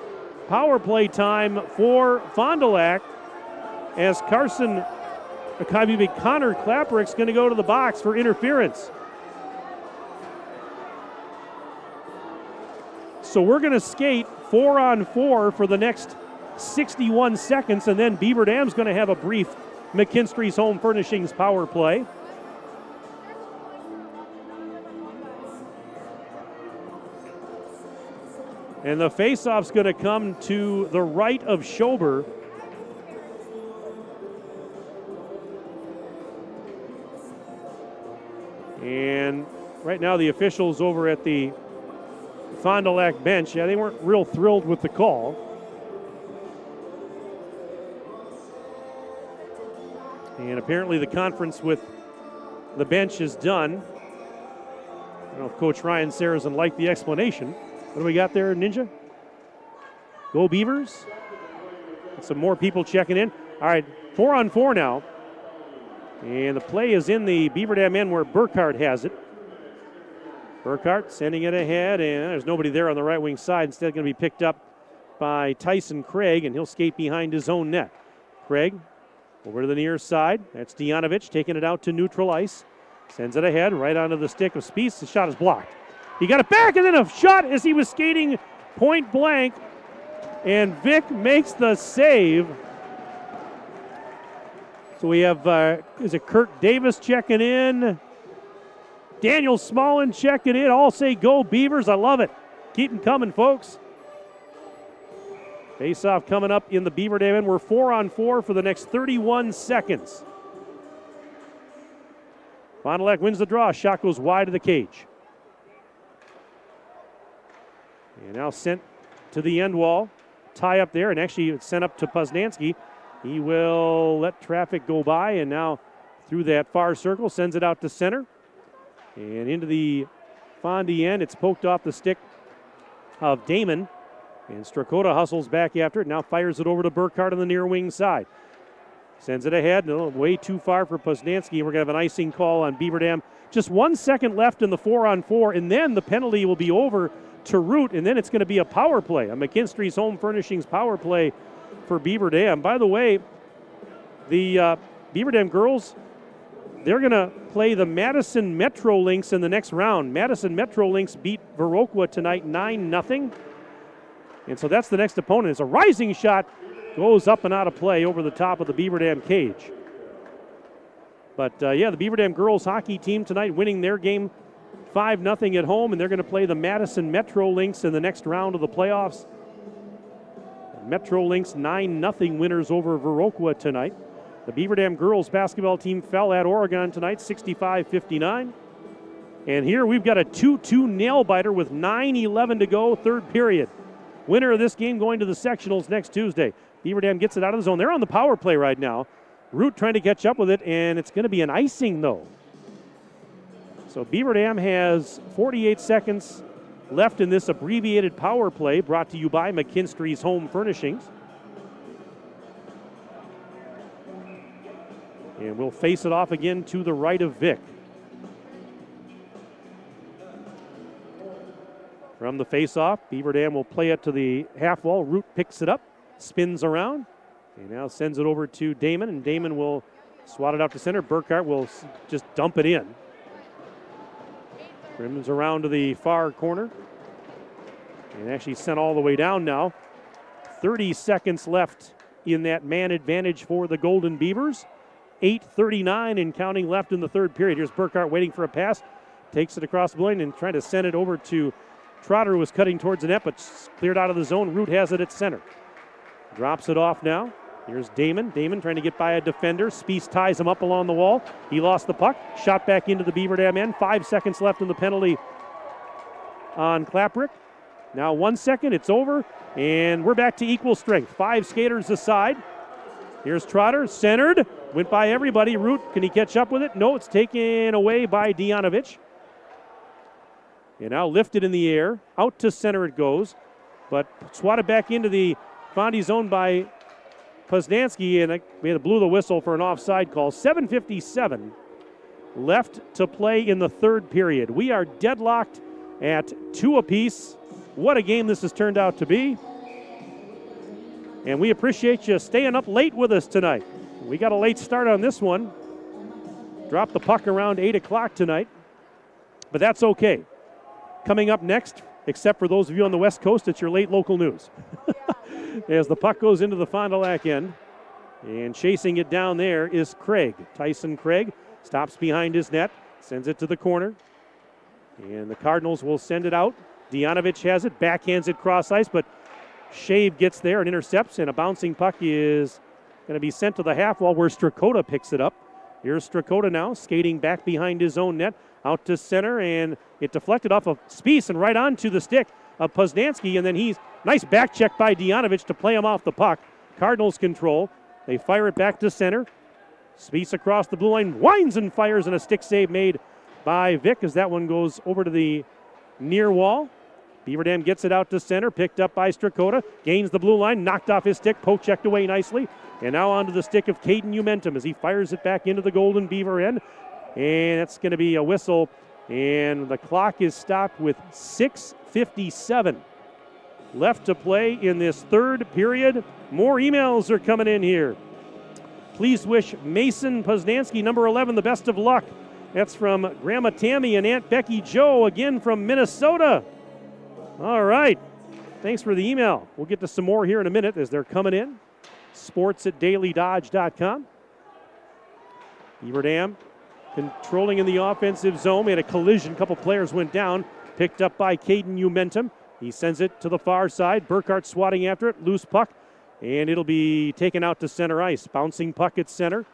power play time for Fond du Lac as Connor Klaprick's going to go to the box for interference. So we're going to skate 4-on-4 for the next 61 seconds, and then Beaver Dam's going to have a brief McKinstry's Home Furnishings power play. And the faceoff's going to come to the right of Schober. And right now the officials over at the Fond du Lac bench, they weren't real thrilled with the call. And apparently the conference with the bench is done. I don't know if Coach Ryan Sarazen liked the explanation. What do we got there, Ninja? Go Beavers. Some more people checking in. All right, 4-on-4 now. And the play is in the Beaver Dam end where Burkhart has it. Burkhart sending it ahead, and there's nobody there on the right wing side. Instead, going to be picked up by Tyson Craig, and he'll skate behind his own net. Craig over to the near side. That's Dijanovich taking it out to neutral ice. Sends it ahead, right onto the stick of Spieth. The shot is blocked. He got it back, and then a shot as he was skating point blank. And Vic makes the save. So we have, is it Kurt Davis checking in? Daniel Smallin checking in. All say go Beavers. I love it. Keep them coming, folks. Face-off coming up in the Beaver Dam end. We're 4-on-4 for the next 31 seconds. Fond du Lac wins the draw. Shot goes wide of the cage. And now sent to the end wall. Tie up there, and actually it's sent up to Poznanski. He will let traffic go by, and now through that far circle, sends it out to center. And into the Fondy end, it's poked off the stick of Damon. And Strakota hustles back after it, now fires it over to Burkhart on the near wing side. Sends it ahead, no, way too far for Poznanski, and we're going to have an icing call on Beaver Dam. Just 1 second left in the 4-on-4, and then the penalty will be over to Root, and then it's going to be a power play, a McKinstry's Home Furnishings power play for Beaver Dam. By the way, the Beaver Dam girls, they're going to play the Madison Metro Lynx in the next round. Madison Metro Lynx beat Viroqua tonight 9-0. And so that's the next opponent. It's a rising shot, goes up and out of play over the top of the Beaver Dam cage. But the Beaver Dam girls hockey team tonight winning their game 5-0 at home, and they're going to play the Madison Metro Lynx in the next round of the playoffs. Metro Lynx 9-0 winners over Viroqua tonight. The Beaver Dam girls basketball team fell at Oregon tonight 65-59. And here we've got a 2-2 nail-biter with 9:11 to go, third period. Winner of this game going to the sectionals next Tuesday. Beaver Dam gets it out of the zone. They're on the power play right now. Root trying to catch up with it, and it's going to be an icing, though. So Beaver Dam has 48 seconds left in this abbreviated power play brought to you by McKinstry's Home Furnishings. And we'll face it off again to the right of Vic. From the face-off, Beaver Dam will play it to the half wall. Root picks it up, spins around, and now sends it over to Damon, and Damon will swat it out to center. Burkhart will just dump it in. Rims around to the far corner, and actually sent all the way down now. 30 seconds left in that man advantage for the Golden Beavers. 8:39 and counting left in the third period. Here's Burkhart waiting for a pass. Takes it across the line and trying to send it over to Trotter, who was cutting towards the net, but cleared out of the zone. Root has it at center. Drops it off now. Here's Damon. Damon trying to get by a defender. Spieth ties him up along the wall. He lost the puck. Shot back into the Beaver Dam end. 5 seconds left in the penalty on Klaprick. Now 1 second. It's over. And we're back to equal strength. 5 skaters aside. Here's Trotter. Centered. Went by everybody. Root, can he catch up with it? No, it's taken away by Dijanovich. And now lifted in the air. Out to center it goes. But swatted back into the Fondy zone by Poznanski, and we had to blow the whistle for an offside call. 7:57 left to play in the third period. We are deadlocked at 2 apiece. What a game this has turned out to be. And we appreciate you staying up late with us tonight. We got a late start on this one. Dropped the puck around 8 o'clock tonight, but that's okay. Coming up next, except for those of you on the West Coast, it's your late local news. As the puck goes into the Fond du Lac end, and chasing it down there is Craig. Tyson Craig stops behind his net, sends it to the corner, and the Cardinals will send it out Dijanovich has it, backhands it cross ice, but Shave gets there and intercepts, and a bouncing puck is going to be sent to the half wall where Strakota picks it up. Here's Strakota now, skating back behind his own net, out to center, and it deflected off of Spies and right onto the stick of Poznanski, and then he's nice back check by Dijanovich to play him off the puck. Cardinals control. They fire it back to center. Spies across the blue line, winds and fires, and a stick save made by Vic as that one goes over to the near wall. Beaver Dam gets it out to center, picked up by Strakota, gains the blue line, knocked off his stick, poke checked away nicely, and now onto the stick of Caden Umentum as he fires it back into the Golden Beaver end, and that's going to be a whistle, and the clock is stopped with 6:57 left to play in this third period. More emails are coming in here. Please wish Mason Poznanski, number 11, the best of luck. That's from Grandma Tammy and Aunt Becky Joe, again from Minnesota. All right. Thanks for the email. We'll get to some more here in a minute as they're coming in. sports@dailydodge.com. Beaver Dam controlling in the offensive zone. We had a collision. A couple players went down. Picked up by Caden Umentum. He sends it to the far side. Burkhart swatting after it. Loose puck. And it'll be taken out to center ice. Bouncing puck at center.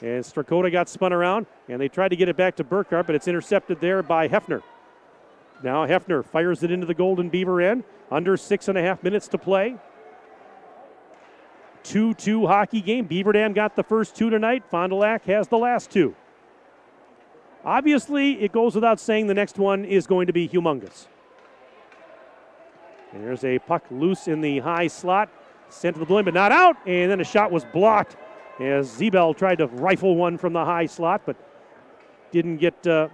And Strakota got spun around. And they tried to get it back to Burkhart, but it's intercepted there by Hefner. Now Hefner fires it into the Golden Beaver end. Under 6.5 minutes to play. 2-2 hockey game. Beaver Dam got the first two tonight. Fond du Lac has the last two. Obviously, it goes without saying the next one is going to be humongous. And there's a puck loose in the high slot. Sent to the blue line, but not out. And then a shot was blocked as Zebel tried to rifle one from the high slot, but didn't get a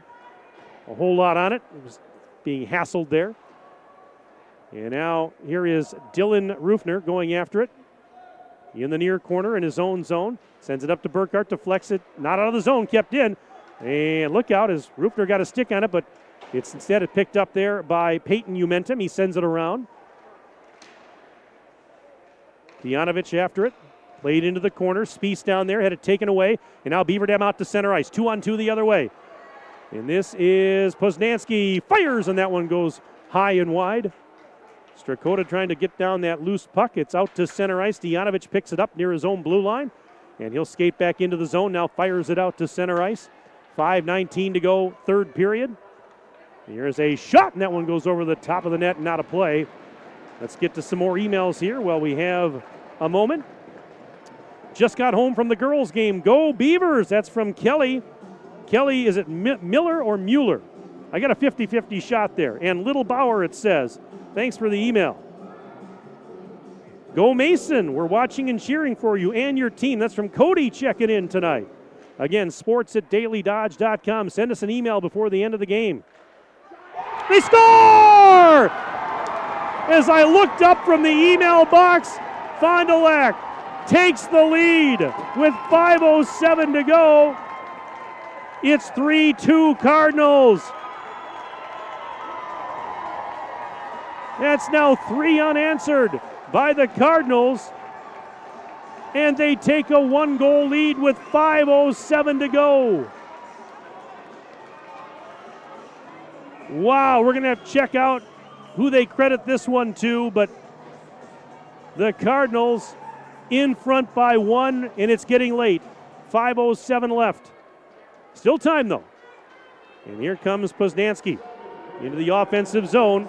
whole lot on it. It was being hassled there. And now here is Dylan Rufner going after it. In the near corner in his own zone. Sends it up to Burkhart to flex it. Not out of the zone, kept in. And look out as Rufner got a stick on it, but it's instead picked up there by Peyton Umentum. He sends it around. Dijanovich after it. Played into the corner. Spies down there. Had it taken away. And now Beaver Dam out to center ice. 2-on-2 the other way. And this is Poznanski. Fires, and that one goes high and wide. Strakota trying to get down that loose puck. It's out to center ice. Dijanovich picks it up near his own blue line. And he'll skate back into the zone. Now fires it out to center ice. 5:19 to go, third period. Here's a shot, and that one goes over the top of the net and out of play. Let's get to some more emails here while we have a moment. Just got home from the girls' game. Go Beavers! That's from Kelly. Kelly, is it Miller or Mueller? I got a 50-50 shot there. And Little Bauer, it says. Thanks for the email. Go Mason. We're watching and cheering for you and your team. That's from Cody checking in tonight. Again, sports@dailydodge.com. Send us an email before the end of the game. They score! As I looked up from the email box, Fond du Lac takes the lead with 5:07 to go. It's 3-2 Cardinals. That's now 3 unanswered by the Cardinals. And they take a 1-goal lead with 5:07 to go. Wow, we're going to have to check out who they credit this one to, but the Cardinals in front by 1, and it's getting late. 5:07 left. Still time, though. And here comes Poznanski into the offensive zone.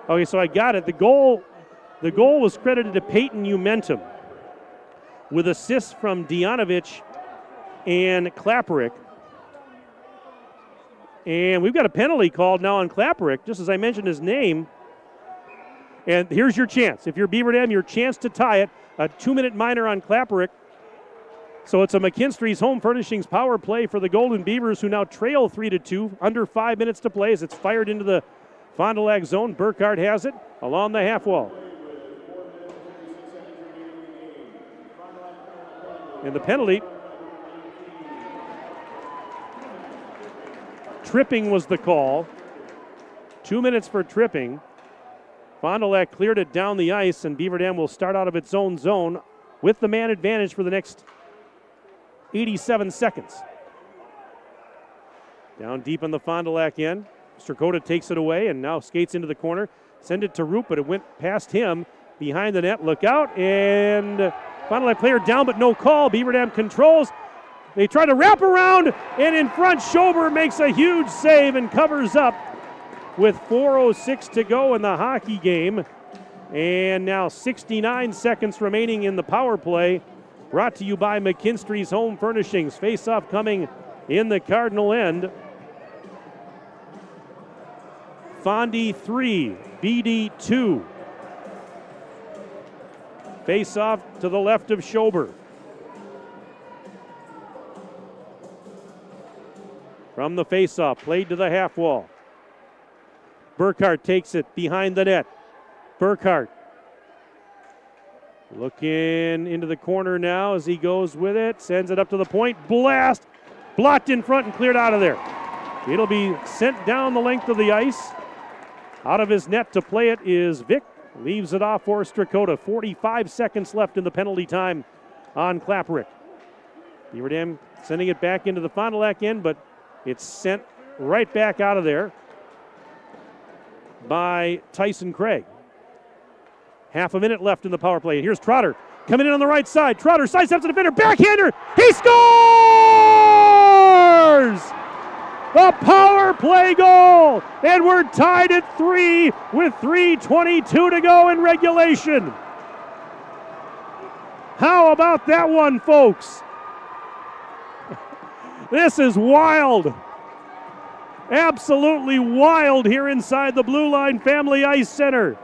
Okay, so I got it. The goal was credited to Peyton Umentum with assists from Dijanovich and Klaparik. And we've got a penalty called now on Klaparik, just as I mentioned his name. And here's your chance. If you're Beaver Dam, your chance to tie it. A 2-minute minor on Klaparik. So it's a McKinstry's Home Furnishings power play for the Golden Beavers, who now trail 3-2. Under 5 minutes to play as it's fired into the Fond du Lac zone. Burkhart has it along the half wall. And the penalty. Tripping was the call. 2 minutes for tripping. Fond du Lac cleared it down the ice, and Beaver Dam will start out of its own zone with the man advantage for the next 87 seconds. Down deep on the Fond du Lac end. Strakota takes it away and now skates into the corner. Send it to Root, but it went past him behind the net. Look out, and Fond du Lac player down, but no call. Beaver Dam controls. They try to wrap around, and in front, Schober makes a huge save and covers up with 4:06 to go in the hockey game. And now 69 seconds remaining in the power play. Brought to you by McKinstry's Home Furnishings. Face-off coming in the Cardinal end. Fondy 3, BD 2. Face-off to the left of Schober. From the face-off, played to the half wall. Burkhart takes it behind the net. Burkhart looking into the corner now as he goes with it. Sends it up to the point. Blast! Blocked in front and cleared out of there. It'll be sent down the length of the ice. Out of his net to play it is Vic. Leaves it off for Strakota. 45 seconds left in the penalty time on Klapperick. Beaver Dam sending it back into the Fond du Lac end, but it's sent right back out of there by Tyson Craig. Half a minute left in the power play. And here's Trotter coming in on the right side. Trotter sidesteps the defender. Backhander. He scores! A power play goal. And we're tied at 3 with 3:22 to go in regulation. How about that one, folks? This is wild. Absolutely wild here inside the Blue Line Family Ice Center.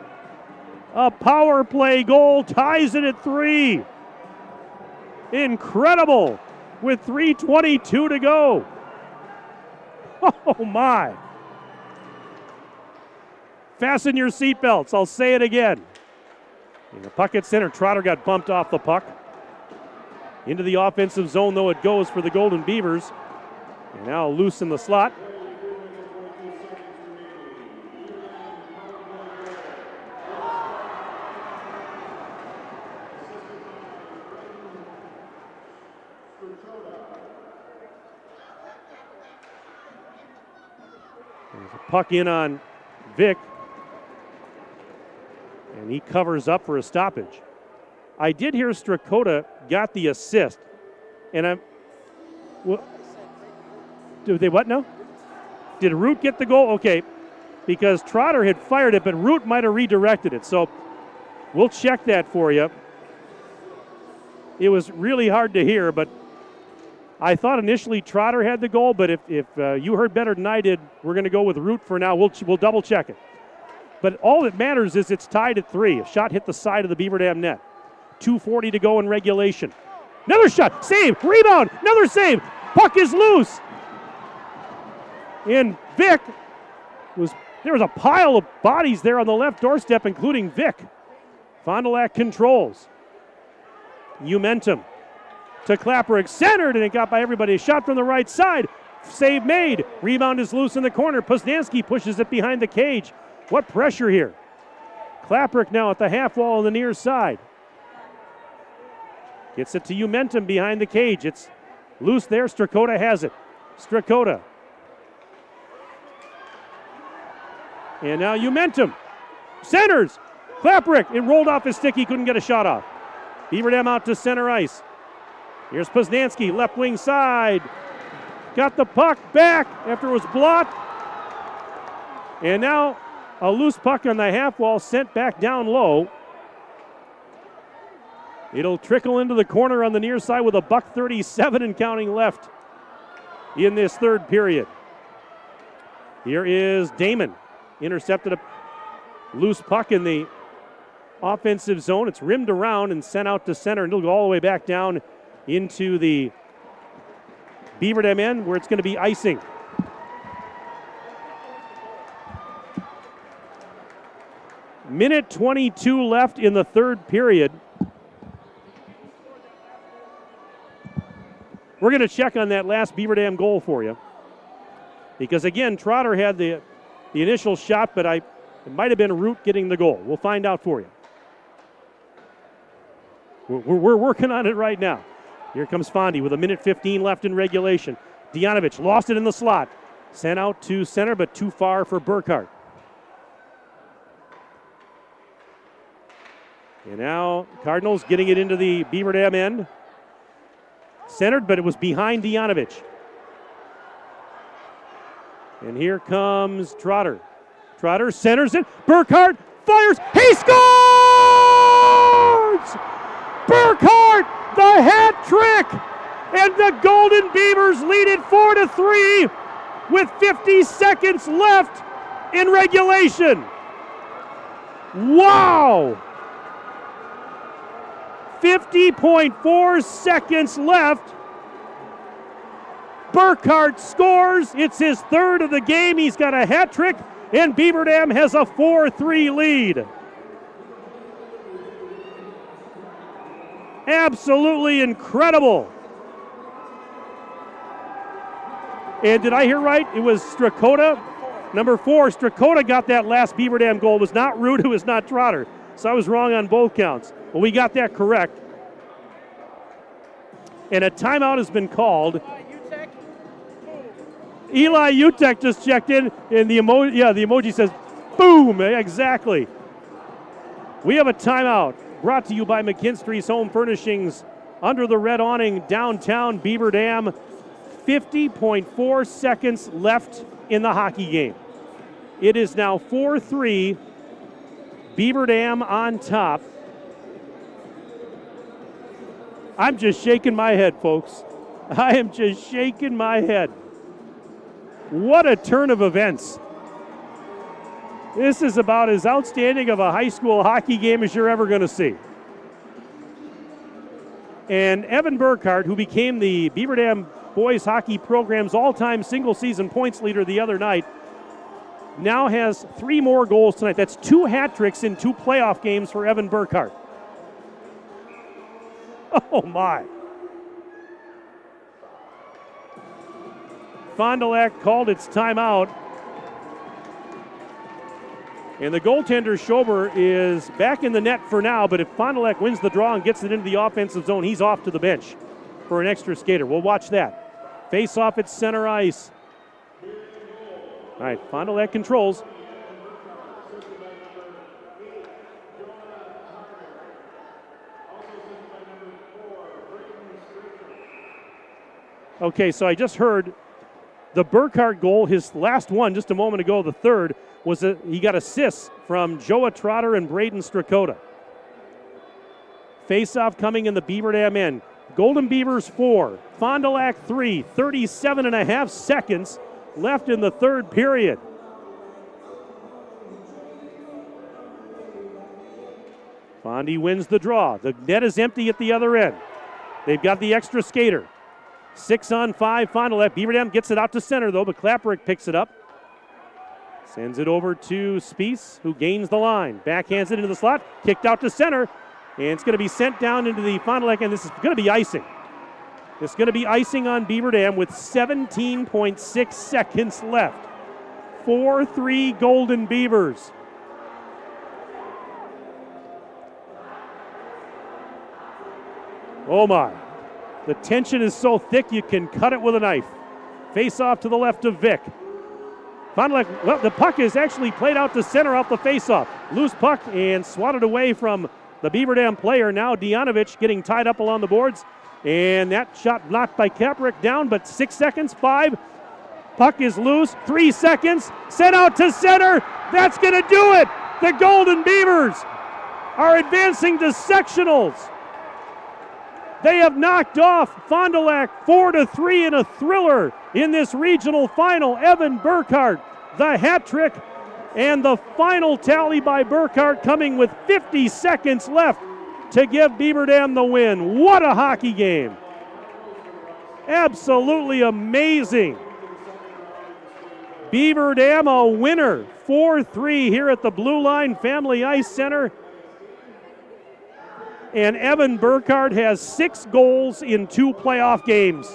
A power play goal ties it at 3. Incredible with 3:22 to go. Oh my. Fasten your seatbelts. I'll say it again. And the puck at center. Trotter got bumped off the puck. Into the offensive zone, though, it goes for the Golden Beavers. And now loose in the slot. There's a puck in on Vic. And he covers up for a stoppage. I did hear Strakota got the assist. And I'm... Well, did they what now? Did Root get the goal? Okay. Because Trotter had fired it, but Root might have redirected it. So we'll check that for you. It was really hard to hear, but I thought initially Trotter had the goal, but if you heard better than I did, we're going to go with Root for now. We'll double check it. But all that matters is it's tied at 3. A shot hit the side of the Beaver Dam net. 2:40 to go in regulation. Another shot, save, rebound, another save. Puck is loose. And Vic there was a pile of bodies there on the left doorstep, including Vic. Fond du Lac controls. Momentum to Klapperick, centered, and it got by everybody. A shot from the right side, save made. Rebound is loose in the corner. Poznansky pushes it behind the cage. What pressure here. Klapperick now at the half wall on the near side. Gets it to Momentum behind the cage. It's loose there. Strakota has it. Strakota. And now Momentum. Centers. Klapperick. It rolled off his stick. He couldn't get a shot off. Beaver Dam out to center ice. Here's Poznansky, left wing side. Got the puck back after it was blocked. And now a loose puck on the half wall sent back down low. It'll trickle into the corner on the near side with a $1:37 and counting left in this third period. Here is Damon. Intercepted a loose puck in the offensive zone. It's rimmed around and sent out to center, and it'll go all the way back down into the Beaver Dam end where it's going to be icing. Minute 22 left in the third period. We're going to check on that last Beaver Dam goal for you. Because again, Trotter had the initial shot, but I It might have been Root getting the goal. We'll find out for you. We're working on it right now. Here comes Fondy with 1:15 left in regulation. Dijanovich lost it in the slot. Sent out to center, but too far for Burkhart. And now Cardinals getting it into the Beaver Dam end. Centered, but it was behind Dijanovich. And here comes Trotter. Trotter centers it. Burkhart fires. He scores! Burkhart, the hat trick! And the Golden Beavers lead it 4-3 with 50 seconds left in regulation. Wow! 50.4 seconds left. Burkhart scores. It's his third of the game. He's got a hat trick, and Beaver Dam has a 4-3 lead. Absolutely incredible. And did I hear right? It was Strakota, number 4. Strakota got that last Beaver Dam goal. It was not Root, it was not Trotter. So I was wrong on both counts. But we got that correct. And a timeout has been called. Eli Utek just checked in, and the emoji says, boom, exactly. We have a timeout brought to you by McKinstry's Home Furnishings under the red awning downtown Beaver Dam. 50.4 seconds left in the hockey game. It is now 4-3, Beaver Dam on top. I'm just shaking my head, folks. I am just shaking my head. What a turn of events. This is about as outstanding of a high school hockey game as you're ever going to see. And Evan Burkhart, who became the Beaver Dam boys hockey program's all-time single-season points leader the other night, now has 3 more goals tonight. That's 2 hat tricks in 2 playoff games for Evan Burkhart. Oh, my. Fond du Lac called its timeout. And the goaltender, Schober, is back in the net for now, but if Fond du Lac wins the draw and gets it into the offensive zone, he's off to the bench for an extra skater. We'll watch that. Face off at center ice. All right, Fond du Lac controls. Okay, so I just heard the Burkhart goal, his last one just a moment ago, the third, was he got assists from Joa Trotter and Braden Strakota. Face-off coming in the Beaver Dam end. Golden Beavers 4, Fond du Lac 3, 37.5 seconds left in the third period. Fondy wins the draw. The net is empty at the other end. They've got the extra skater. 6-on-5 Fond du Lac. Beaver Dam gets it out to center, though, but Klapperick picks it up. Sends it over to Spies, who gains the line. Backhands it into the slot. Kicked out to center. And it's going to be sent down into the Fond du Lac, and this is going to be icing. It's going to be icing on Beaver Dam with 17.6 seconds left. 4-3 Golden Beavers. Oh my. The tension is so thick you can cut it with a knife. Face off to the left of Vic. Fond du Lac, well, the puck is actually played out to center off the face-off. Loose puck and swatted away from the Beaver Dam player. Now Dijanovich getting tied up along the boards. And that shot blocked by Kaprick down, but 6 seconds, 5. Puck is loose, 3 seconds. Sent out to center. That's going to do it. The Golden Beavers are advancing to sectionals. They have knocked off Fond du Lac 4-3 in a thriller in this regional final. Evan Burkhart, the hat trick, and the final tally by Burkhart coming with 50 seconds left to give Beaver Dam the win. What a hockey game. Absolutely amazing. Beaver Dam a winner, 4-3 here at the Blue Line Family Ice Center. And Evan Burkhart has 6 goals in 2 playoff games.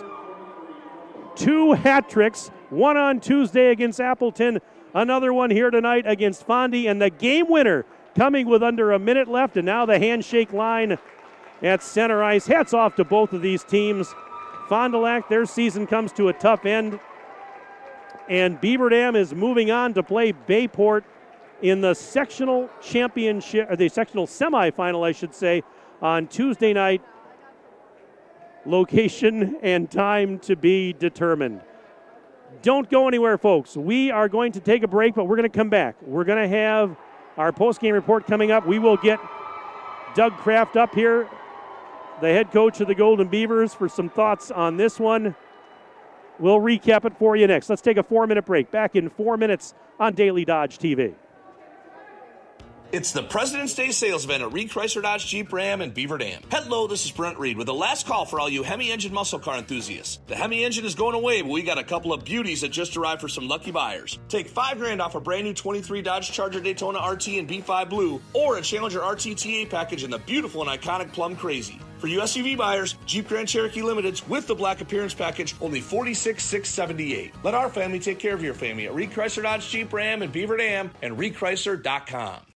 2 hat tricks, one on Tuesday against Appleton, another one here tonight against Fondy, and the game winner coming with under a minute left, and now the handshake line at center ice. Hats off to both of these teams. Fond du Lac, their season comes to a tough end, and Beaver Dam is moving on to play Bayport in the sectional championship, or the sectional semifinal, I should say, on Tuesday night. Location and time to be determined. Don't go anywhere, folks. We are going to take a break, but we're going to come back. We're going to have our post-game report coming up. We will get Doug Kraft up here, the head coach of the Golden Beavers, for some thoughts on this one. We'll recap it for you next. Let's take a 4-minute break. Back in 4 minutes on Daily Dodge TV. It's the President's Day sales event at Reed Chrysler Dodge Jeep Ram and Beaver Dam. Hello, this is Brent Reed with the last call for all you Hemi engine muscle car enthusiasts. The Hemi engine is going away, but we got a couple of beauties that just arrived for some lucky buyers. Take $5,000 off a brand new 23 Dodge Charger Daytona RT in B5 Blue, or a Challenger RTTA package in the beautiful and iconic Plum Crazy. For you SUV buyers, Jeep Grand Cherokee Limiteds with the black appearance package, only $46,678. Let our family take care of your family at Reed Chrysler Dodge Jeep Ram and Beaver Dam and ReedChrysler.com.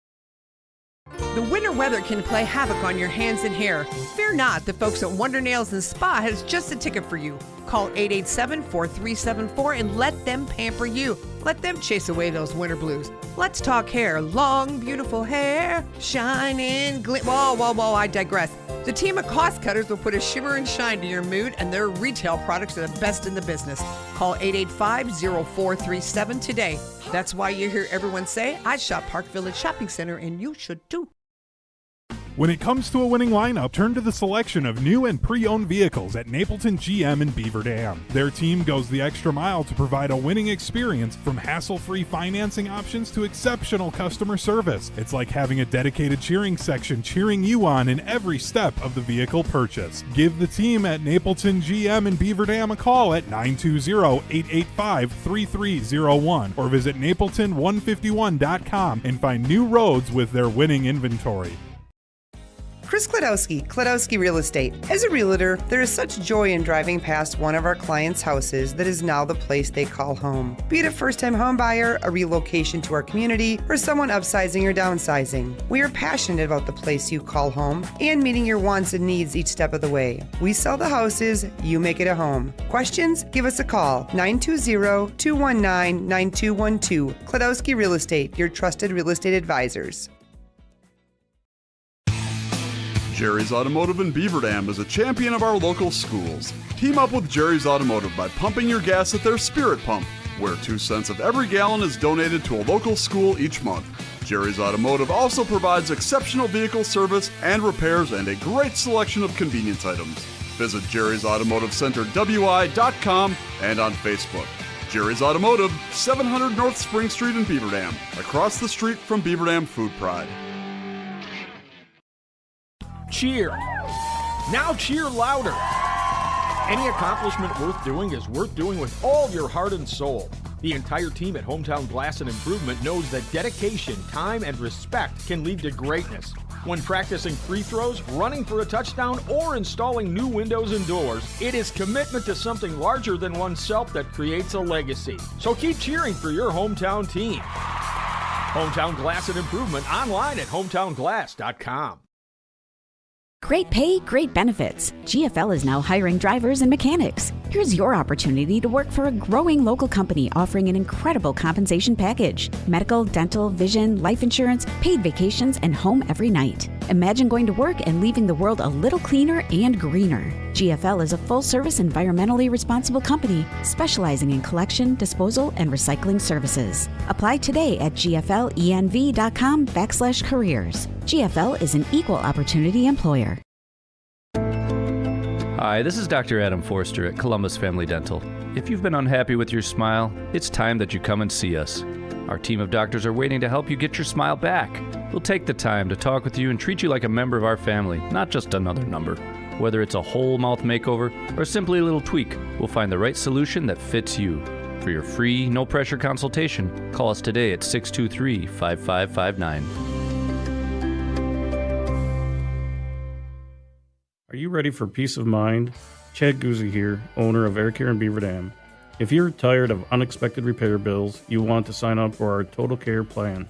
The winter weather can play havoc on your hands and hair. Fear not, the folks at Wonder Nails and Spa has just a ticket for you. Call 887-4374 and let them pamper you. Let them chase away those winter blues. Let's talk hair. Long, beautiful hair, shining, Whoa, I digress. The team of cost cutters will put a shimmer and shine to your mood, and their retail products are the best in the business. Call 885-0437 today. That's why you hear everyone say, I shop Park Village Shopping Center, and you should too. When it comes to a winning lineup, turn to the selection of new and pre-owned vehicles at Napleton GM in Beaver Dam. Their team goes the extra mile to provide a winning experience, from hassle-free financing options to exceptional customer service. It's like having a dedicated cheering section cheering you on in every step of the vehicle purchase. Give the team at Napleton GM in Beaver Dam a call at 920-885-3301 or visit napleton151.com and find new roads with their winning inventory. Chris Kladowski Real Estate. As a realtor, there is such joy in driving past one of our clients' houses that is now the place they call home. Be it a first-time home buyer, a relocation to our community, or someone upsizing or downsizing. We are passionate about the place you call home and meeting your wants and needs each step of the way. We sell the houses, you make it a home. Questions? Give us a call, 920-219-9212. Kladowski Real Estate, your trusted real estate advisors. Jerry's Automotive in Beaver Dam is a champion of our local schools. Team up with Jerry's Automotive by pumping your gas at their Spirit Pump, where 2 cents of every gallon is donated to a local school each month. Jerry's Automotive also provides exceptional vehicle service and repairs and a great selection of convenience items. Visit Jerry's Automotive Center WI.com and on Facebook. Jerry's Automotive, 700 North Spring Street in Beaver Dam, across the street from Beaver Dam Food Pride. Cheer. Now cheer louder. Any accomplishment worth doing is worth doing with all your heart and soul. The entire team at Hometown Glass and Improvement knows that dedication, time, and respect can lead to greatness. When practicing free throws, running for a touchdown, or installing new windows and doors, it is commitment to something larger than oneself that creates a legacy. So keep cheering for your hometown team. Hometown Glass and Improvement, online at hometownglass.com. Great pay, great benefits. GFL is now hiring drivers and mechanics. Here's your opportunity to work for a growing local company offering an incredible compensation package. Medical, dental, vision, life insurance, paid vacations, and home every night. Imagine going to work and leaving the world a little cleaner and greener. GFL is a full-service, environmentally responsible company specializing in collection, disposal, and recycling services. Apply today at gflenv.com/careers. GFL is an equal opportunity employer. Hi, this is Dr. Adam Forster at Columbus Family Dental. If you've been unhappy with your smile, it's time that you come and see us. Our team of doctors are waiting to help you get your smile back. We'll take the time to talk with you and treat you like a member of our family, not just another number. Whether it's a whole mouth makeover or simply a little tweak, we'll find the right solution that fits you. For your free, no-pressure consultation, call us today at 623-5559. Are you ready for peace of mind? Chad Guzzi here, owner of Air Care in Beaver Dam. If you're tired of unexpected repair bills, you want to sign up for our Total Care plan.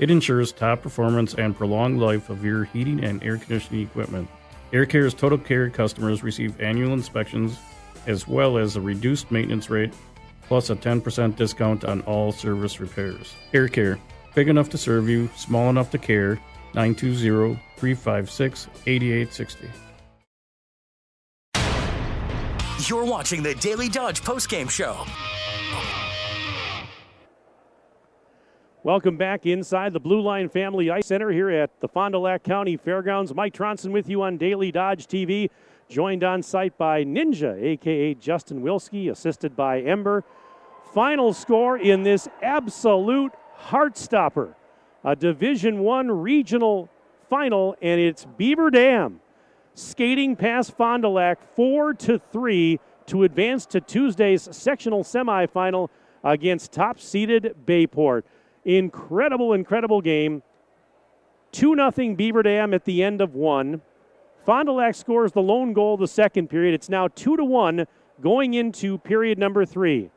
It ensures top performance and prolonged life of your heating and air conditioning equipment. AirCare's Total Care customers receive annual inspections as well as a reduced maintenance rate, plus a 10% discount on all service repairs. AirCare, big enough to serve you, small enough to care. 920-356-8860. You're watching the Daily Dodge postgame show. Welcome back inside the Blue Line Family Ice Center here at the Fond du Lac County Fairgrounds. Mike Tronson with you on Daily Dodge TV, joined on site by Ninja, a.k.a. Justin Wilski, assisted by Ember. Final score in this absolute heartstopper, a Division I regional final, and it's Beaver Dam skating past Fond du Lac 4-3 to advance to Tuesday's sectional semifinal against top-seeded Bayport. Incredible game. 2-0 Beaver Dam at the end of one. Fond du Lac scores the lone goal of the second period. It's now 2-1 going into period number 3.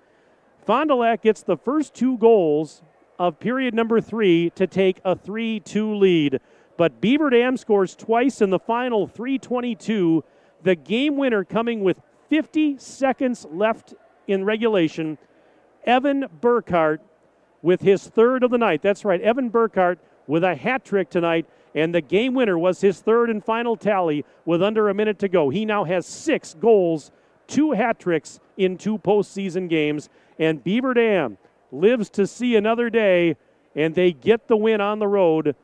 Fond du Lac gets the first 2 goals of period number 3 to take a 3-2 lead. But Beaver Dam scores twice in the final 3:22. The game winner coming with 50 seconds left in regulation. Evan Burkhart with his third of the night. That's right, Evan Burkhart with a hat trick tonight. And the game winner was his third and final tally with under a minute to go. He now has 6 goals, 2 hat tricks in 2 postseason games. And Beaver Dam lives to see another day, and they get the win on the road.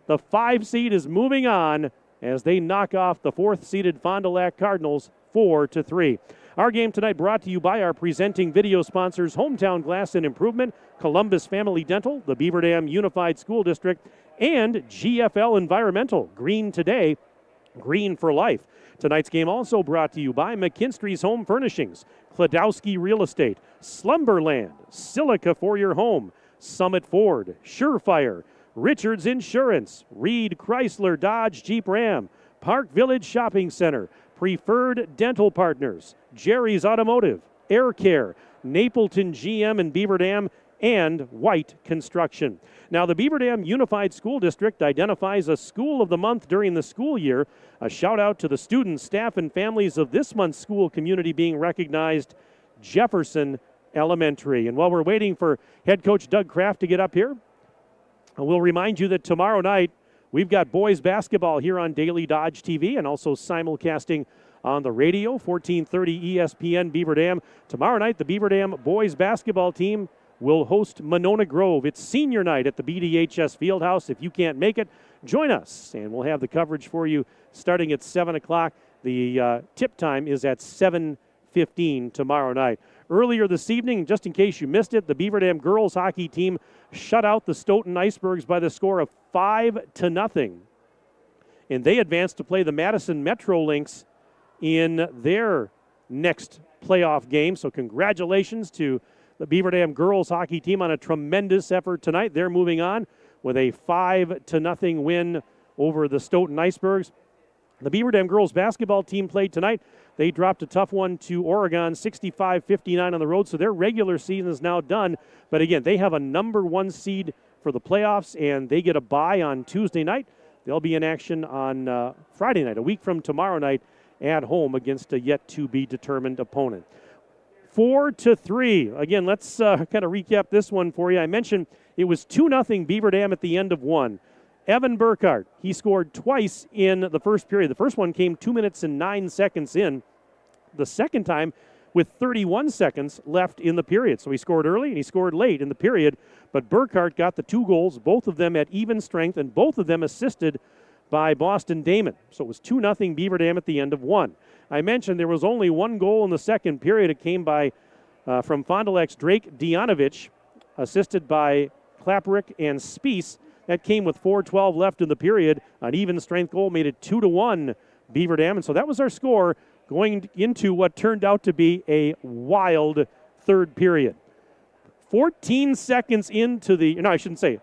The 5 seed is moving on as they knock off the 4th-seeded Fond du Lac Cardinals 4-3. Our game tonight brought to you by our presenting video sponsors, Hometown Glass and Improvement, Columbus Family Dental, the Beaver Dam Unified School District, and GFL Environmental. Green today, green for life. Tonight's game also brought to you by McKinstry's Home Furnishings, Kladowski Real Estate, Slumberland, Silica for your home, Summit Ford, Surefire, Richards Insurance, Reed Chrysler Dodge Jeep Ram, Park Village Shopping Center, Preferred Dental Partners, Jerry's Automotive, Air Care, Napleton GM and Beaver Dam, and White Construction. Now, the Beaver Dam Unified School District identifies a School of the Month during the school year. A shout out to the students, staff, and families of this month's school community being recognized, Jefferson Elementary. And while we're waiting for head coach Doug Kraft to get up here, we'll remind you that tomorrow night we've got boys basketball here on Daily Dodge TV and also simulcasting on the radio, 1430 ESPN Beaver Dam. Tomorrow night, the Beaver Dam boys basketball team will host Monona Grove. It's senior night at the BDHS Fieldhouse. If you can't make it, join us, and we'll have the coverage for you starting at 7 o'clock. The tip time is at 7:15 tomorrow night. Earlier this evening, just in case you missed it, the Beaver Dam girls hockey team shut out the Stoughton Icebergs by the score of 5-0. And they advanced to play the Madison Metro Lynx in their next playoff game. So congratulations to the Beaver Dam girls hockey team on a tremendous effort tonight. They're moving on with a 5-0 win over the Stoughton Icebergs. The Beaver Dam girls basketball team played tonight. They dropped a tough one to Oregon, 65-59 on the road, so their regular season is now done. But again, they have a number 1 seed for the playoffs, and they get a bye on Tuesday night. They'll be in action on Friday night, a week from tomorrow night, at home against a yet-to-be-determined opponent. 4-3. Again, let's kind of recap this one for you. I mentioned it was 2-0 Beaver Dam at the end of one. Evan Burkhart, he scored twice in the first period. The first one came 2 minutes and 9 seconds in. The second time with 31 seconds left in the period. So he scored early and he scored late in the period. But Burkhart got the 2 goals, both of them at even strength, and both of them assisted by Boston Damon. So it was 2-0 Beaver Dam at the end of one. I mentioned there was only 1 goal in the second period. It came from Fond du Lac's Drake Dianovich, assisted by Klapperick and Spies. That came with 4:12 left in the period. An even strength goal made it 2-1 Beaver Dam. And so that was our score going into what turned out to be a wild third period. 14 seconds into I should say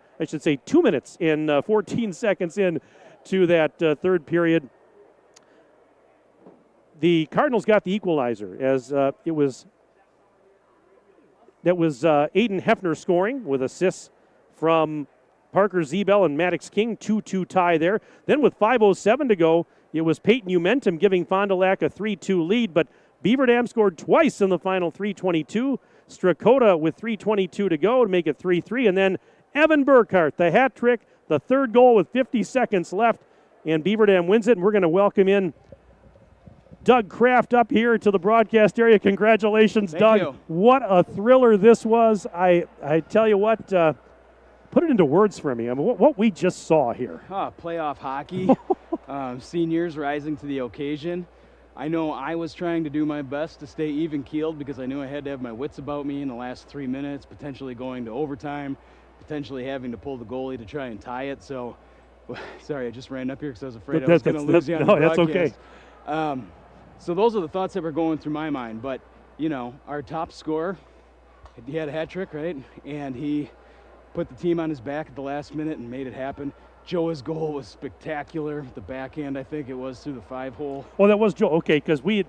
2 minutes and 14 seconds in to that third period. The Cardinals got the equalizer as it was That was Aiden Hefner scoring with assists from Parker Zebel and Maddox King, 2-2 tie there. Then with 5:07 to go, it was Peyton Umentum giving Fond du Lac a 3-2 lead, but Beaver Dam scored twice in the final, 3:22. Strakota with 3:22 to go to make it 3-3, and then Evan Burkhart, the hat trick, the third goal with 50 seconds left, and Beaver Dam wins it, and we're going to welcome in Doug Kraft up here to the broadcast area. Congratulations, Thank Doug. you. What a thriller this was. I tell you what, put it into words for me. I mean, what we just saw here. Playoff hockey, seniors rising to the occasion. I know I was trying to do my best to stay even-keeled because I knew I had to have my wits about me in the last 3 minutes, potentially going to overtime, potentially having to pull the goalie to try and tie it. So, sorry, I just ran up here because I was afraid I was going to lose you on the broadcast. That's okay. So those are the thoughts that were going through my mind. But, you know, our top scorer, he had a hat trick, right? And he put the team on his back at the last minute and made it happen. Joe's goal was spectacular. The backhand, I think it was, through the 5-hole. Well, that was Joe. Okay, because we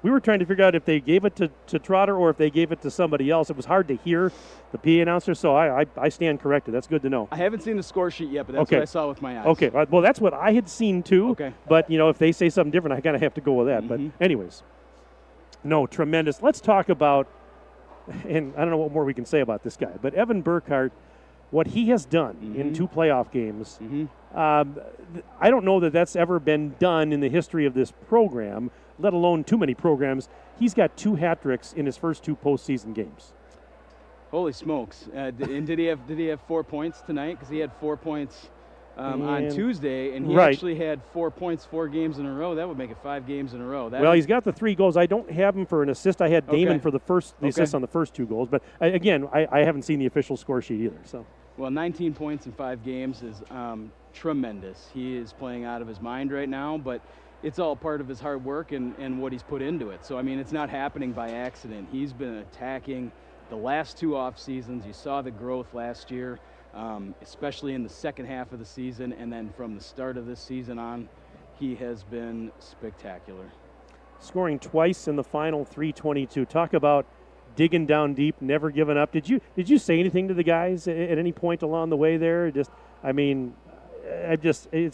were trying to figure out if they gave it to Trotter or if they gave it to somebody else. It was hard to hear the PA announcer, so I stand corrected. That's good to know. I haven't seen the score sheet yet, but that's okay. what I saw with my eyes. Okay, well, that's what I had seen too. Okay. But, you know, if they say something different, I kind of have to go with that. But anyways, no, tremendous. Let's talk about, and I don't know what more we can say about this guy, but Evan Burkhart, what he has done in 2 playoff games, I don't know that that's ever been done in the history of this program, let alone too many programs. He's got 2 hat tricks in his first 2 postseason games. Holy smokes! And did he have 4 points tonight? Because he had 4 points on Tuesday, and he actually had 4 points 4 games in a row. That would make it 5 games in a row. Well, he's got the 3 goals. I don't have him for an assist. I had Damon for the assist on the first 2 goals. But again, I haven't seen the official score sheet either. So. Well, 19 points in 5 games is tremendous. He is playing out of his mind right now, but it's all part of his hard work and what he's put into it. So, I mean, it's not happening by accident. He's been attacking the last 2 off seasons. You saw the growth last year, especially in the second half of the season, and then from the start of this season on, he has been spectacular. Scoring twice in the final, 3:22. Talk about digging down deep, never giving up. Did you say anything to the guys at any point along the way there? It's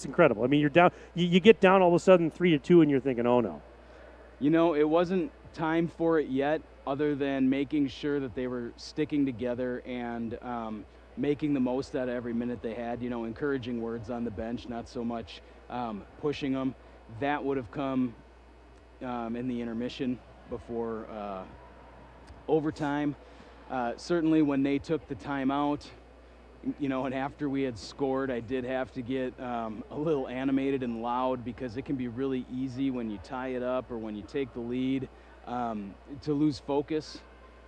incredible. I mean, you're down. You get down all of a sudden 3-2, and you're thinking, oh no. You know, it wasn't time for it yet, other than making sure that they were sticking together and making the most out of every minute they had. You know, encouraging words on the bench, not so much pushing them. That would have come in the intermission before overtime. Certainly when they took the timeout, you know, and after we had scored, I did have to get a little animated and loud because it can be really easy when you tie it up or when you take the lead to lose focus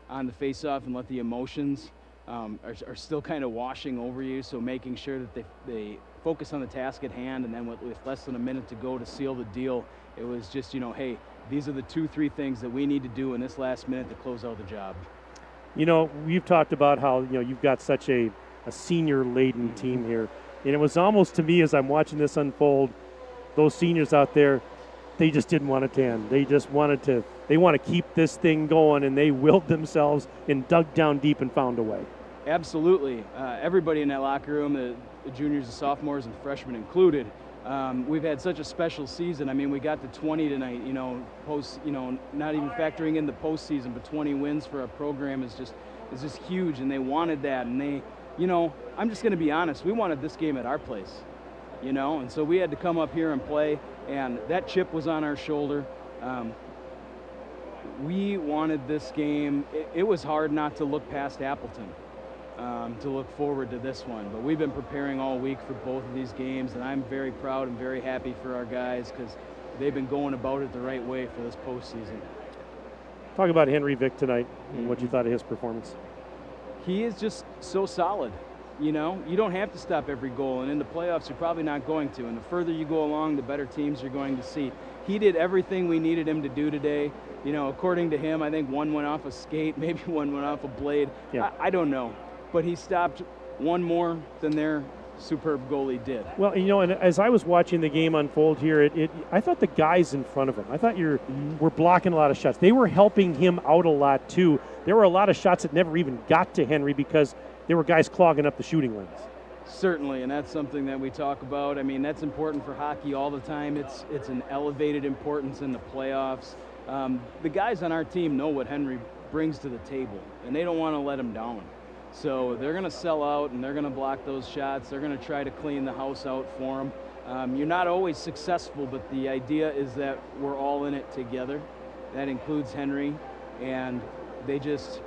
on the face-off and let the emotions are still kind of washing over you. So making sure that they focus on the task at hand, and then with less than a minute to go to seal the deal, it was just, you know, hey, these are the 2-3 things that we need to do in this last minute to close out the job. You know, we've talked about how, you know, you've got such a senior-laden team here. And it was almost, to me, as I'm watching this unfold, those seniors out there, they just didn't want to tan. They just want to keep this thing going, and they willed themselves and dug down deep and found a way. Absolutely. Everybody in that locker room, the juniors, the sophomores, and freshmen included, we've had such a special season. I mean, we got to 20 tonight, you know, not even factoring in the postseason, but 20 wins for our program is just huge, and they wanted that. And they, you know, I'm just going to be honest, we wanted this game at our place, you know, and so we had to come up here and play, and that chip was on our shoulder. We wanted this game. It was hard not to look past Appleton, to look forward to this one. But we've been preparing all week for both of these games, and I'm very proud and very happy for our guys because they've been going about it the right way for this postseason. Talk about Henry Vick tonight and what you thought of his performance. He is just so solid. You know, you don't have to stop every goal, and in the playoffs, you're probably not going to. And the further you go along, the better teams you're going to see. He did everything we needed him to do today. You know, according to him, I think one went off a skate, maybe one went off a blade. Yeah. I don't know. But he stopped one more than their superb goalie did. Well, and as I was watching the game unfold here, I thought the guys in front of him, I thought were blocking a lot of shots. They were helping him out a lot, too. There were a lot of shots that never even got to Henry because there were guys clogging up the shooting lanes. Certainly, and that's something that we talk about. I mean, that's important for hockey all the time. It's an elevated importance in the playoffs. The guys on our team know what Henry brings to the table, and they don't want to let him down. So they're going to sell out, and they're going to block those shots. They're going to try to clean the house out for him. You're not always successful, but the idea is that we're all in it together. That includes Henry, and they just,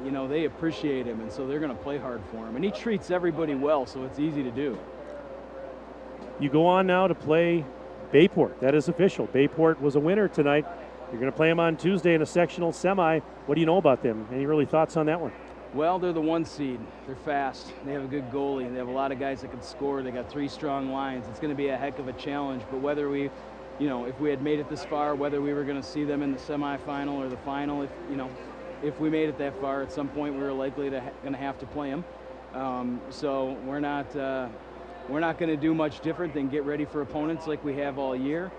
they appreciate him, and so they're going to play hard for him. And he treats everybody well, so it's easy to do. You go on now to play Bayport. That is official. Bayport was a winner tonight. You're going to play them on Tuesday in a sectional semi. What do you know about them? Any really thoughts on that one? Well, they're the 1 seed. They're fast. They have a good goalie. They have a lot of guys that can score. They got 3 strong lines. It's going to be a heck of a challenge. But whether we, if we had made it this far, whether we were going to see them in the semifinal or the final, if we made it that far, at some point we were likely going to have to play them. So we're not going to do much different than get ready for opponents like we have all year.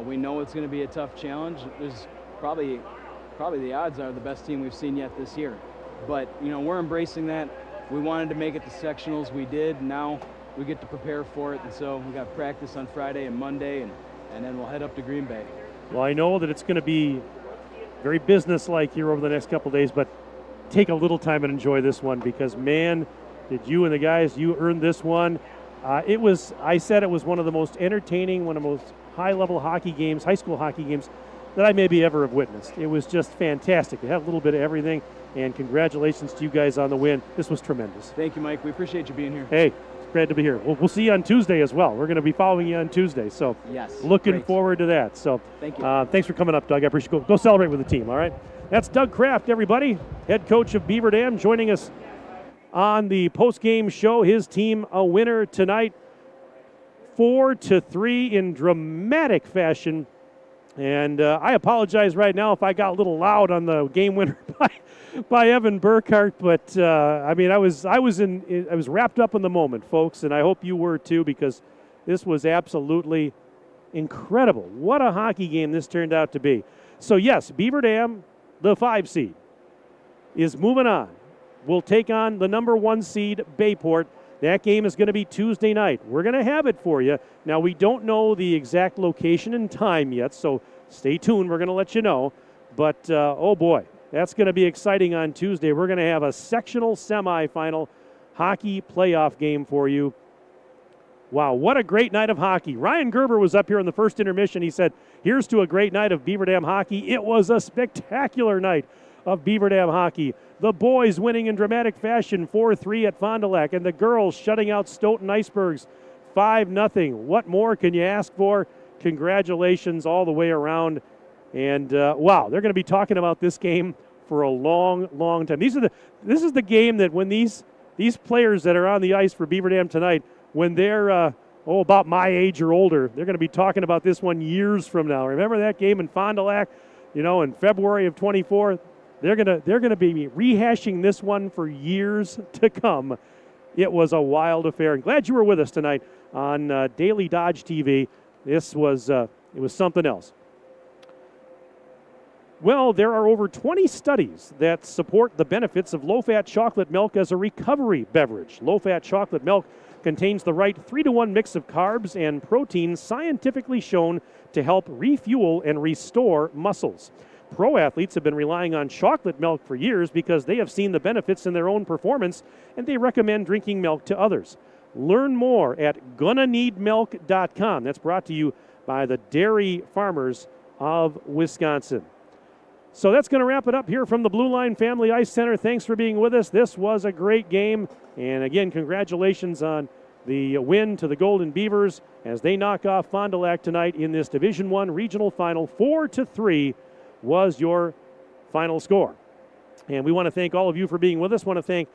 We know it's going to be a tough challenge. There's probably the odds are the best team we've seen yet this year. But, we're embracing that. We wanted to make it to sectionals. We did. Now we get to prepare for it. And so we got practice on Friday and Monday, and then we'll head up to Green Bay. Well, I know that it's going to be very business-like here over the next couple of days, but take a little time and enjoy this one because, man, did you and the guys, you earned this one. I said it was one of the most entertaining, one of the most high-level hockey games, high school hockey games that I maybe ever have witnessed. It was just fantastic. It had a little bit of everything, and congratulations to you guys on the win. This was tremendous. Thank you, Mike. We appreciate you being here. Hey, it's glad to be here. We'll see you on Tuesday as well. We're going to be following you on Tuesday, so yes, looking forward to that. So thank you. Thanks for coming up, Doug. I appreciate it. Go celebrate with the team, all right? That's Doug Kraft, everybody, head coach of Beaver Dam, joining us on the post-game show. His team a winner tonight, 4-3 in dramatic fashion. And I apologize right now if I got a little loud on the game winner by Evan Burkhart, but I was wrapped up in the moment, folks, and I hope you were too, because this was absolutely incredible. What a hockey game this turned out to be. So yes, Beaver Dam, the 5 seed, is moving on. We'll take on the number 1 seed, Bayport. That game is going to be Tuesday night. We're going to have it for you. Now, we don't know the exact location and time yet, so stay tuned. We're going to let you know. But, oh boy, that's going to be exciting on Tuesday. We're going to have a sectional semifinal hockey playoff game for you. Wow, what a great night of hockey. Ryan Gerber was up here in the first intermission. He said, here's to a great night of Beaver Dam hockey. It was a spectacular night of Beaver Dam hockey. The boys winning in dramatic fashion 4-3 at Fond du Lac, and the girls shutting out Stoughton Icebergs 5-0. What more can you ask for? Congratulations all the way around. And wow, they're going to be talking about this game for a long, long time. This is the game that when these players that are on the ice for Beaver Dam tonight, when they're about my age or older, they're going to be talking about this one years from now. Remember that game in Fond du Lac, in February of 24? They're gonna be rehashing this one for years to come. It was a wild affair. I'm glad you were with us tonight on Daily Dodge TV. This was it was something else. Well, there are over 20 studies that support the benefits of low-fat chocolate milk as a recovery beverage. Low-fat chocolate milk contains the right 3-to-1 mix of carbs and proteins scientifically shown to help refuel and restore muscles. Pro athletes have been relying on chocolate milk for years because they have seen the benefits in their own performance, and they recommend drinking milk to others. Learn more at gonnaneedmilk.com. That's brought to you by the dairy farmers of Wisconsin. So that's going to wrap it up here from the Blue Line Family Ice Center. Thanks for being with us. This was a great game. And again, congratulations on the win to the Golden Beavers as they knock off Fond du Lac tonight in this Division I regional final. 4-3 was your final score. And we want to thank all of you for being with us. Want to thank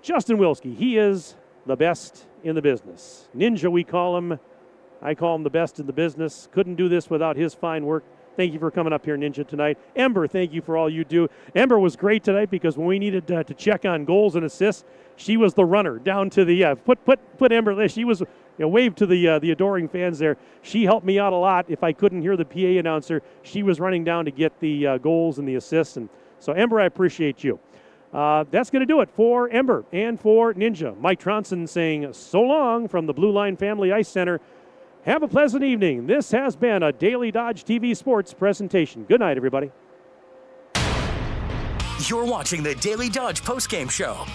Justin Wilski. He is the best in the business. Ninja, we call him. I call him the best in the business. Couldn't do this without his fine work. Thank you for coming up here, Ninja, tonight. Ember, thank you for all you do. Ember was great tonight because when we needed to check on goals and assists, she was the runner down to the put Ember there. She was wave to the adoring fans there. She helped me out a lot. If I couldn't hear the PA announcer, she was running down to get the goals and the assists. And so, Ember, I appreciate you. That's going to do it for Ember and for Ninja. Mike Tronson saying so long from the Blue Line Family Ice Center. Have a pleasant evening. This has been a Daily Dodge TV Sports presentation. Good night, everybody. You're watching the Daily Dodge postgame show.